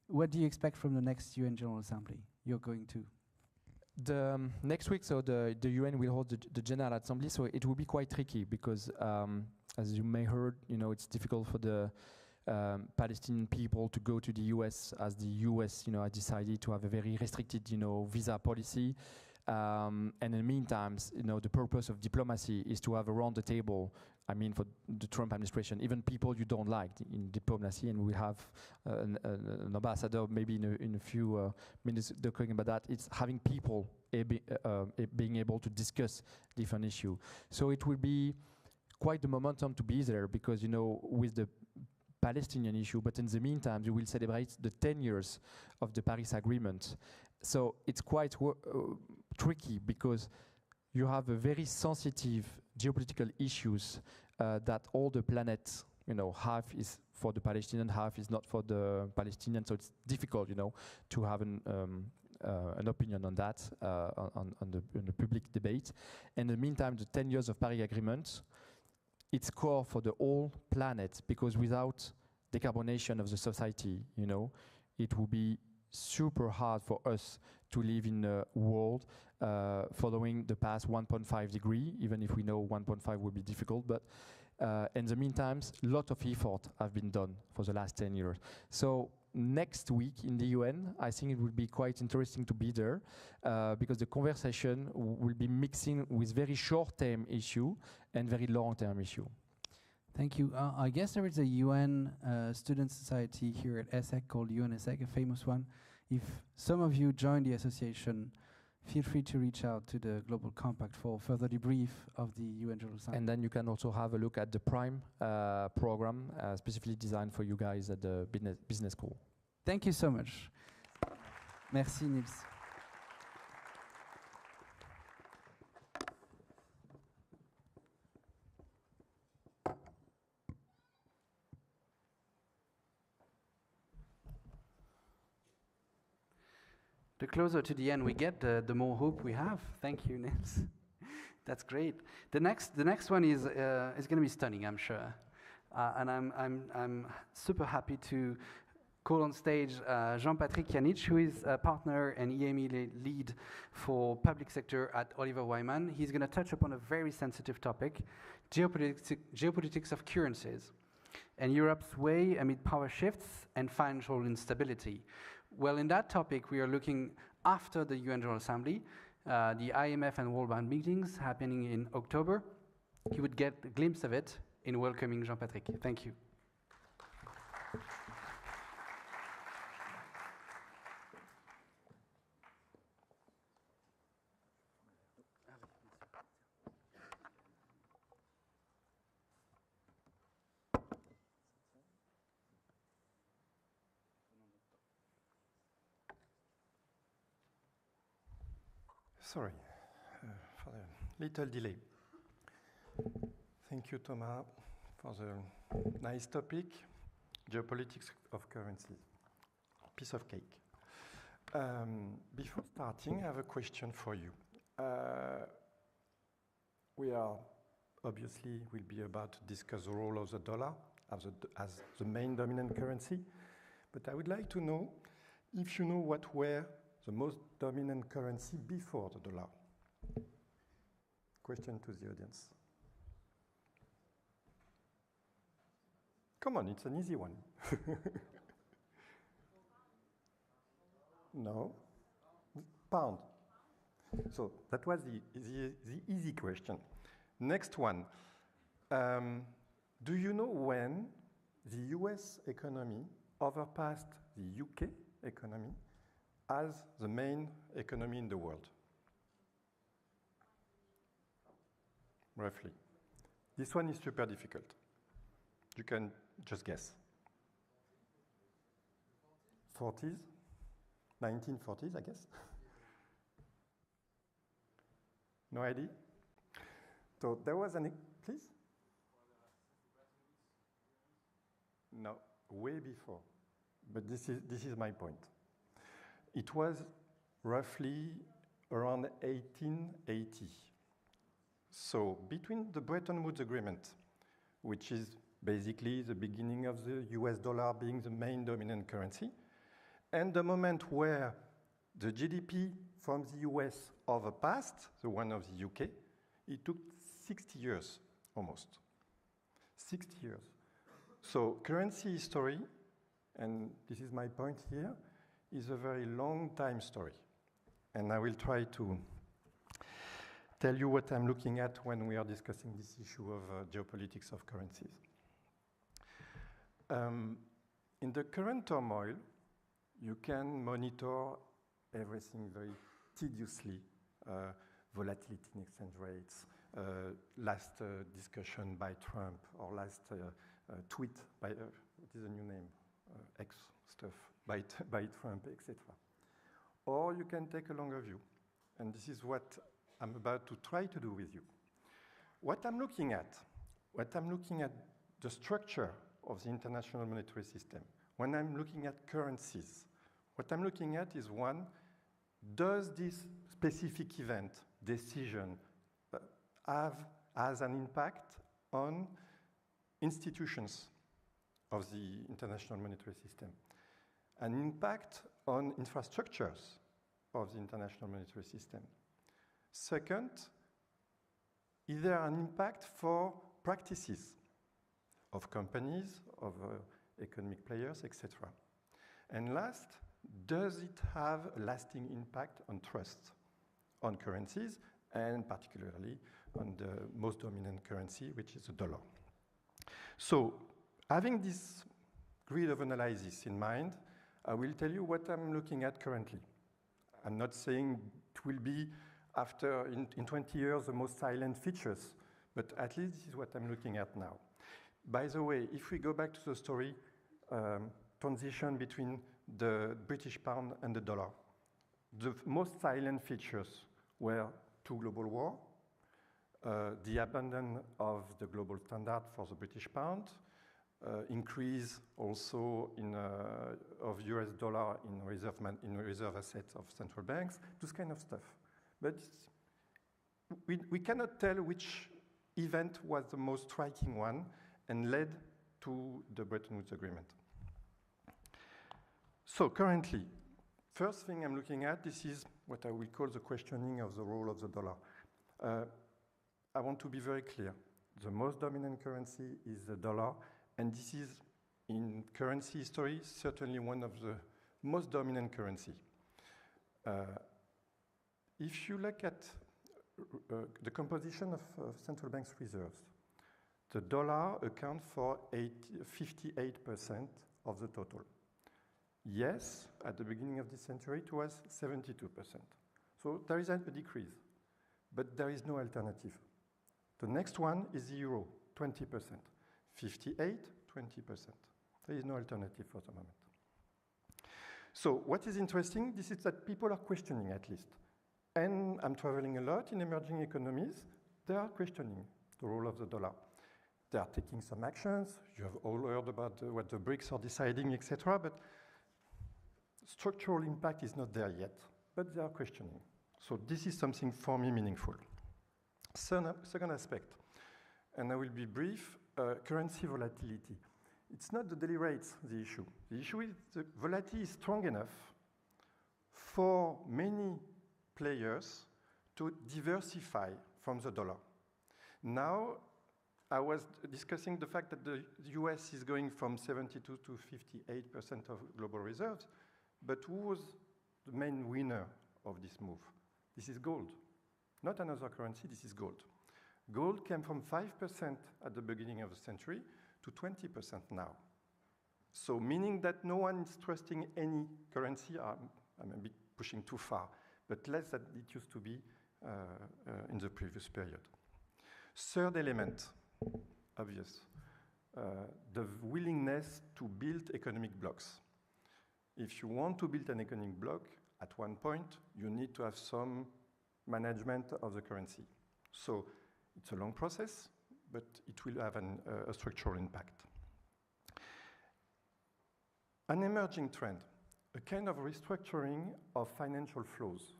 What do you expect from the next UN General Assembly you're going to? The next week, so the UN will hold the General Assembly, so it will be quite tricky, because as you may heard, it's difficult for the Palestinian people to go to the US, as the US, has decided to have a very restricted, visa policy. And in the meantime, the purpose of diplomacy is to have around the table, for the Trump administration, even people you don't like in diplomacy, and we have an ambassador maybe in a few minutes talking about that. It's having people being able to discuss different issues. So it will be quite the momentum to be there, because, with the Palestinian issue, but in the meantime, you will celebrate the 10 years of the Paris Agreement. So it's quite tricky, because you have a very sensitive geopolitical issues that all the planet, half is for the Palestinian, half is not for the Palestinian. So it's difficult, to have an opinion on that on the public debate. In the meantime, the 10 years of Paris Agreement, it's core for the whole planet, because without decarbonation of the society, it will be super hard for us to live in a world following the past 1.5 degree, even if we know 1.5 will be difficult. But in the meantime, a lot of effort have been done for the last 10 years. So next week in the UN, I think it will be quite interesting to be there, because the conversation will be mixing with very short-term issue and very long-term issue. Thank you. I guess there is a UN student society here at ESSEC called UNESSEC, a famous one. If some of you join the association, feel free to reach out to the Global Compact for further debrief of the UN General Assembly. And then you can also have a look at the Prime program, specifically designed for you guys at the business school. Thank you so much. Merci, Niels. The closer to the end we get, the more hope we have. Thank you, Niels. That's great. The next one is going to be stunning, I'm sure. And I'm super happy to call on stage Jean-Patrick Janich, who is a partner and EME lead for public sector at Oliver Wyman. He's going to touch upon a very sensitive topic, geopolitics of currencies, and Europe's way amid power shifts and financial instability. Well, in that topic, we are looking after the UN General Assembly, the IMF and World Bank meetings happening in October. You would get a glimpse of it in welcoming Jean-Patrick. Thank you. Sorry for the little delay. Thank you, Thomas, for the nice topic, geopolitics of currency. Piece of cake. Before starting, I have a question for you. We are obviously will be about to discuss the role of the dollar as the main dominant currency, but I would like to know if you know what were the most dominant currency before the dollar. Question to the audience. Come on, it's an easy one. No, pound. So that was the easy question. Next one. Do you know when the US economy overpassed the UK economy as the main economy in the world? Roughly. This one is super difficult. You can just guess. 40s? 1940s, I guess? No idea? So there was please? No, way before. But this is my point. It was roughly around 1880. So between the Bretton Woods Agreement, which is basically the beginning of the US dollar being the main dominant currency, and the moment where the GDP from the US overpassed the one of the UK, it took 60 years almost. 60 years. So currency history, and this is my point here, is a very long time story. And I will try to tell you what I'm looking at when we are discussing this issue of geopolitics of currencies. In the current turmoil, you can monitor everything very tediously, volatility in exchange rates, last discussion by Trump, or last tweet by, what is the new name? X stuff, by Trump, etc. Or you can take a longer view, and this is what I'm about to try to do with you. What I'm looking at the structure of the international monetary system. When I'm looking at currencies, what I'm looking at is one, does this specific event, decision, has an impact on institutions of the international monetary system? An impact on infrastructures of the international monetary system? Second, is there an impact for practices of companies, of economic players, etc.? And last, does it have a lasting impact on trust on currencies, and particularly on the most dominant currency, which is the dollar? So, having this grid of analysis in mind, I will tell you what I'm looking at currently. I'm not saying it will be after, in 20 years, the most silent features, but at least this is what I'm looking at now. By the way, if we go back to the story, transition between the British pound and the dollar, the most silent features were two global wars, the abandon of the global standard for the British pound, increase also of US dollar in reserve assets of central banks, this kind of stuff. But we cannot tell which event was the most striking one and led to the Bretton Woods Agreement. So currently, first thing I'm looking at, this is what I will call the questioning of the role of the dollar. I want to be very clear. The most dominant currency is the dollar, and this is, in currency history, certainly one of the most dominant currency. If you look at the composition of central banks' reserves, the dollar accounts for 58% of the total. Yes, at the beginning of this century, it was 72%. So there is a decrease, but there is no alternative. The next one is the euro, 20%. 58, 20%. There is no alternative for the moment. So what is interesting, this is that people are questioning, at least. And I'm traveling a lot in emerging economies. They are questioning the role of the dollar. They are taking some actions. You have all heard about what the BRICS are deciding, etc. But structural impact is not there yet, but they are questioning. So this is something for me meaningful. Second aspect, and I will be brief, currency volatility. It's not the daily rates, the issue. The issue is the volatility is strong enough for many players to diversify from the dollar. Now, I was discussing the fact that the US is going from 72 to 58% of global reserves, but who was the main winner of this move? This is gold. Not another currency, this is gold. Gold came from 5% at the beginning of the century to 20% now. So meaning that no one is trusting any currency, I'm a bit pushing too far, but less than it used to be in the previous period. Third element, obvious, the willingness to build economic blocks. If you want to build an economic bloc, at one point, you need to have some management of the currency. So it's a long process, but it will have a structural impact. An emerging trend, a kind of restructuring of financial flows.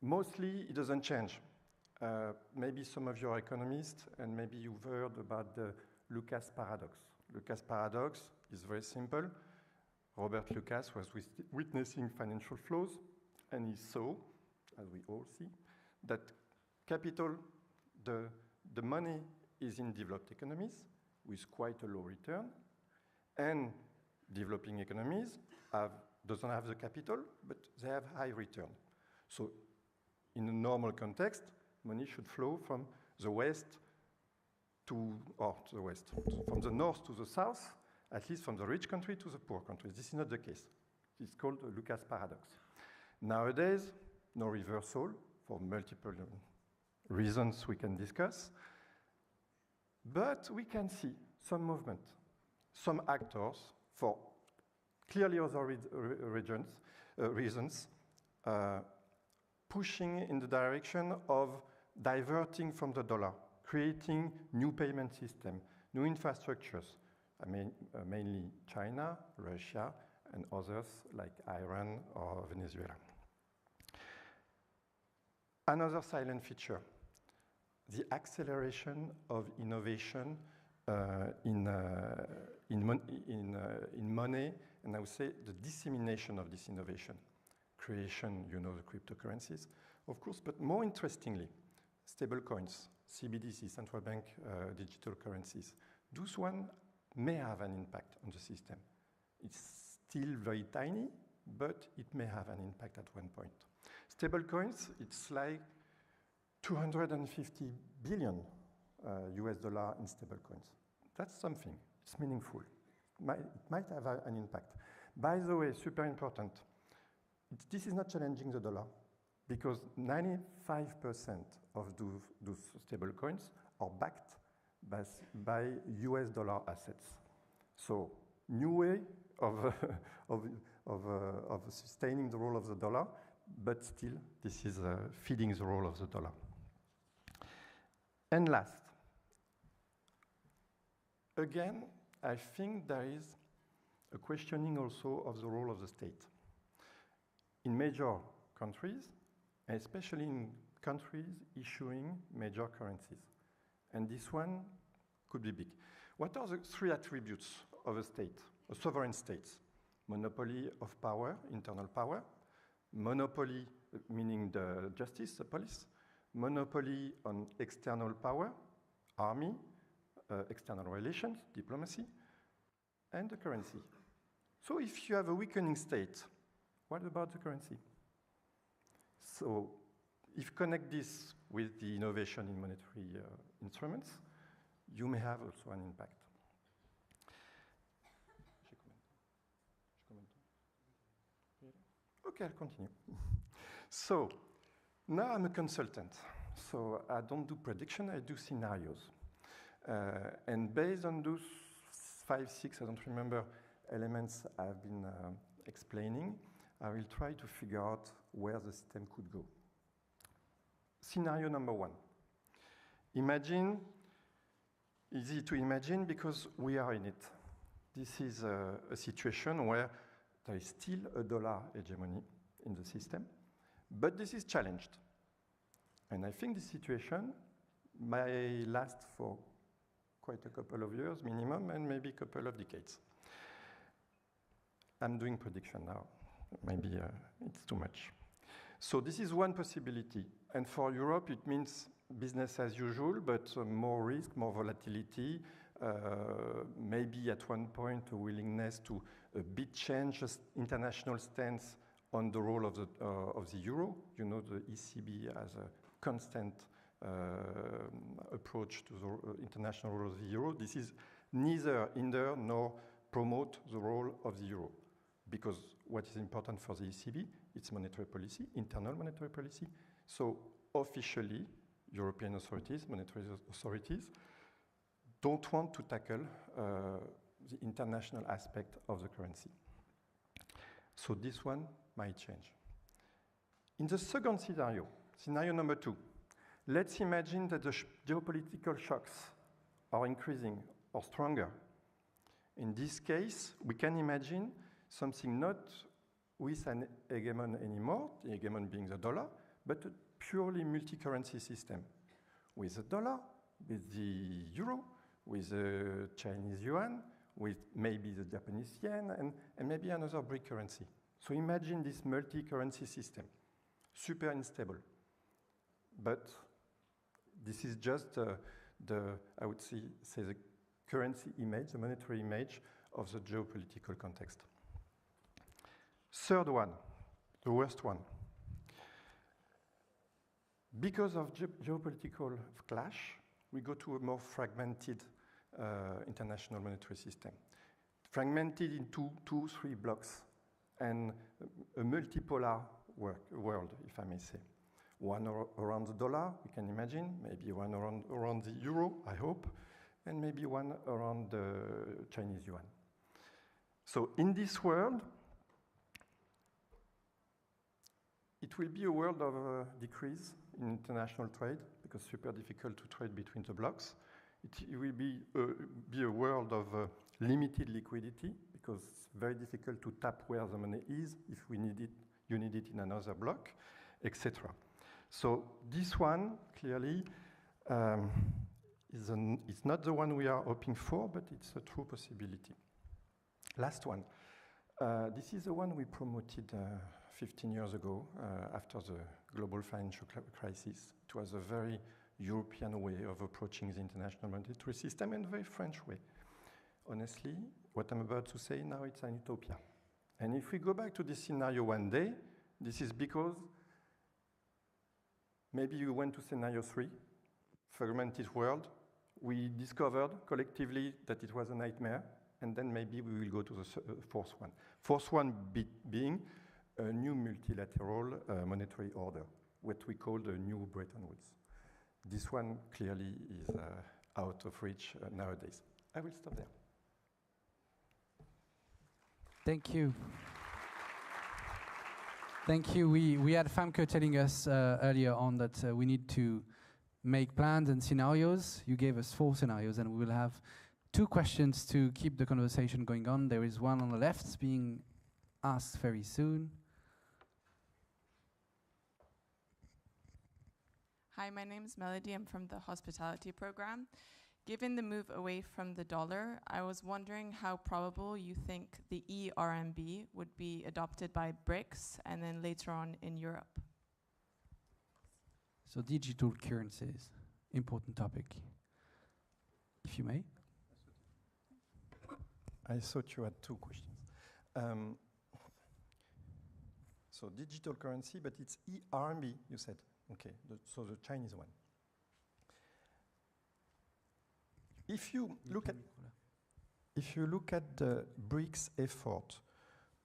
Mostly, it doesn't change. Maybe some of you are economists, and maybe you've heard about the Lucas paradox. Lucas paradox is very simple. Robert Lucas was witnessing financial flows, and he saw, as we all see, that capital, the money is in developed economies with quite a low return, and developing economies doesn't have the capital, but they have high return. So in a normal context, money should flow from the west from the north to the south, at least from the rich country to the poor countries. This is not the case. It's called the Lucas paradox. Nowadays, no reversal for multiple reasons we can discuss, but we can see some movement, some actors for clearly other reasons pushing in the direction of diverting from the dollar, creating new payment system, new infrastructures. I mean, mainly China, Russia, and others like Iran or Venezuela. Another silent feature, the acceleration of innovation in money, and I would say the dissemination of this innovation. Creation, you know, the cryptocurrencies, of course, but more interestingly, stable coins, CBDC, central bank digital currencies. Those one may have an impact on the system. It's still very tiny, but it may have an impact at one point. Stable coins, it's like 250 billion US dollar in stable coins. That's something, it's meaningful. It might have an impact. By the way, super important, this is not challenging the dollar because 95% of those stable coins are backed by US dollar assets. So new way of sustaining the role of the dollar, but still this is feeding the role of the dollar. And last, again, I think there is a questioning also of the role of the state. In major countries, especially in countries issuing major currencies. And this one could be big. What are the three attributes of a state, a sovereign state? Monopoly of power, internal power. Monopoly, meaning the justice, the police. Monopoly on external power, army, external relations, diplomacy, and the currency. So if you have a weakening state, what about the currency? So if you connect this with the innovation in monetary instruments, you may have also an impact. Okay, I'll continue. So now I'm a consultant. So I don't do prediction, I do scenarios. And based on those 5, 6, I don't remember, elements I've been explaining, I will try to figure out where the system could go. Scenario number one. Imagine, easy to imagine because we are in it. This is a situation where there is still a dollar hegemony in the system, but this is challenged. And I think this situation may last for quite a couple of years minimum and maybe a couple of decades. I'm doing prediction now. Maybe it's too much. So this is one possibility. And for Europe, it means business as usual, but more risk, more volatility, maybe at one point a willingness to a bit change international stance on the role of the euro. You know, the ECB has a constant approach to the international role of the euro. This is neither hinder nor promote the role of the euro, because what is important for the ECB, it's monetary policy, internal monetary policy. So officially, European authorities, monetary authorities, don't want to tackle the international aspect of the currency. So this one might change. In the second scenario, scenario number two, let's imagine that the geopolitical shocks are increasing or stronger. In this case, we can imagine something not with an hegemon anymore, the hegemon being the dollar, but a purely multi-currency system with the dollar, with the euro, with the Chinese yuan, with maybe the Japanese yen, and maybe another BRIC currency. So imagine this multi-currency system, super unstable. But this is just I would say the currency image, the monetary image of the geopolitical context. Third one, the worst one. Because of geopolitical clash, we go to a more fragmented international monetary system. Fragmented into 2-3 blocks and a multipolar world, if I may say. One around the dollar, we can imagine, maybe one around the euro, I hope, and maybe one around the Chinese yuan. So in this world, it will be a world of decrease in international trade, because it's super difficult to trade between the blocks. It will be a world of limited liquidity, because it's very difficult to tap where the money is. If we need it, you need it in another block, etc. So this one, clearly, it's not the one we are hoping for, but it's a true possibility. Last one. This is the one we promoted 15 years ago after the global financial crisis. It was a very European way of approaching the international monetary system and a very French way. Honestly, what I'm about to say now, it's an utopia. And if we go back to this scenario one day, this is because maybe you went to scenario 3, fragmented world. We discovered collectively that it was a nightmare, and then maybe we will go to the fourth one. Fourth one being a new multilateral monetary order, what we call the new Bretton Woods. This one clearly is out of reach nowadays. I will stop there. Thank you. Thank you. We had Famke telling us earlier on that we need to make plans and scenarios. You gave us 4 scenarios, and we will have 2 questions to keep the conversation going on. There is one on the left being asked very soon. Hi, my name is Melody. I'm from the hospitality program. Given the move away from the dollar, I was wondering how probable you think the ERMB would be adopted by BRICS and then later on in Europe. So digital currencies, important topic. If you may. I thought you had 2 questions. So digital currency, but it's ERMB, you said. Okay, so the Chinese one. If you look at the BRICS effort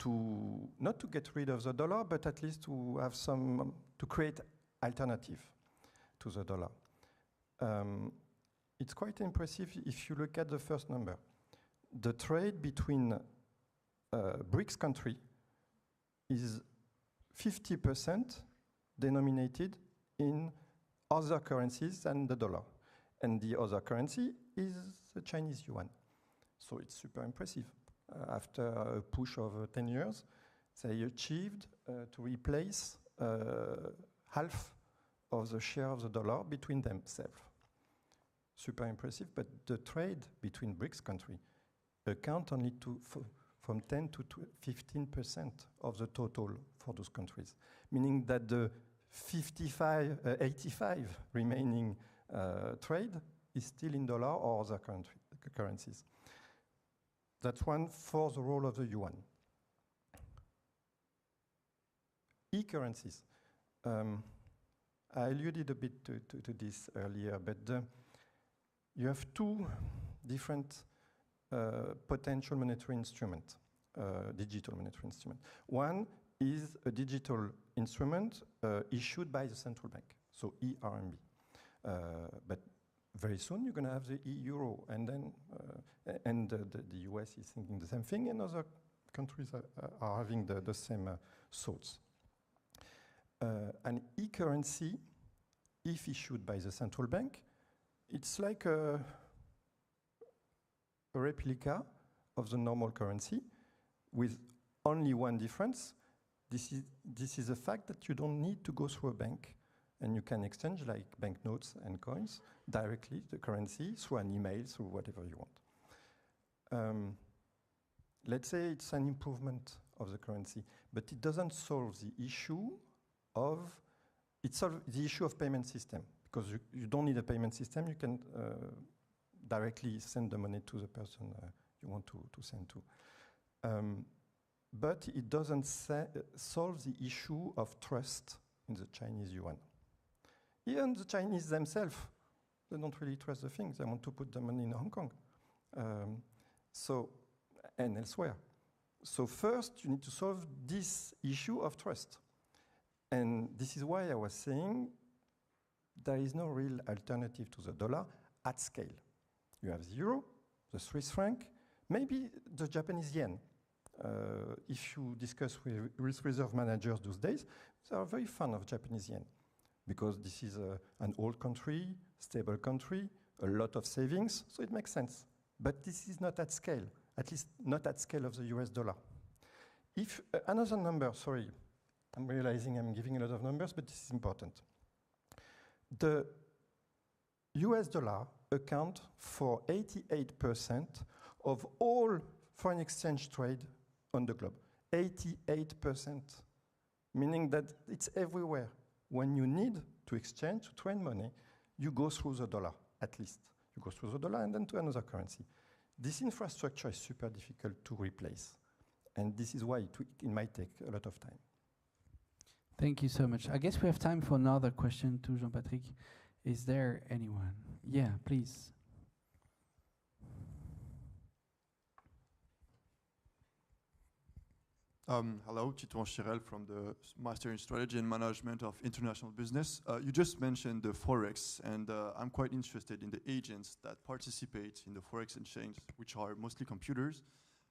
to not to get rid of the dollar, but at least to have some to create alternative to the dollar, it's quite impressive if you look at the first number. The trade between BRICS country is 50% denominated in other currencies than the dollar. And the other currency is the Chinese yuan. So it's super impressive. After a push of 10 years, they achieved to replace half of the share of the dollar between themselves. Super impressive, but the trade between BRICS countries account only from 10 to 15% of the total for those countries, meaning that the 85 remaining trade is still in dollar or other currencies. That's one for the role of the yuan. E-currencies. I alluded a bit to this earlier, but you have two different potential monetary instruments, digital monetary instrument. One is a digital instrument issued by the central bank, so e-RMB. But very soon you're going to have the e-euro, and then the US is thinking the same thing, and other countries are having the same thoughts. An e-currency, if issued by the central bank, it's like a replica of the normal currency with only one difference. This is the fact that you don't need to go through a bank, and you can exchange like banknotes and coins directly, the currency, through an email, through whatever you want. Let's say it's an improvement of the currency, but it doesn't solve the issue of, it solves the issue of payment system, because you don't need a payment system, you can directly send the money to the person you want to send to. But it doesn't solve the issue of trust in the Chinese yuan. Even the Chinese themselves, they don't really trust the thing. They want to put the money in Hong Kong. And elsewhere. So first, you need to solve this issue of trust. And this is why I was saying there is no real alternative to the dollar at scale. You have the euro, the Swiss franc, maybe the Japanese yen. If you discuss with risk reserve managers those days, they are very fond of Japanese yen because this is an old country, stable country, a lot of savings, so it makes sense. But this is not at scale, at least not at scale of the US dollar. If another number, sorry, I'm realizing I'm giving a lot of numbers, but this is important. The US dollar account for 88% of all foreign exchange trade on the globe. 88%, meaning that it's everywhere. When you need to exchange, to trade money, you go through the dollar, at least. You go through the dollar and then to another currency. This infrastructure is super difficult to replace. And this is why it might take a lot of time. Thank you so much. I guess we have time for another question to Jean-Patrick. Is there anyone? Yeah, please. Hello, Titouan Chirel from the Master in Strategy and Management of International Business. You just mentioned the Forex, and I'm quite interested in the agents that participate in the Forex exchange, which are mostly computers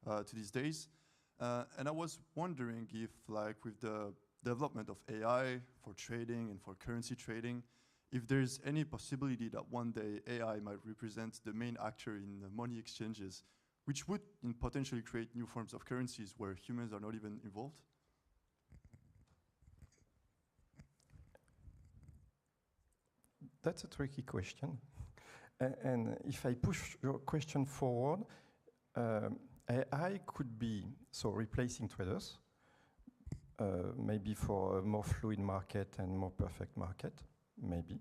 to these days. And I was wondering if, like, with the development of AI for trading and for currency trading, if there's any possibility that one day AI might represent the main actor in the money exchanges, which would potentially create new forms of currencies where humans are not even involved? That's a tricky question. And if I push your question forward, AI could be, so replacing traders, maybe for a more fluid market and more perfect market, maybe.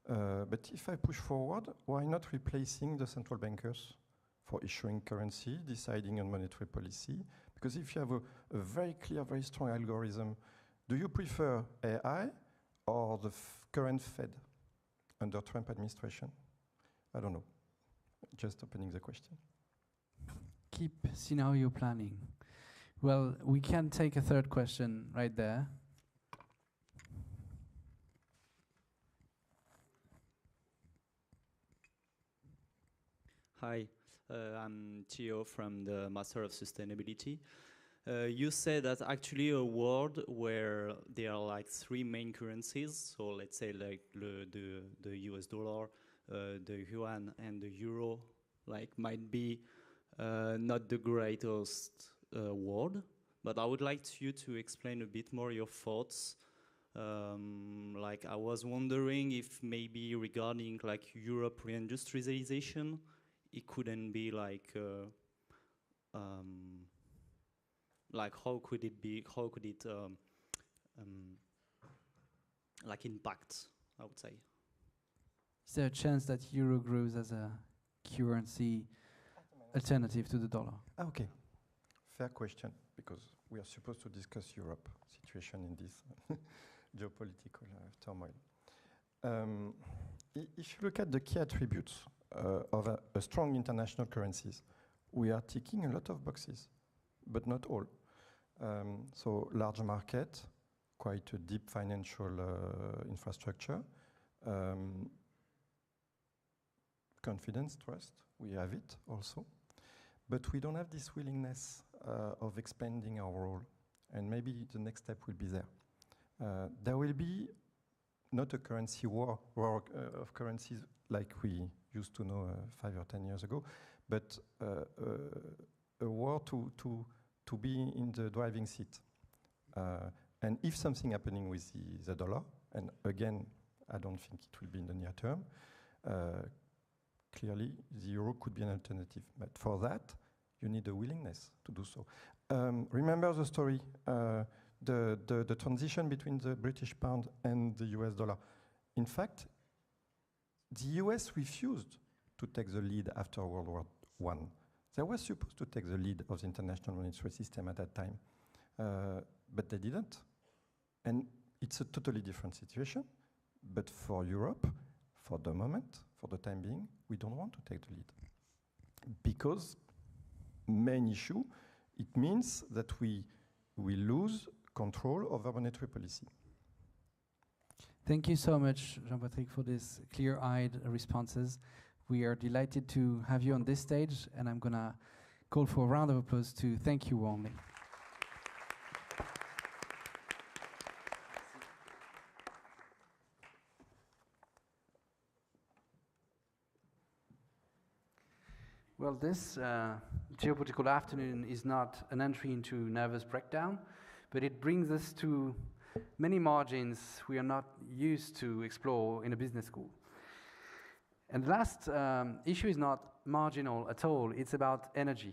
But if I push forward, why not replacing the central bankers for issuing currency, deciding on monetary policy? Because if you have a very clear, very strong algorithm, do you prefer AI or the current Fed under Trump administration? I don't know. Just opening the question. Keep scenario planning. Well, we can take a third question right there. Hi, I'm Theo from the Master of Sustainability. You said that actually a world where there are like three main currencies, so let's say like the US dollar, the yuan and the euro, like might be not the greatest world, but I would like you to explain a bit more your thoughts. Like I was wondering if maybe regarding like Europe reindustrialization, it couldn't be like how could it be? How could it like impact? I would say. Is there a chance that euro grows as a currency alternative to the dollar? Okay, fair question, because we are supposed to discuss Europe situation in this geopolitical turmoil. If you look at the key attributes of a strong international currencies, we are ticking a lot of boxes, but not all. So large market, quite a deep financial infrastructure, confidence, trust, we have it also, but we don't have this willingness of expanding our role, and maybe the next step will be there. There will be not a currency war of currencies like we used to know 5 or 10 years ago, but a war to be in the driving seat. And if something happening with the dollar, and again, I don't think it will be in the near term, clearly the euro could be an alternative. But for that, you need a willingness to do so. Remember the story, the transition between the British pound and the US dollar. In fact, the US refused to take the lead after World War I. They were supposed to take the lead of the international monetary system at that time, but they didn't. And it's a totally different situation. But for Europe, for the moment, for the time being, we don't want to take the lead. Because main issue, it means that we lose control over monetary policy. Thank you so much, Jean-Patrick, for these clear-eyed responses. We are delighted to have you on this stage, and I'm going to call for a round of applause to thank you warmly. Well, this geopolitical afternoon is not an entry into nervous breakdown, but it brings us to many margins we are not used to explore in a business school. And the last issue is not marginal at all, it's about energy.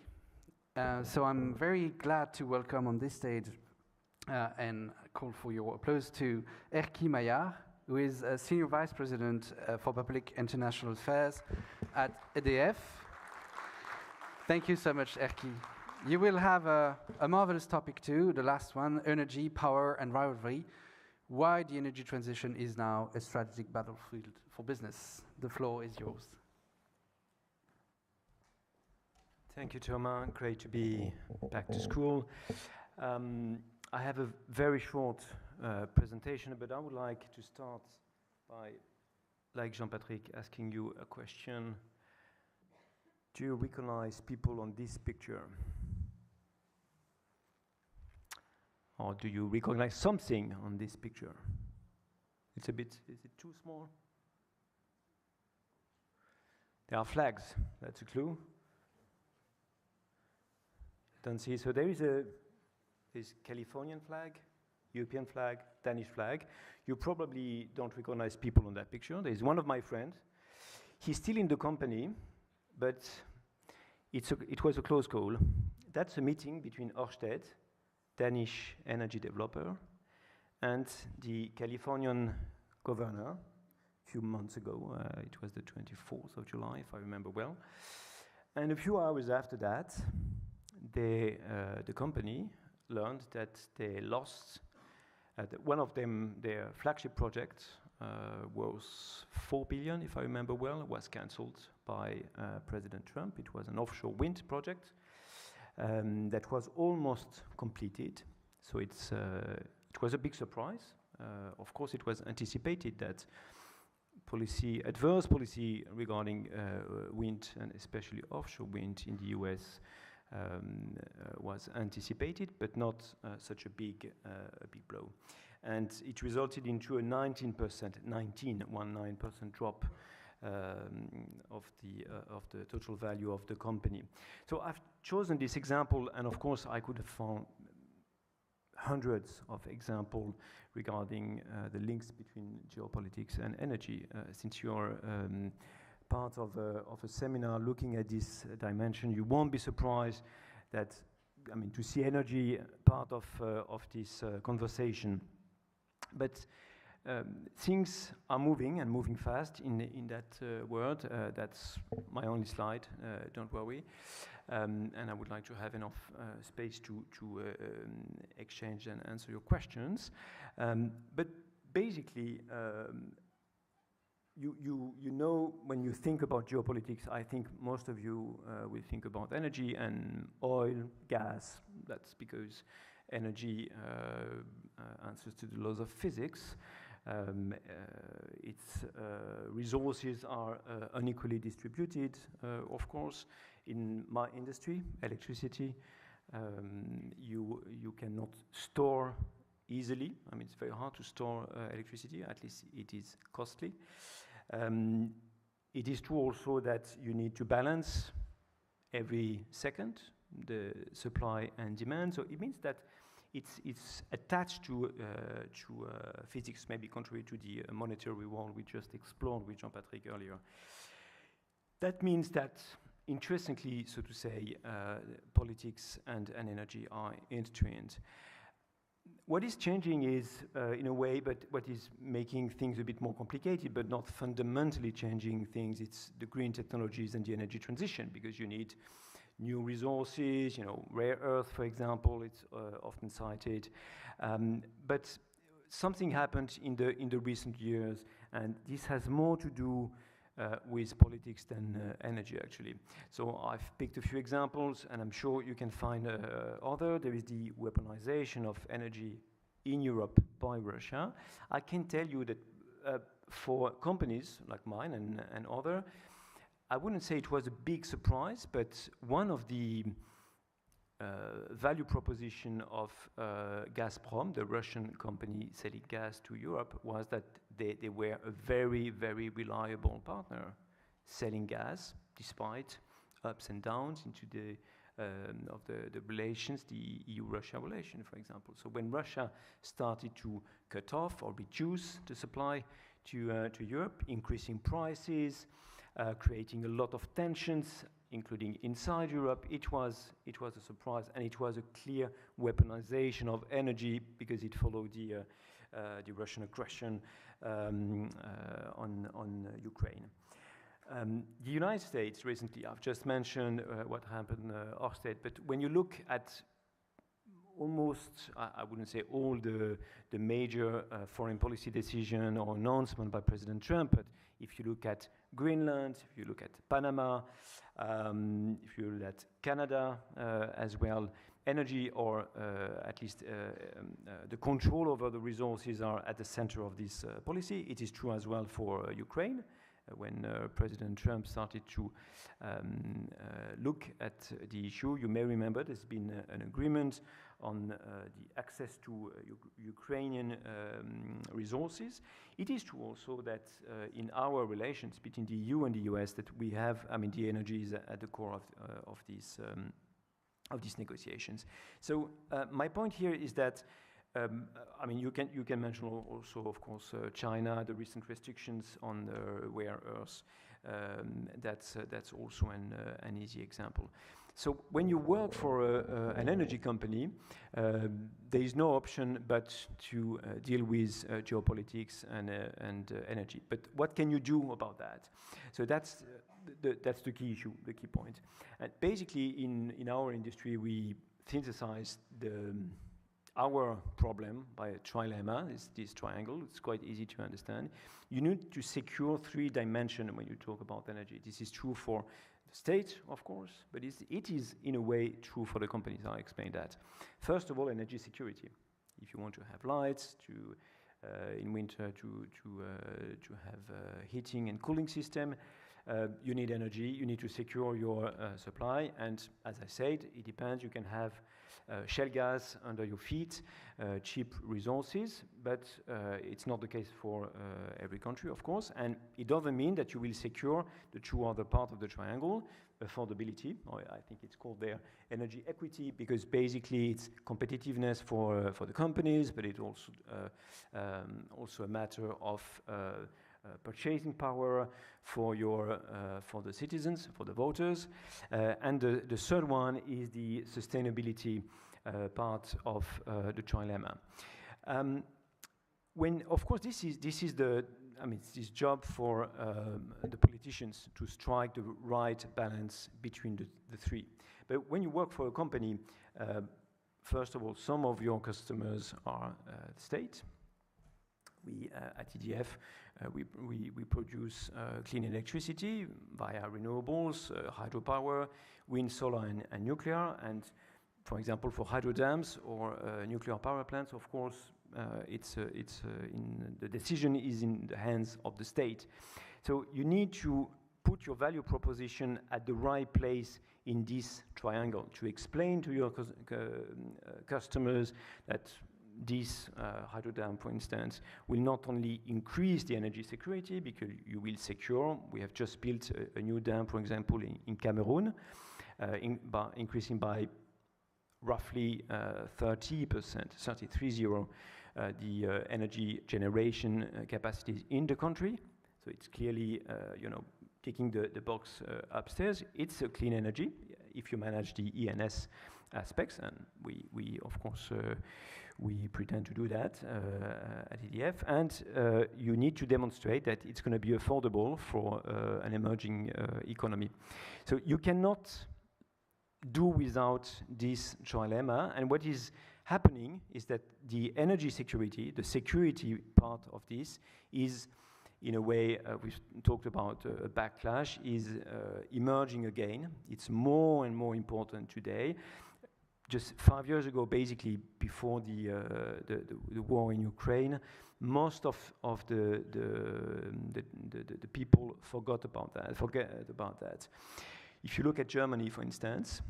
So I'm very glad to welcome on this stage and call for your applause to Erki Maillard, who is a Senior Vice President for Public International Affairs at EDF. Thank you so much, Erki. You will have a marvelous topic too, the last one, energy, power and rivalry. Why the energy transition is now a strategic battlefield for business. The floor is yours. Thank you, Thomas. Great to be back to school. I have a very short presentation, but I would like to start by, like Jean-Patrick, asking you a question. Do you recognize people on this picture? Or do you recognize something on this picture? It's a bit, is it too small? There are flags, that's a clue. Don't see, so there is this Californian flag, European flag, Danish flag. You probably don't recognize people on that picture. There's one of my friends. He's still in the company, but it was a close call. That's a meeting between Ørsted, Danish energy developer, and the Californian governor a few months ago. It was the 24th of July, if I remember well. And a few hours after that, the company learned that they lost, one of them, their flagship project was 4 billion, if I remember well, was cancelled by President Trump. It was an offshore wind project that was almost completed. So it was a big surprise. Of course, it was anticipated that adverse policy regarding wind, and especially offshore wind in the US, was anticipated, but not such a big blow. And it resulted into a 19% drop of the total value of the company. So I've chosen this example, and of course I could have found hundreds of examples regarding the links between geopolitics and energy. Since you're part of a seminar looking at this dimension, you won't be surprised that, I mean, to see energy part of this conversation. But things are moving, and moving fast in that world. That's my only slide, don't worry. And I would like to have enough space to exchange and answer your questions. But basically, you know, when you think about geopolitics, I think most of you will think about energy and oil, gas. That's because energy answers to the laws of physics. Its resources are unequally distributed, of course. In my industry, electricity, you cannot store easily. I mean, it's very hard to store electricity, at least it is costly. It is true also that you need to balance every second the supply and demand. So it means that it's attached to physics, maybe contrary to the monetary world we just explored with Jean-Patrick earlier. That means that, interestingly, so to say, politics and energy are intertwined. What is changing is, in a way, but what is making things a bit more complicated, but not fundamentally changing things, it's the green technologies and the energy transition, because you need new resources, you know, rare earth, for example, it's often cited. But something happened in the recent years, and this has more to do with politics than energy, actually. So I've picked a few examples, and I'm sure you can find other. There is the weaponization of energy in Europe by Russia. I can tell you that for companies like mine and other, I wouldn't say it was a big surprise, but one of the value proposition of Gazprom, the Russian company selling gas to Europe, was that they were a very, very reliable partner, selling gas despite ups and downs into the relations, the EU-Russia relation, for example. So when Russia started to cut off or reduce the supply to Europe, increasing prices, creating a lot of tensions, including inside Europe, it was a surprise, and it was a clear weaponization of energy because it followed the Russian aggression on Ukraine. The United States recently, I've just mentioned what happened Orsted, but when you look at almost, I wouldn't say all the major foreign policy decision or announcement by President Trump, but if you look at Greenland, if you look at Panama, if you look at Canada as well, energy or at least the control over the resources are at the center of this policy. It is true as well for Ukraine. When President Trump started to look at the issue, you may remember there's been an agreement on the access to Ukrainian resources. It is true also that in our relations between the EU and the US that we have, I mean, the energy is at the core of these negotiations. So my point here is that I mean, you can mention also, of course, China, the recent restrictions on rare earths. That's also an easy example. So when you work for an energy company, there is no option but to deal with geopolitics and energy. But what can you do about that? So that's the key issue, the key point. And basically, in our industry, we synthesize our problem by a trilemma, is this triangle. It's quite easy to understand. You need to secure 3 dimensions when you talk about energy. This is true for the state, of course, but it is in a way true for the companies. I'll explain that. First of all, energy security. If you want to have lights, in winter to have a heating and cooling system, you need energy, you need to secure your supply, and as I said, it depends. You can have shale gas under your feet, cheap resources, but it's not the case for every country, of course, and it doesn't mean that you will secure the two other part of the triangle, affordability, or I think it's called there energy equity, because basically it's competitiveness for the companies, but it's also a matter of purchasing power for the citizens, for the voters, and the third one is the sustainability part of the trilemma. When, of course, this is the, I mean, it's this job for the politicians to strike the right balance between the three. But when you work for a company, first of all, some of your customers are the state. We at EDF, we produce clean electricity via renewables, hydropower, wind, solar, and nuclear. And for example, for hydro dams or nuclear power plants, of course, the decision is in the hands of the state. So you need to put your value proposition at the right place in this triangle to explain to your customers that this hydro dam, for instance, will not only increase the energy security because you will secure. We have just built a new dam, for example, in Cameroon, increasing by roughly 30%, 30, the energy generation capacities in the country. So it's clearly, ticking the box upstairs. It's a clean energy if you manage the ENS aspects, and we of course we pretend to do that at EDF. And you need to demonstrate that it's going to be affordable for an emerging economy. So you cannot do without this trilemma. And what is happening is that the energy security, the security part of this, is in a way, we've talked about a backlash, is emerging again. It's more and more important today. Just 5 years ago, basically, before the war in Ukraine, most of the people forget about that. If you look at Germany, for instance,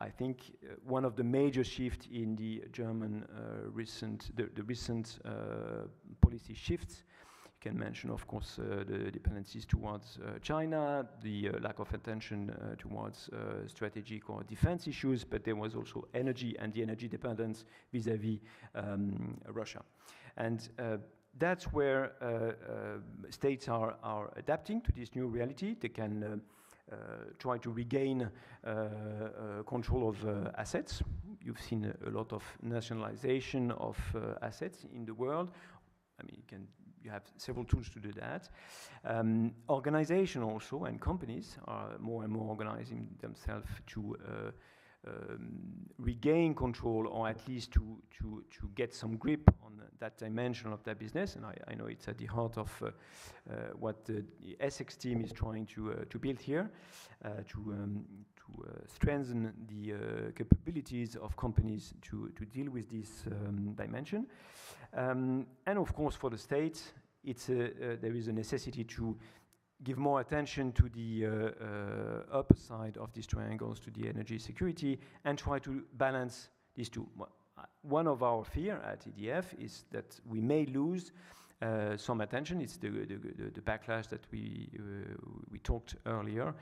I think one of the major shifts in the German recent policy shifts, you can mention, of course, the dependencies towards China, the lack of attention towards strategic or defense issues, but there was also energy and the energy dependence vis-à-vis Russia. And that's where states are adapting to this new reality. They can try to regain control of assets. You've seen a lot of nationalization of assets in the world. I mean, you have several tools to do that. Organization also, and companies are more and more organizing themselves to regain control, or at least to get some grip on that dimension of their business. And I know it's at the heart of what the Essex team is trying to build here, to strengthen the capabilities of companies to deal with this dimension. And of course, for the state, there is a necessity to give more attention to the upper side of these triangles, to the energy security, and try to balance these two. One of our fear at EDF is that we may lose some attention. It's the backlash that we talked earlier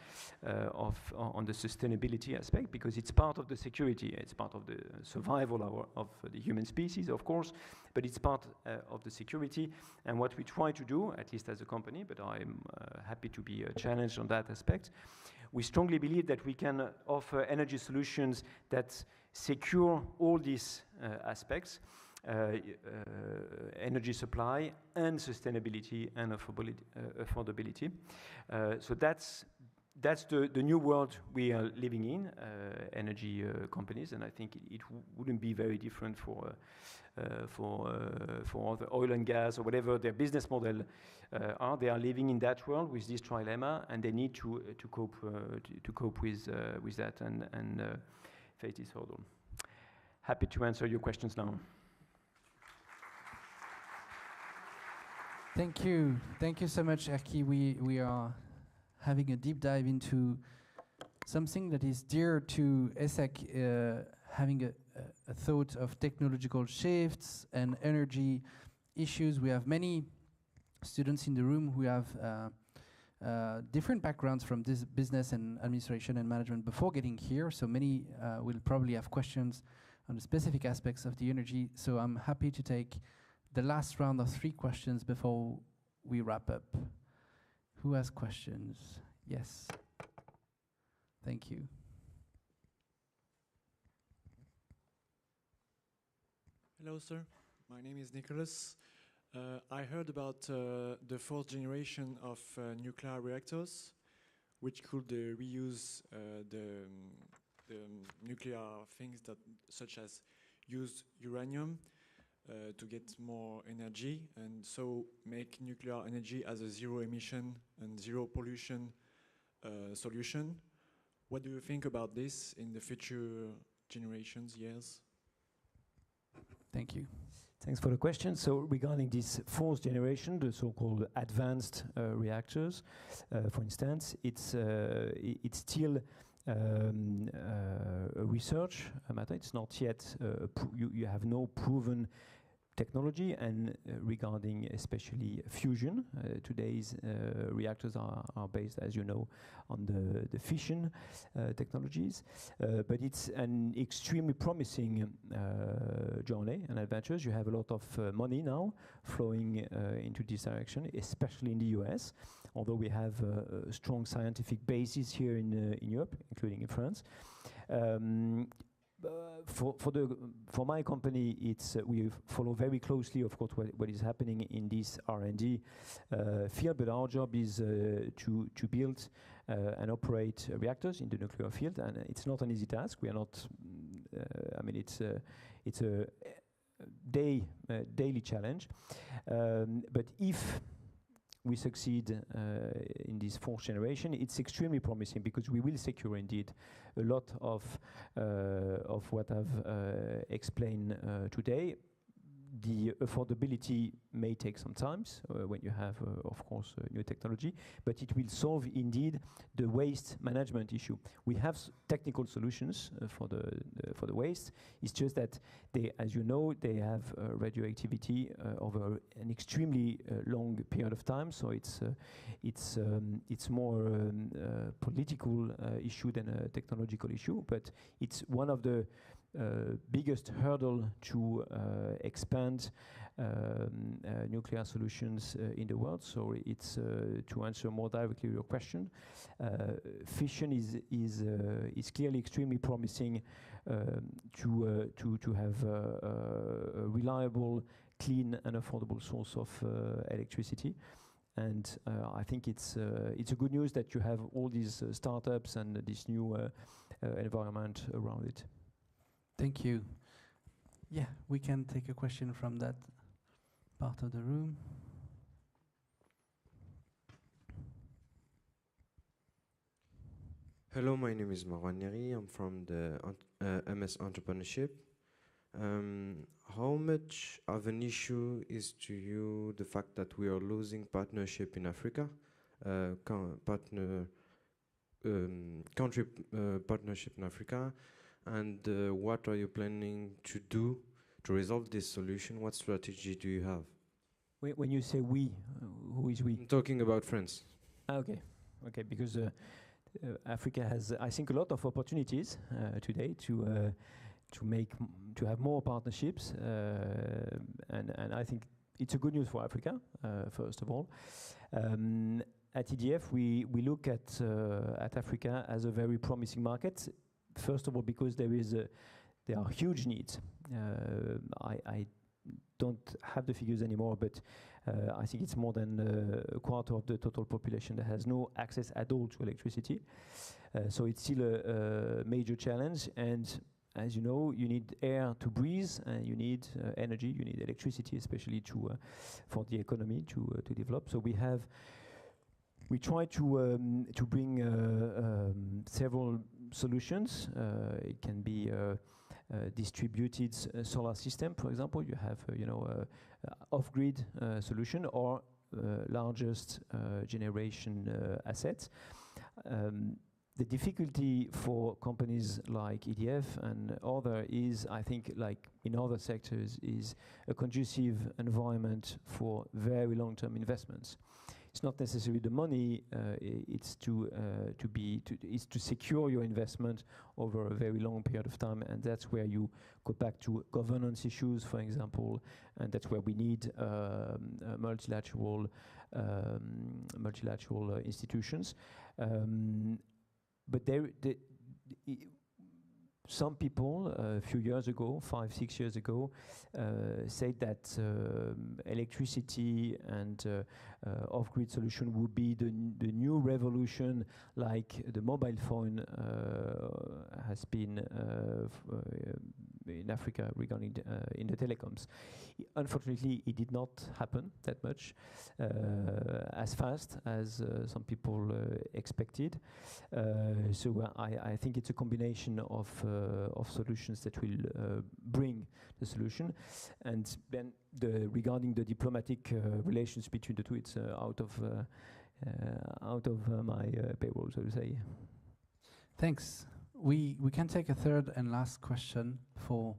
on the sustainability aspect, because it's part of the security, it's part of the survival of the human species, of course, but it's part of the security. And what we try to do, at least as a company, but I'm happy to be challenged on that aspect, we strongly believe that we can offer energy solutions that secure all these aspects, energy supply and sustainability and affordability. So that's the new world we are living in, energy companies, and I think it wouldn't be very different for other oil and gas or whatever their business model are. They are living in that world with this trilemma, and they need to cope with that and face this hurdle. Happy to answer your questions now. Thank you so much, Erki. We are having a deep dive into something that is dear to ESSEC, having a thought of technological shifts and energy issues. We have many students in the room who have different backgrounds from this business and administration and management before getting here, so many will probably have questions on the specific aspects of the energy. So I'm happy to take the last round of 3 questions before we wrap up. Who has questions? Yes. Thank you. Hello, sir. My name is Nicholas. I heard about the 4th generation of nuclear reactors, which could reuse the nuclear things that, such as use uranium to get more energy, and so make nuclear energy as a zero emission and zero pollution solution. What do you think about this in the future generations, years? Thank you. Thanks for the question. So regarding this 4th generation, the so-called advanced reactors, for instance, it's still a research matter. It's not yet, you have no proven technology, and regarding especially fusion, today's reactors are based, as you know, on the fission technologies, but it's an extremely promising journey and adventures. You have a lot of money now flowing into this direction, especially in the US, although we have a strong scientific basis here in Europe, including in France. For my company, it's we follow very closely, of course, what is happening in this R&D field. But our job is to build and operate reactors in the nuclear field, and it's not an easy task. We are not. I mean, it's a daily challenge. But if we succeed in this 4th generation, it's extremely promising, because we will secure indeed a lot of what I've explained today. The affordability may take some time when you have, of course, new technology, but it will solve indeed the waste management issue. We have technical solutions for the waste. It's just that they, as you know, they have radioactivity over an extremely long period of time. So it's more political issue than a technological issue, but it's one of the biggest hurdle to expand nuclear solutions in the world. So it's to answer more directly your question. Fission is clearly extremely promising to have a reliable, clean, and affordable source of electricity. And I think it's a good news that you have all these startups and this new environment around it. Thank you. Yeah, we can take a question from that part of the room. Hello, my name is Marwan Neri. I'm from the MS Entrepreneurship. How much of an issue is to you the fact that we are losing partnership in Africa, country partnership in Africa? And what are you planning to do to resolve this solution? What strategy do you have? When you say we, who is we? I'm talking about France. Okay, because Africa has, I think, a lot of opportunities today to have more partnerships, and I think it's a good news for Africa, first of all. At EDF, we look at Africa as a very promising market. First of all, because there are huge needs. I don't have the figures anymore, but I think it's more than a quarter of the total population that has no access at all to electricity. So it's still a major challenge. And as you know, you need air to breathe, and you need energy, you need electricity, especially for the economy to develop. So we try to bring several solutions. It can be distributed solar system, for example. You have off-grid solution, or largest generation assets. The difficulty for companies like EDF and other is, I think, like in other sectors, is a conducive environment for very long-term investments. It's not necessarily the money; it's to secure your investment over a very long period of time, and that's where you go back to governance issues, for example, and that's where we need multilateral institutions. But some people, a few years ago, 5-6 years ago, said that electricity and off-grid solution would be the new revolution, like the mobile phone has been in Africa regarding in the telecoms. Unfortunately, it did not happen that much as fast as some people expected. So I think it's a combination of solutions that will bring the solution. And then regarding the diplomatic relations between the two, it's out of my payroll, so to say. Thanks. We can take a third and last question before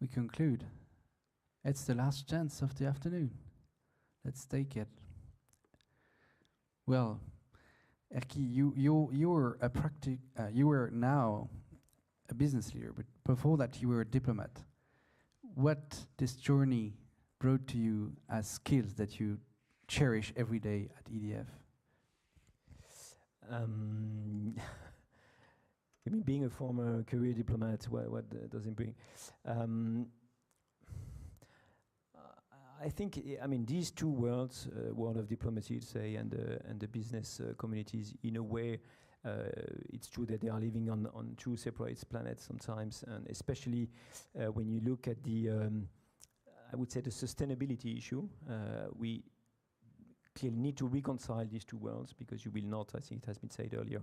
we conclude. It's the last chance of the afternoon. Let's take it. Well, Erki, you were now a business leader, but before that you were a diplomat. What this journey brought to you as skills that you cherish every day at EDF? I mean, being a former career diplomat, what does it bring? I think, I mean, these two worlds, world of diplomacy, say, and the business communities, in a way, it's true that they are living on two separate planets sometimes, and especially when you look at the, I would say, the sustainability issue. We clearly need to reconcile these two worlds, because you will not, I think it has been said earlier,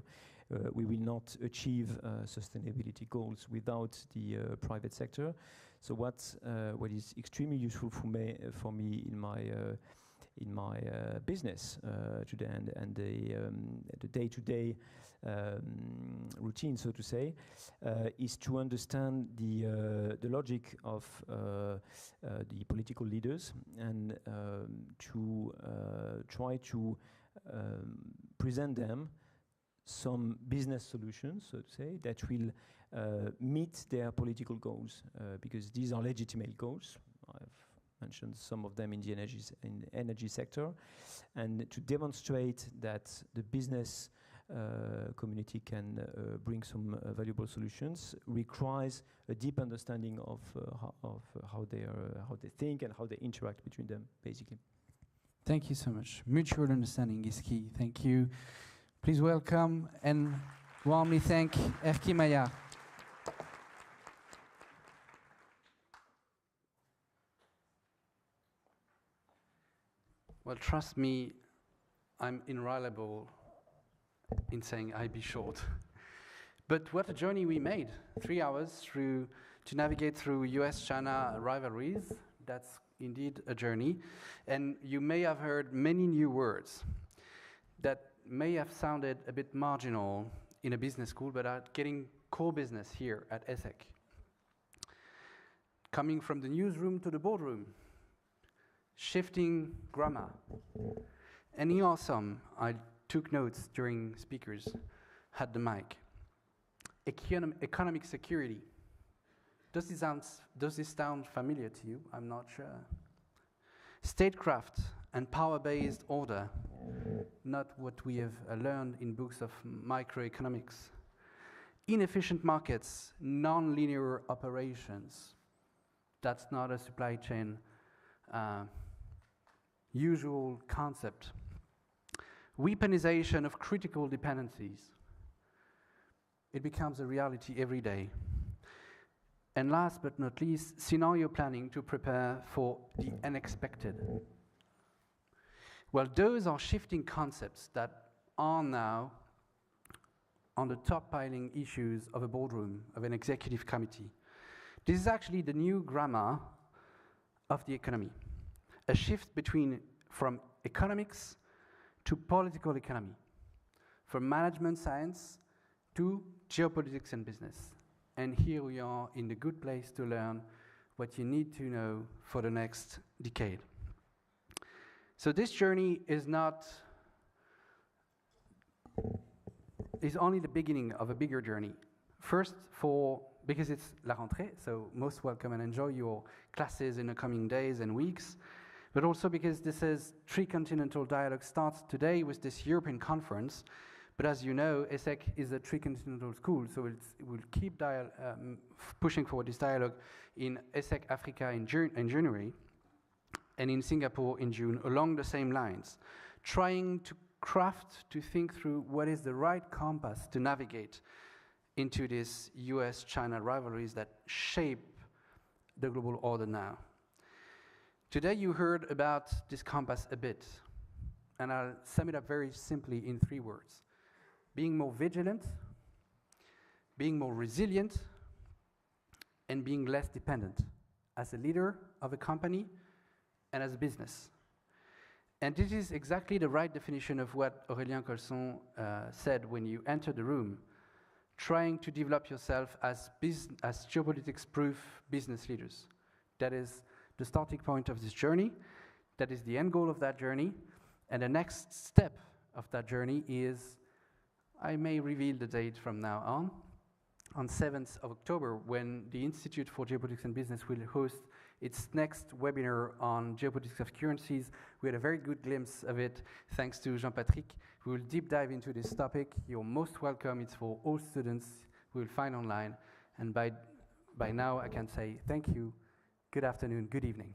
we will not achieve sustainability goals without the private sector. So what is extremely useful for me in my business today and the day-to-day routine, so to say, is to understand the logic of the political leaders, and to try to present them some business solutions, so to say, that will meet their political goals, because these are legitimate goals. I've mentioned some of them in the energy sector, and to demonstrate that the business community can bring some valuable solutions requires a deep understanding of how they think and how they interact between them, basically. Thank you so much. Mutual understanding is key. Thank you. Please welcome and warmly thank Erki Maillard. Well, trust me, I'm inviolable in saying I'll be short. But what a journey we made. 3 hours to navigate through US-China rivalries. That's indeed a journey. And you may have heard many new words that may have sounded a bit marginal in a business school, but are getting core business here at ESSEC. Coming from the newsroom to the boardroom, shifting grammar. And here are some. I took notes during speakers had the mic. Economic security. Does this sound familiar to you? I'm not sure. Statecraft and power-based order. Not what we have learned in books of microeconomics. Inefficient markets, non-linear operations. That's not a supply chain usual concept. Weaponization of critical dependencies. It becomes a reality every day. And last but not least, scenario planning to prepare for the unexpected. Well, those are shifting concepts that are now on the top piling issues of a boardroom, of an executive committee. This is actually the new grammar of the economy. A shift between from economics to political economy, from management science to geopolitics and business. And here we are in a good place to learn what you need to know for the next decade. So this journey is only the beginning of a bigger journey. First, because it's la rentrée, so most welcome and enjoy your classes in the coming days and weeks, but also because this is Tricontinental Dialogue starts today with this European conference. But as you know, ESSEC is a tricontinental school, so it will keep pushing for this dialogue in ESSEC Africa in January, and in Singapore in June, along the same lines, trying to think through what is the right compass to navigate into these US-China rivalries that shape the global order now. Today you heard about this compass a bit, and I'll sum it up very simply in 3 words. Being more vigilant, being more resilient, and being less dependent as a leader of a company and as a business. And this is exactly the right definition of what Aurélien Colson said when you enter the room, trying to develop yourself as geopolitics-proof business leaders. That is the starting point of this journey. That is the end goal of that journey. And the next step of that journey is, I may reveal the date from now on 7th of October, when the Institute for Geopolitics and Business will host its next webinar on geopolitics of currencies. We had a very good glimpse of it, thanks to Jean-Patrick. We will deep dive into this topic. You're most welcome. It's for all students. We will find online. And by now, I can say thank you, good afternoon, good evening.